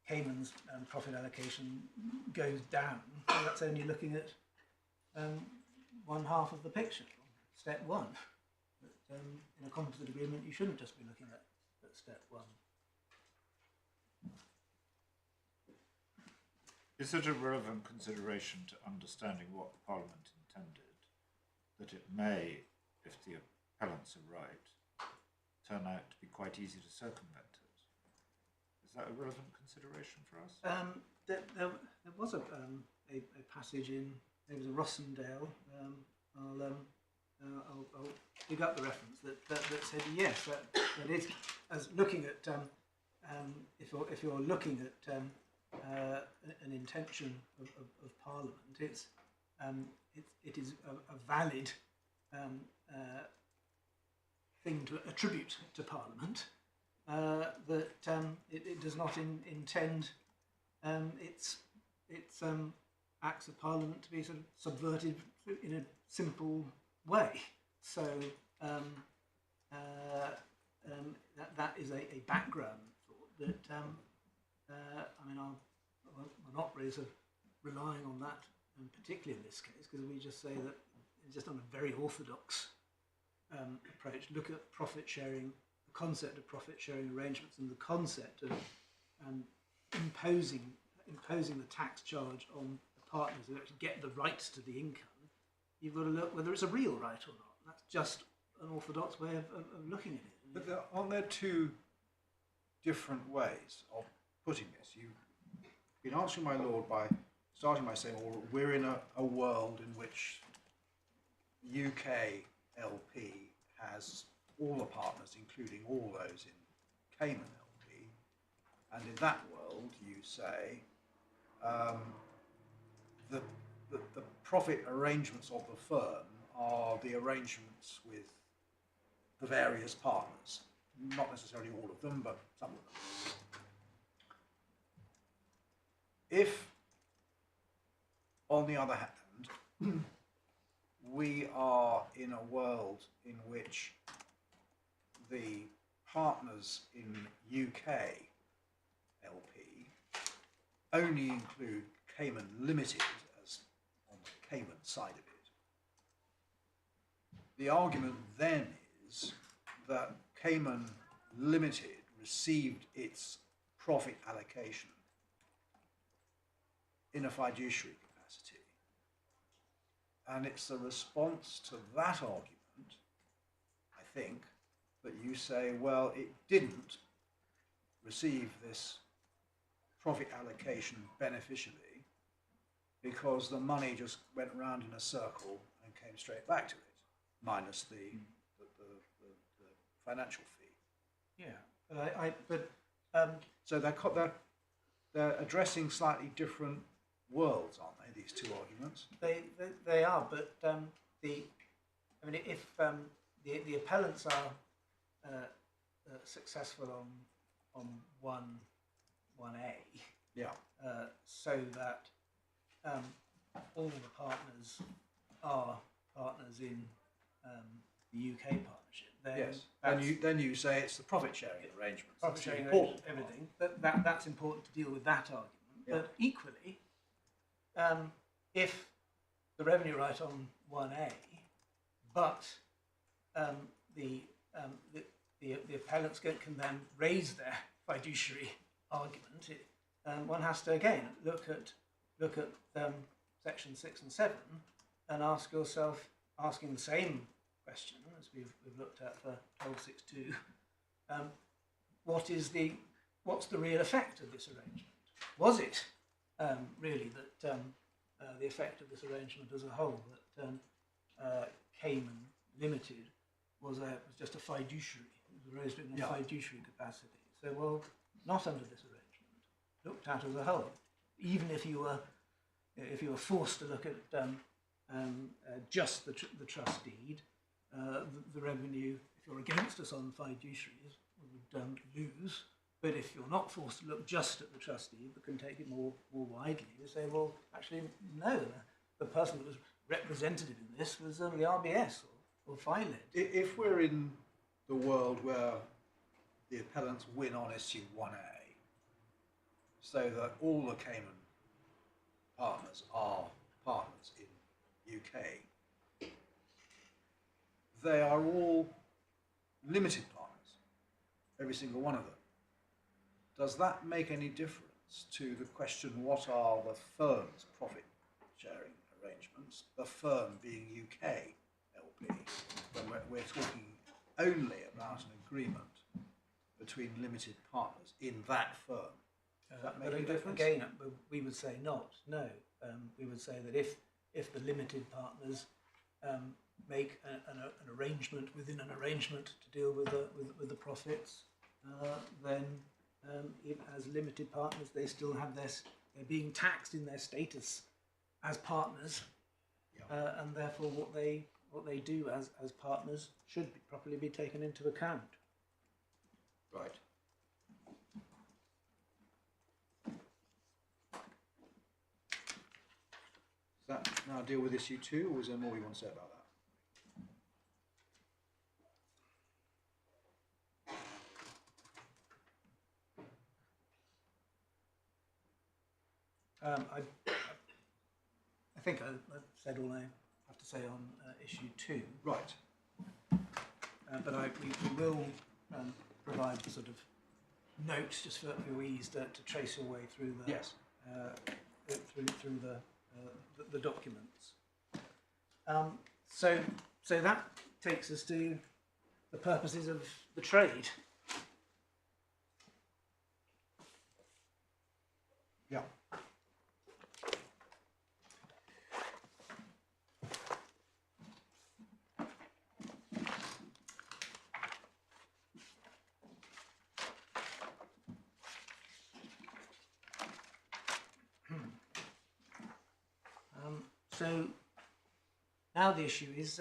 Cayman's profit allocation goes down, that's only looking at one half of the picture, step one. But in a composite agreement, you shouldn't just be looking at step one. Is it a relevant consideration to understanding what Parliament intended, that it may, if the appellants are right, turn out to be quite easy to circumvent it? Is that a relevant consideration for us? There was a passage in, there was a Rossendale, I'll dig up the reference, that said yes, that is, as looking at, if you're looking at an intention of Parliament, it is a valid thing to attribute to Parliament, that it does not intend its acts of Parliament to be sort of subverted in a simple way. So that is a background thought that I mean, we're not really sort of relying on that, particularly in this case, because we just say that it's just on a very orthodox approach. Look at profit sharing, the concept of profit sharing arrangements, and the concept of imposing the tax charge on the partners who actually get the rights to the income. You've got to look whether it's a real right or not. That's just an orthodox way of looking at it. But aren't there two different ways of putting this? You've been answering my lord by starting by saying, well, we're in a world in which UK LP has all the partners, including all those in Cayman LP, and in that world, you say, the profit arrangements of the firm are the arrangements with the various partners, not necessarily all of them, but some of them. If, on the other hand, we are in a world in which the partners in UK LP only include Cayman Limited as on the Cayman side of it, the argument then is that Cayman Limited received its profit allocation in a fiduciary capacity, And it's a response to that argument, I think, that you say, well, it didn't receive this profit allocation beneficially because the money just went around in a circle and came straight back to it, minus the financial fee. Yeah, So they're addressing slightly different worlds, aren't they? These two arguments. they are, but if the appellants are successful on one A, Yeah. so that all the partners are partners in the UK partnership, then Yes. Then you say it's the profit sharing arrangements. profit sharing important. everything. That's important to deal with that argument. Yeah. But equally, if the revenue right on 1A, but the appellants can then raise their fiduciary argument, one has to again look at section 6 and 7 and ask yourself, asking the same question as we've looked at for 1262, what's the real effect of this arrangement? Was it really that the effect of this arrangement as a whole, that Cayman Limited was just a fiduciary, it was raised in a fiduciary capacity? So, well, not under this arrangement, looked at as a whole. Even if you were forced to look at just the trust deed, the revenue, if you're against us on fiduciaries, would lose. But if you're not forced to look just at the trust deed, but can take it more widely, you say, well, actually, no, the person that was representative in this was the RBS or FILED. If we're in the world where the appellants win on issue 1A, so that all the Cayman partners are partners in UK, they are all limited partners, every single one of them. Does that make any difference to the question, what are the firm's profit sharing arrangements, the firm being UK LP, when we're talking only about an agreement between limited partners in that firm? Does that make any difference? Again, we would say not, no. We would say that if the limited partners make an arrangement within an arrangement to deal with the profits, then as limited partners, they still have they're being taxed in their status as partners, and therefore what they do as partners should properly be taken into account. Right. Does that now deal with issue 2, or is there more you want to say about that? I think I've said all I have to say on issue 2. Right. But we will provide sort of notes just for ease to trace your way through the through the documents. So that takes us to the purposes of the trade. Yeah. So now the issue is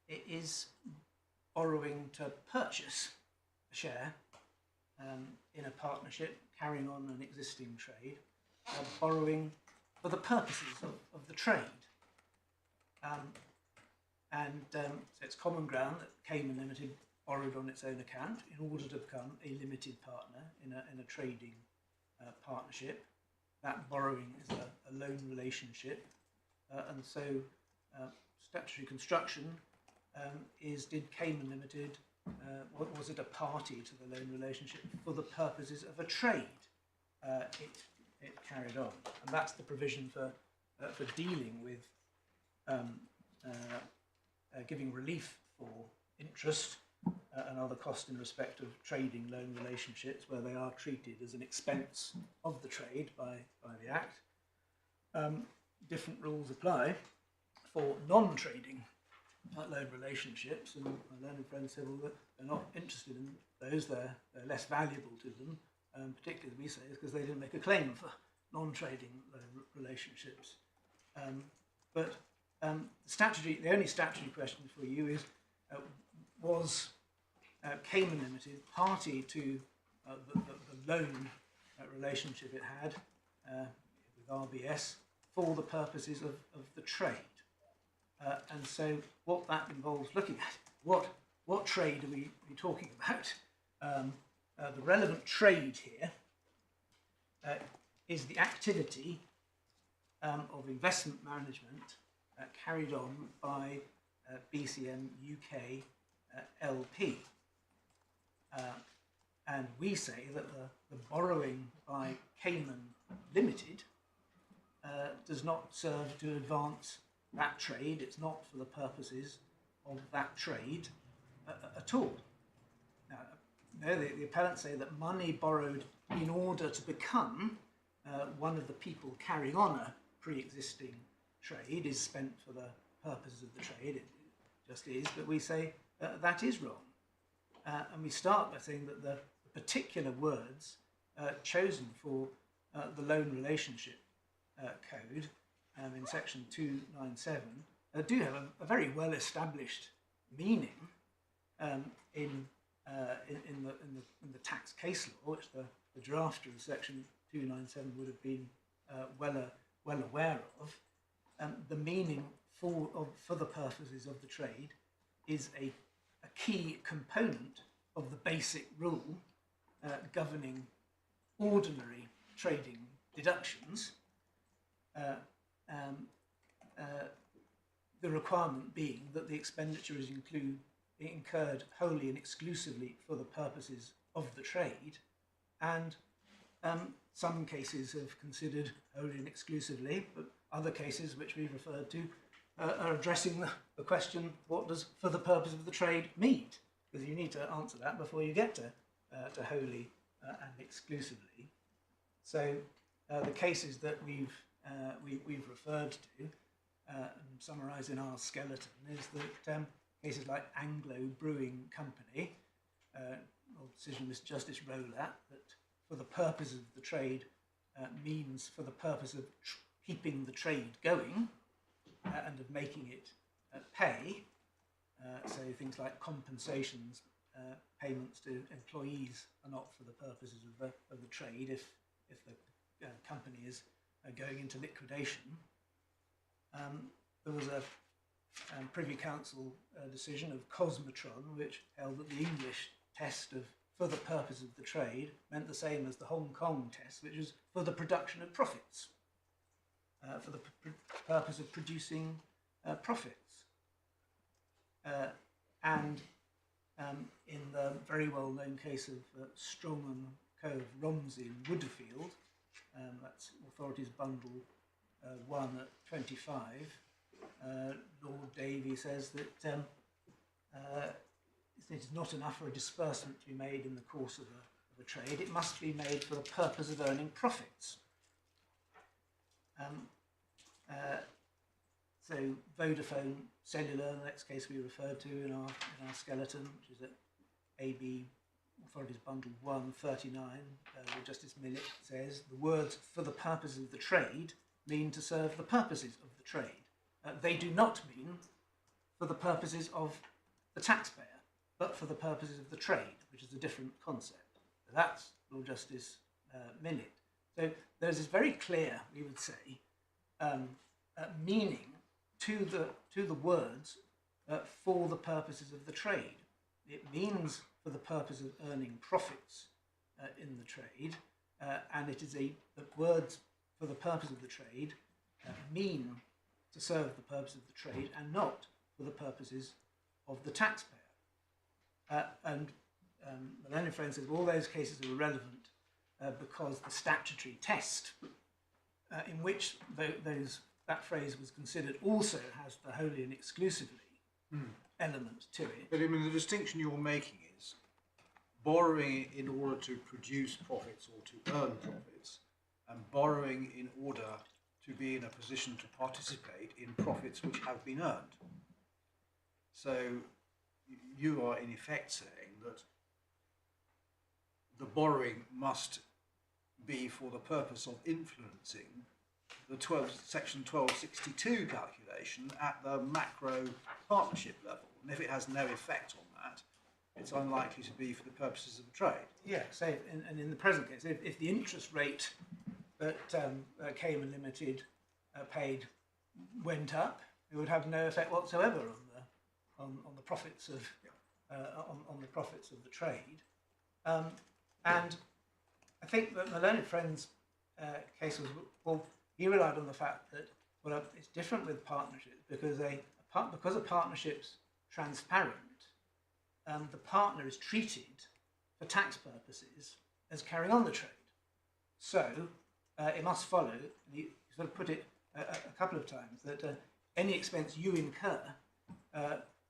it is borrowing to purchase a share in a partnership carrying on an existing trade, borrowing for the purposes of the trade. So it's common ground that Cayman Limited borrowed on its own account in order to become a limited partner in a trading partnership. That borrowing is a loan relationship, and so statutory construction is, did Cayman Limited, was it a party to the loan relationship for the purposes of a trade? It carried on, and that's the provision for dealing with giving relief for interest and other costs in respect of trading loan relationships where they are treated as an expense of the trade by the Act. Different rules apply for non-trading loan relationships, and my learned friends said, well, that they're not interested in those, they're less valuable to them, particularly, as we say, is because they didn't make a claim for non-trading loan relationships. But the only statutory question for you is, was Cayman Limited party to the loan relationship it had with RBS for the purposes of the trade? And so what that involves looking at, what trade are we talking about? The relevant trade here is the activity of investment management carried on by BCM UK LP. And we say that the borrowing by Cayman Limited does not serve to advance that trade. It's not for the purposes of that trade at all. Now, the appellants say that money borrowed in order to become one of the people carrying on a pre-existing trade is spent for the purposes of the trade. It just is, but we say that is wrong. And we start by saying that the particular words chosen for the loan relationship code in section 297 do have a very well established meaning in the tax case law, which the drafter of section 297 would have been well aware of. The meaning for the purposes of the trade is a key component of the basic rule governing ordinary trading deductions, the requirement being that the expenditure is incurred wholly and exclusively for the purposes of the trade, and some cases have considered wholly and exclusively, but other cases which we've referred to are addressing the question, what does for the purpose of the trade mean? Because you need to answer that before you get to wholly and exclusively. So the cases that we've referred to and summarised in our skeleton is that cases like Anglo Brewing Company, decision of Mr. Justice Rowlatt, that for the purpose of the trade means for the purpose of keeping the trade going and of making it pay. So things like compensations, payments to employees are not for the purposes of the trade if the company is going into liquidation. There was a Privy Council decision of Cosmotron which held that the English test of for the purpose of the trade meant the same as the Hong Kong test, which was for the production of profits, for the purpose of producing profits. And in the very well-known case of Strong and Co. of Romsey and Woodfield, that's Authorities Bundle 1 at 25, Lord Davy says that it is not enough for a disbursement to be made in the course of a trade. It must be made for the purpose of earning profits. So Vodafone Cellular, the next case we referred to in our skeleton, which is at AB Authorities Bundle 1, 39, Justice Millett says, the words for the purpose of the trade mean to serve the purposes of the trade. They do not mean for the purposes of the taxpayer, but for the purposes of the trade, which is a different concept. So that's Lord Justice Millett. So there's this very clear, we would say, meaning to the words for the purposes of the trade. It means for the purpose of earning profits in the trade, and it is the words for the purpose of the trade mean to serve the purpose of the trade and not for the purposes of the taxpayer. And the learned friend says all those cases are irrelevant because the statutory test in which those that phrase was considered also has the wholly and exclusively element to it. But I mean, the distinction you're making is borrowing in order to produce profits or to earn profits, and borrowing in order to be in a position to participate in profits which have been earned. So you are in effect saying that the borrowing must be for the purpose of influencing the section 1262 calculation at the macro partnership level. And if it has no effect on that, it's unlikely to be for the purposes of the trade. Yeah, so and in the present case, if the interest rate that Cayman Limited paid went up, it would have no effect whatsoever on the profits of on the profits of the trade. And I think that my learned friend's case was, well, he relied on the fact that, well, it's different with partnerships because because a partnership's transparent, the partner is treated for tax purposes as carrying on the trade. So it must follow, and he sort of put it a couple of times, that any expense you incur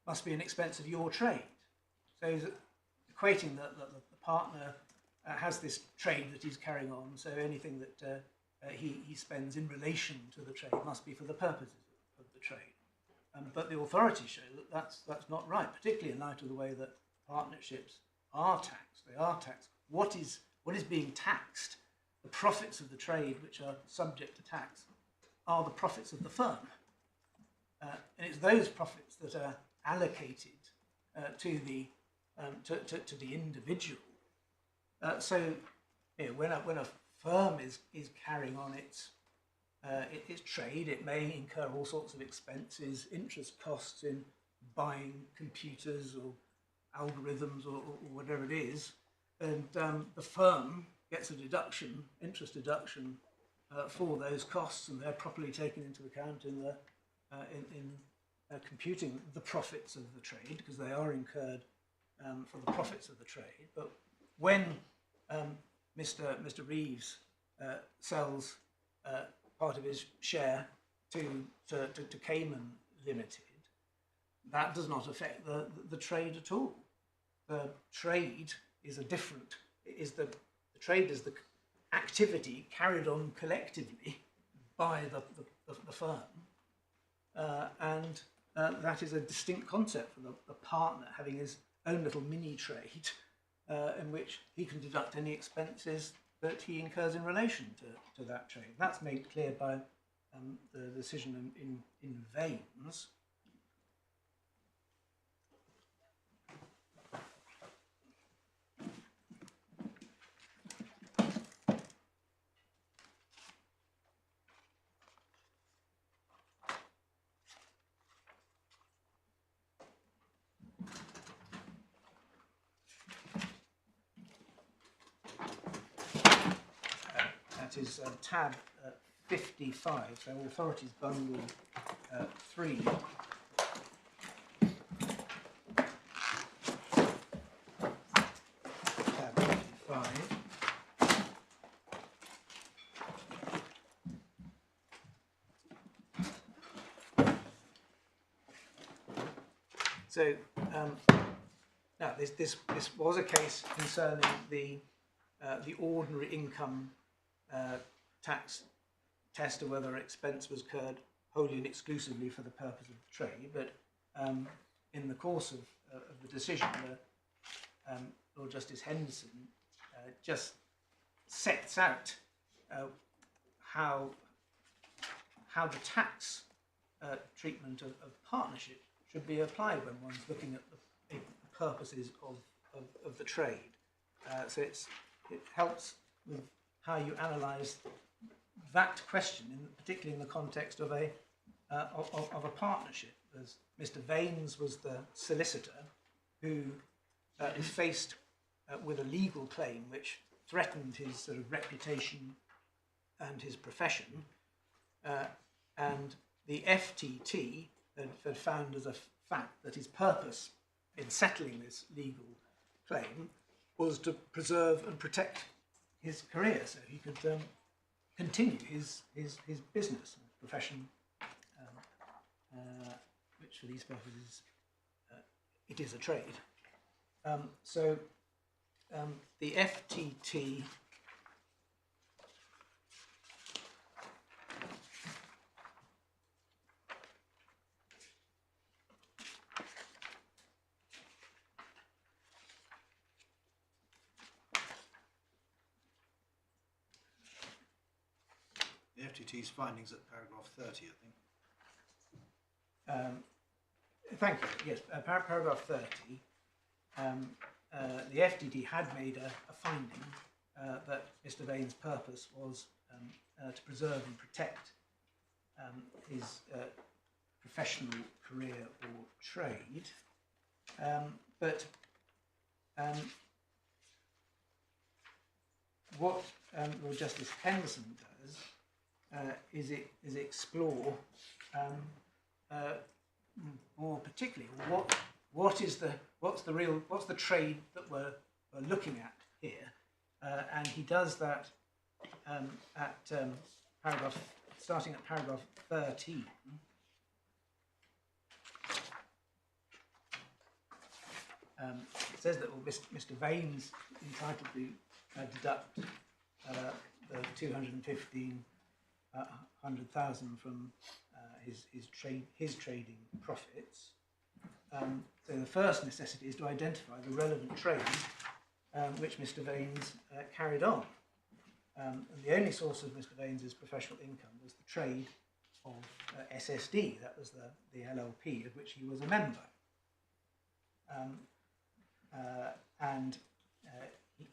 must be an expense of your trade. So he's equating that the partner has this trade that he's carrying on, so anything that he spends in relation to the trade must be for the purposes of the trade. But the authorities show that that's not right, particularly in light of the way that partnerships are taxed. They are taxed. What is being taxed? The profits of the trade, which are subject to tax, are the profits of the firm, and it's those profits that are allocated to the individual. So you know, when a firm is carrying on its trade, it may incur all sorts of expenses, interest costs in buying computers or algorithms or whatever it is, and the firm gets a deduction, interest deduction, for those costs, and they're properly taken into account in computing the profits of the trade, because they are incurred for the profits of the trade. But when Mr. Reeves sells part of his share to Cayman Limited, that does not affect the trade at all. The trade is the trade is the activity carried on collectively by the firm, and that is a distinct concept from the partner having his own little mini trade in which he can deduct any expenses that he incurs in relation to that trade. That's made clear by the decision in Vanes. That is tab 55, so Authorities Bundle 3. Tab 55. So now this was a case concerning the ordinary income tax test of whether expense was incurred wholly and exclusively for the purpose of the trade, but in the course of the decision, Lord Justice Henderson just sets out how the tax treatment of partnership should be applied when one's looking at the purposes of the trade. So it helps with how you analyse that question, particularly in the context of a partnership. As Mr. Vanes was the solicitor who is faced with a legal claim which threatened his sort of reputation and his profession, and the FTT had found as a fact that his purpose in settling this legal claim was to preserve and protect his career, so he could continue his business and profession which for these purposes it is a trade. So the FTT The FTT's findings at paragraph 30, I think. thank you. Yes, paragraph 30. The FTT had made a finding that Mr. Vane's purpose was to preserve and protect his professional career or trade, but what Lord Justice Henderson does is explore more particularly what's the trade that we're looking at here, and he does that at starting at paragraph 13. It says that Mr. Vane's entitled to deduct the 215,000 from his trading profits. So the first necessity is to identify the relevant trade which Mr. Vane's carried on. And the only source of Mr. Vane's professional income was the trade of SSD. That was the LLP of which he was a member.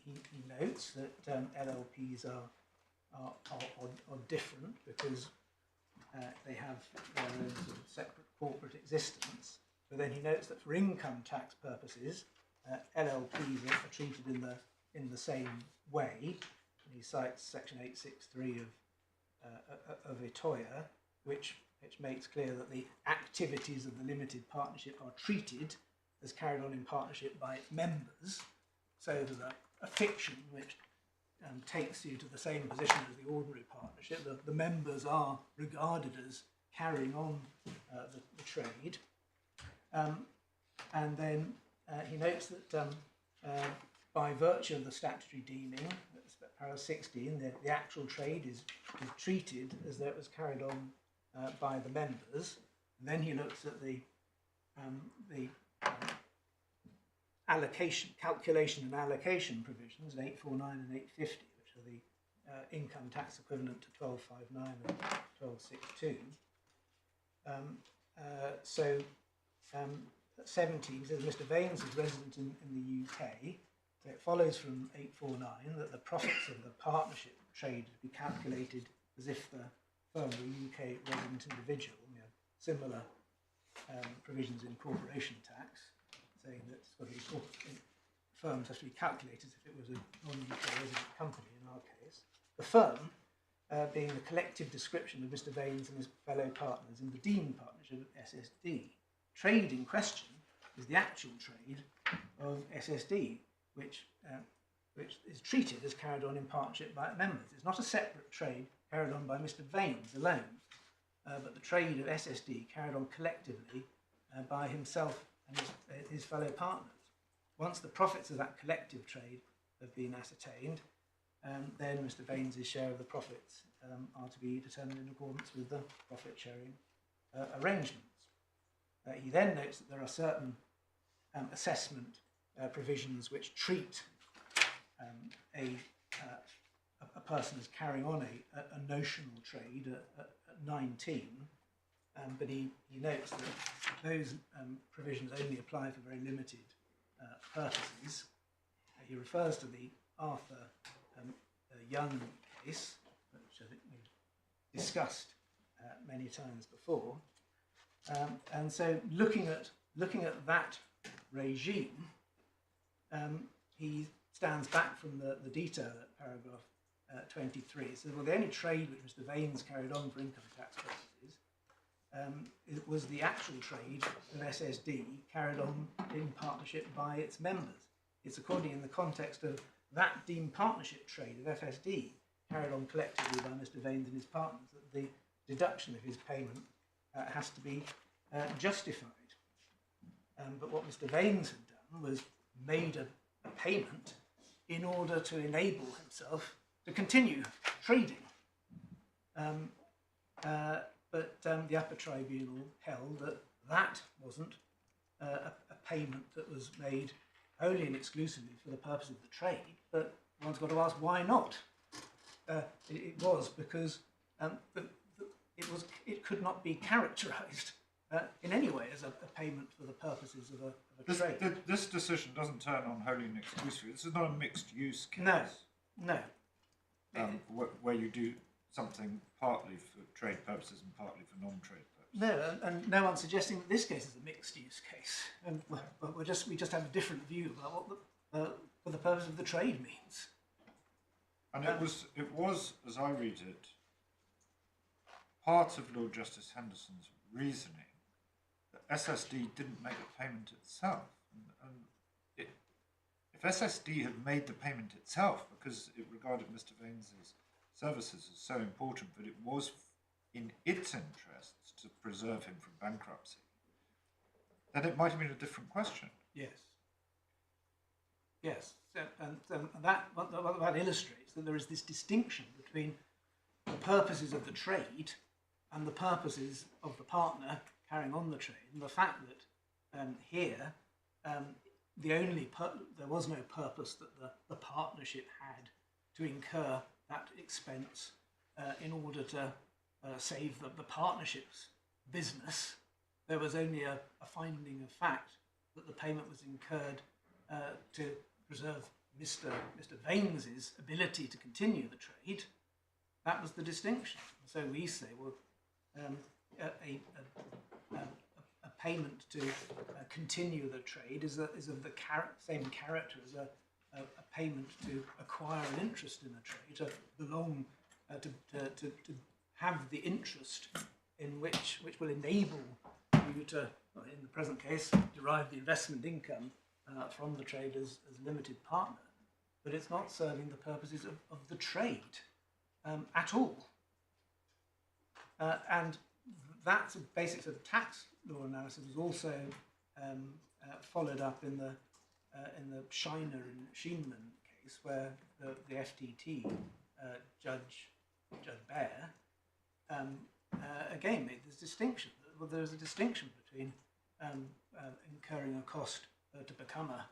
He notes that LLPs are different because they have their own sort of separate corporate existence. But then he notes that for income tax purposes, LLPs are treated in the same way. And he cites section 863 of ITOIA, which makes clear that the activities of the limited partnership are treated as carried on in partnership by its members, so that a fiction which takes you to the same position as the ordinary partnership, the members are regarded as carrying on the trade. And then he notes that by virtue of the statutory deeming, that's paragraph 16, the actual trade is treated as though it was carried on by the members. And then he looks at the calculation and allocation provisions in 849 and 850, which are the income tax equivalent to 1259 and 1262. At 17, he says Mr. Vane's is resident in the UK. So it follows from 849 that the profits of the partnership trade be calculated as if the firm were a UK resident individual. You know, similar provisions in corporation tax, saying that firms have to be calculated as if it was a non-UK resident company in our case. The firm being the collective description of Mr. Vane's and his fellow partners in the deemed partnership of SSD. Trade in question is the actual trade of SSD, which is treated as carried on in partnership by members. It's not a separate trade carried on by Mr. Vane's alone, but the trade of SSD carried on collectively by himself and his fellow partners. Once the profits of that collective trade have been ascertained, then Mr. Vane's share of the profits are to be determined in accordance with the profit-sharing arrangements. He then notes that there are certain assessment provisions which treat a person as carrying on a notional trade at 19, but he notes that those provisions only apply for very limited purposes. He refers to the Arthur Young case, which I think we've discussed many times before. And so looking at that regime, he stands back from the detail at paragraph 23. He says, well, the only trade which Mr. Vane's carried on for income tax purposes it was the actual trade of SSD carried on in partnership by its members. It's according in the context of that deemed partnership trade of FSD carried on collectively by Mr. Vane's and his partners that the deduction of his payment has to be justified. But what Mr. Vaines had done was made a payment in order to enable himself to continue trading. But the Upper Tribunal held that that wasn't a payment that was made wholly and exclusively for the purpose of the trade, but one's got to ask why not. It was because it could not be characterised in any way as a payment for the purposes of a trade. This decision doesn't turn on wholly and exclusively. This is not a mixed use case. No. Where you do something partly for trade purposes and partly for non-trade purposes. No, and no one's suggesting that this case is a mixed use case. And we just have a different view about what for the purpose of the trade means. And it was, as I read it, part of Lord Justice Henderson's reasoning that SSD didn't make the payment itself. And if SSD had made the payment itself because it regarded Mr. Vaines's services as so important that it was in its interests to preserve him from bankruptcy, then it might have been a different question. Yes, and that illustrates that there is this distinction between the purposes of the trade and the purposes of the partner carrying on the trade, and the fact that here there was no purpose that the partnership had to incur that expense in order to save the partnership's business. There was only a finding of fact that the payment was incurred to preserve Mr. Vaines's ability to continue the trade. That was the distinction. So we say, well, a payment to continue the trade is of the same character as a payment to acquire an interest in a trade, to belong, to have the interest in which will enable you to, in the present case, derive the investment income from the trade as limited partner. But it's not serving the purposes of the trade at all. And that basics of tax law analysis was also followed up in the Shiner and Sheenman case, where the FTT Judge Bear again made this distinction. Well, there's a distinction between incurring a cost to become a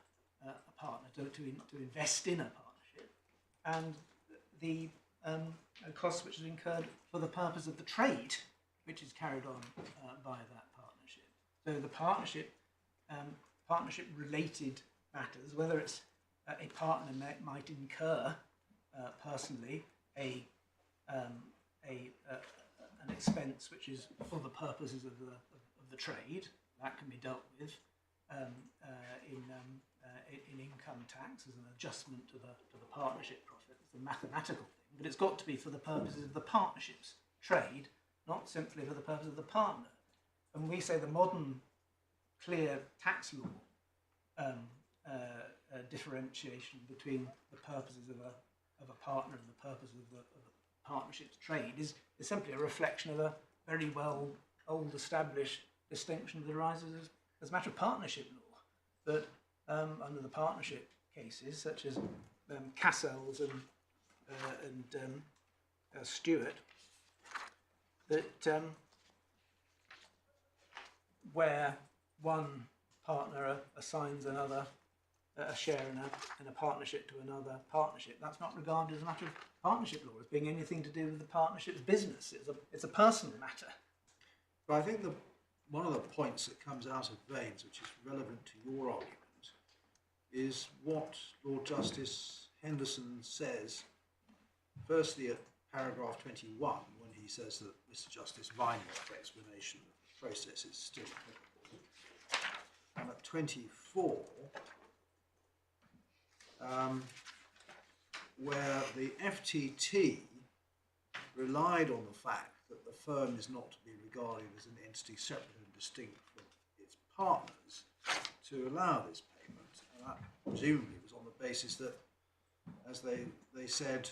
partner, to invest in a partnership, and the cost which is incurred for the purpose of the trade, which is carried on by that partnership. So the partnership-related matters, whether it's a partner might incur personally an expense which is for the purposes of the trade, that can be dealt with in income tax as an adjustment to the partnership profit. It's a mathematical thing, but it's got to be for the purposes of the partnership's trade, not simply for the purpose of the partner. And we say the modern clear tax law differentiation between the purposes of a partner and the purposes of the partnership's trade is simply a reflection of a very well old established distinction that arises as a matter of partnership law, that under the partnership cases such as Cassels and Stewart, that where one partner assigns another a share in a partnership to another partnership, that's not regarded as a matter of partnership law as being anything to do with the partnership's business. It's a personal matter. But I think one of the points that comes out of Vaines, which is relevant to your argument, is what Lord Justice Henderson says, firstly at paragraph 21, when he says that Mr. Justice Viner's explanation of the process is still applicable. And at 24, where the FTT relied on the fact that the firm is not to be regarded as an entity separate and distinct from its partners to allow this payment. And that presumably was on the basis that, as they said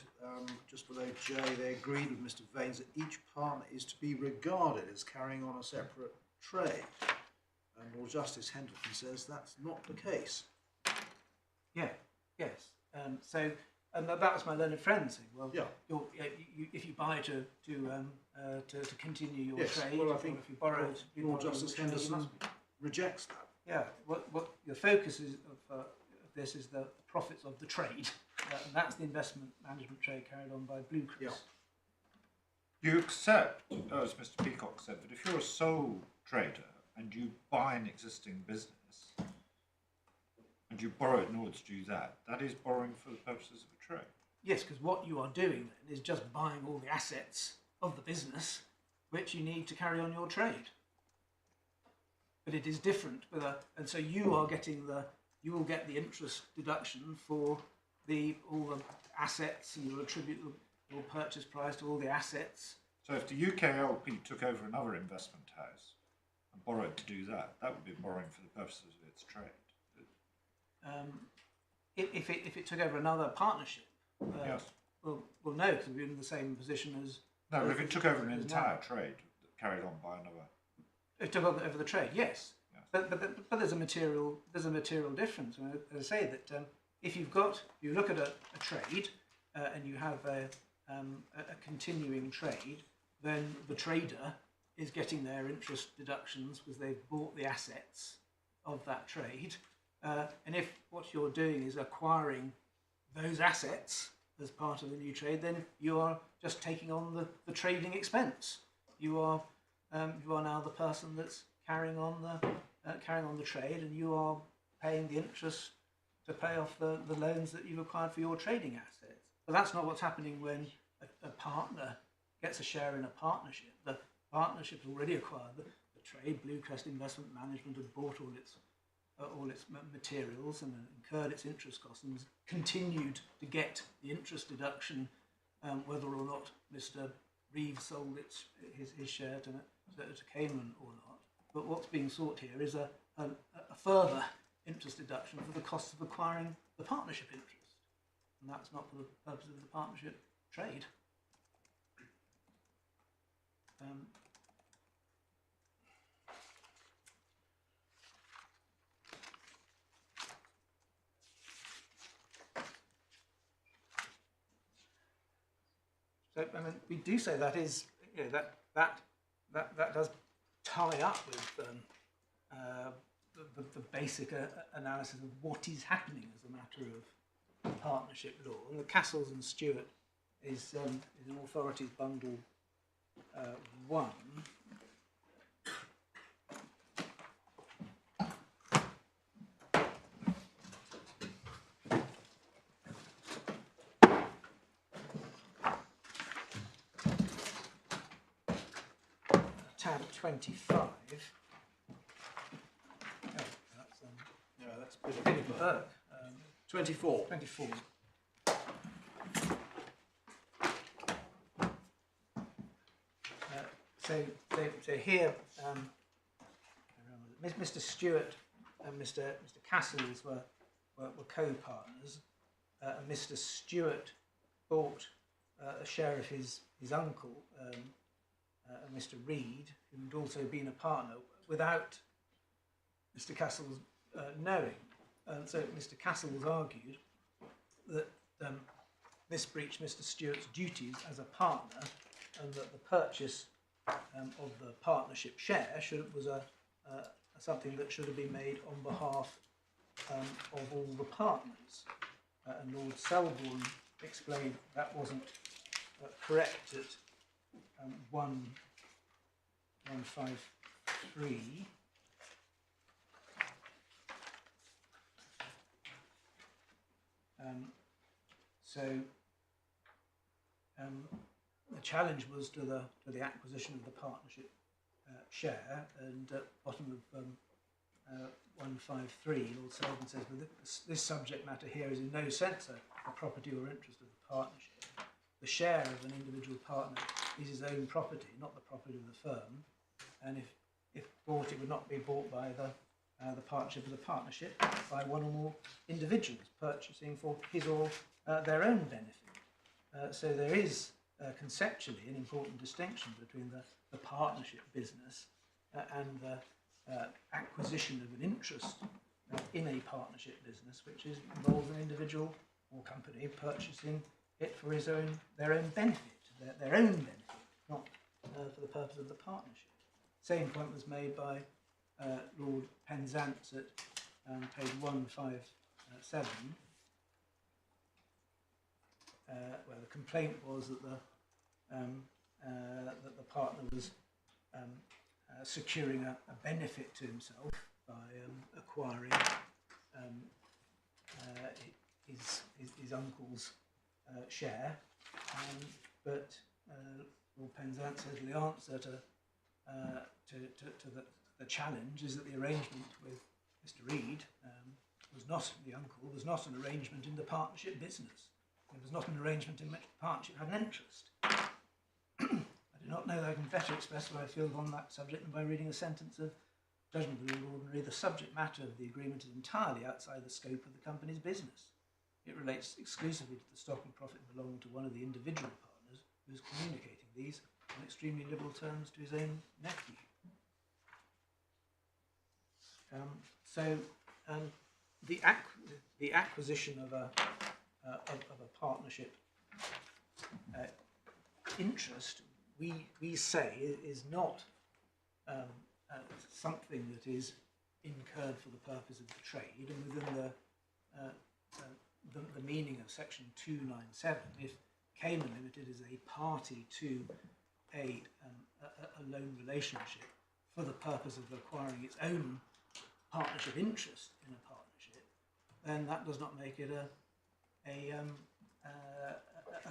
just below J, they agreed with Mr. Vaines that each partner is to be regarded as carrying on a separate trade. And Lord Justice Henderson says that's not the case. Yeah, yes. That was my learned friend saying, well, Yeah. if you buy to continue your Yes, trade, well, I or think if you borrow, Lord Justice Henderson rejects that. Yeah, what the focus is of this is the profits of the trade, and that's the investment management trade carried on by BlueCrest. Yeah. You accept, as Mr. Peacock said, that if you're a sole trader and you buy an existing business and you borrow it in order to do that, that is borrowing for the purposes of a trade. Yes, because what you are doing then is just buying all the assets of the business which you need to carry on your trade. But it is different and so you will get the interest deduction for all the assets, and you'll attribute your purchase price to all the assets. So if the UKLP took over another investment house and borrowed to do that, that would be borrowing for the purposes of its trade. If it took over another partnership, Yes. well, no, because we're in the same position as. No, but if it took over an as entire now. trade carried on by another. It took over the trade, yes. Yes. But there's a material difference. I mean, as I say that if you look at a trade and you have a continuing trade, then the trader is getting their interest deductions because they've bought the assets of that trade. And if what you're doing is acquiring those assets as part of the new trade, then you are just taking on the trading expense. You are now the person that's carrying on the trade, and you are paying the interest to pay off the loans that you've acquired for your trading assets. But that's not what's happening when a partner gets a share in a partnership. The partnership's already acquired the trade. BlueCrest Investment Management had bought all its materials and incurred its interest costs and continued to get the interest deduction, whether or not Mr. Reeves sold his share to Cayman or not. But what's being sought here is a further interest deduction for the cost of acquiring the partnership interest, and that's not for the purposes of the partnership trade. So I mean, we do say that is, you know, that does tie up with the basic analysis of what is happening as a matter of partnership law. And the Castles and Stewart is in Authorities Bundle 1. Tab 25. Oh, that's That's Burke. 24. 24. So here, Mr. Stewart and Mr. Castles were co-partners. And Mr. Stewart bought a share of his uncle, Mr. Reed, who had also been a partner, without Mr. Castles knowing. And so Mr. Castles argued that this breached Mr. Stewart's duties as a partner, and that the purchase of the partnership share was something that should have been made on behalf of all the partners. And Lord Selborne explained that wasn't correct at 153. The challenge was to the acquisition of the partnership share, and at bottom of 153, Lord Selborne says, well, this subject matter here is in no sense a property or interest of the partnership. The share of an individual partner is his own property, not the property of the firm, and if bought, it would not be bought by the partnership as a partnership, by one or more individuals purchasing for his or their own benefit. So there is conceptually an important distinction between the partnership business and the acquisition of an interest in a partnership business, which involves an individual or company purchasing it for their own benefit, their own benefit, not for the purpose of the partnership. Same point was made by Lord Penzance at page 157, where the complaint was that the partner was securing a benefit to himself by acquiring his uncle's share, but Lord Penzance says the answer to the challenge is that the arrangement with Mr. Reed was not an arrangement in the partnership business. It was not an arrangement in which the partnership had an interest. I do not know that I can better express what I feel on that subject than by reading a sentence of Judgment of the Ordinary. The subject matter of the agreement is entirely outside the scope of the company's business. It relates exclusively to the stock and profit belonging to one of the individual partners who is communicating these on extremely liberal terms to his own nephew. The acquisition of a partnership interest, we say, is not something that is incurred for the purpose of the trade, and within the meaning of section 297, if Cayman Limited is a party to a loan relationship for the purpose of acquiring its own partnership interest in a partnership, then that does not make it a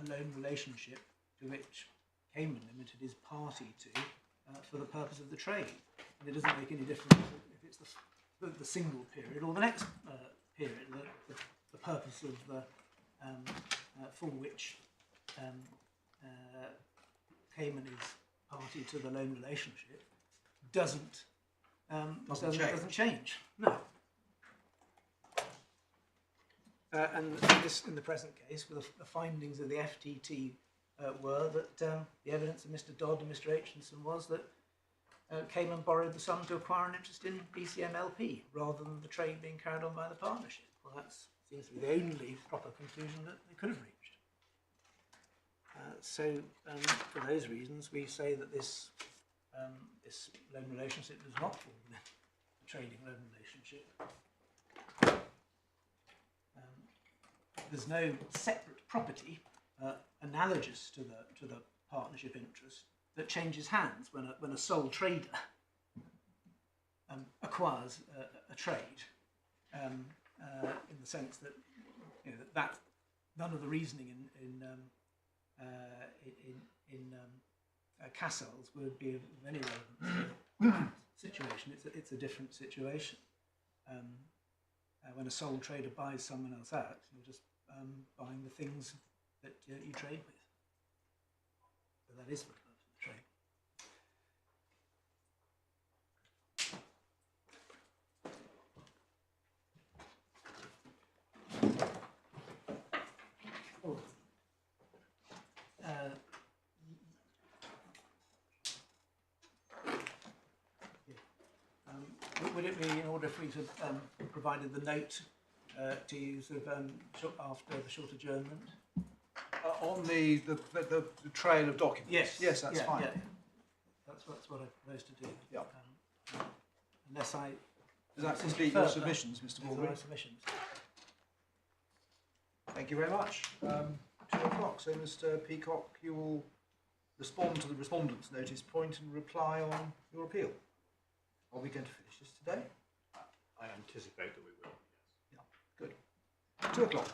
loan relationship to which Cayman Limited is party to for the purpose of the trade. And it doesn't make any difference if it's the single period or the next period. The purpose of the for which Cayman is party to the loan relationship doesn't change. No. And in the present case, the findings of the FTT were that the evidence of Mr. Dodd and Mr. Aitchison was that Cayman borrowed the sum to acquire an interest in BCM LP rather than the trade being carried on by the partnership. Well, that seems to be the only proper conclusion that they could have reached. For those reasons, we say that this loan relationship does not fall within the trading loan relationship. There's no separate property analogous to the partnership interest that changes hands when a sole trader acquires a trade, in the sense that that none of the reasoning in Cassels would be of any relevance to that situation. It's a different situation. When a sole trader buys someone else out, you're just buying the things that you trade with. So that is the purpose of the trade. Would it be in order if we sort of provided the note to you sort of after the short adjournment? On the trail of documents? Yes, that's fine. Yeah. That's what I propose to do. Yeah. Unless I... Does that complete your submissions, Mr. Those are Baldwin? my submissions. Thank you very much. 2 o'clock. So, Mr. Peacock, you will respond to the respondent's notice point and reply on your appeal. Are we going to finish this today? I anticipate that we will, yes. Yeah, good. 2 o'clock.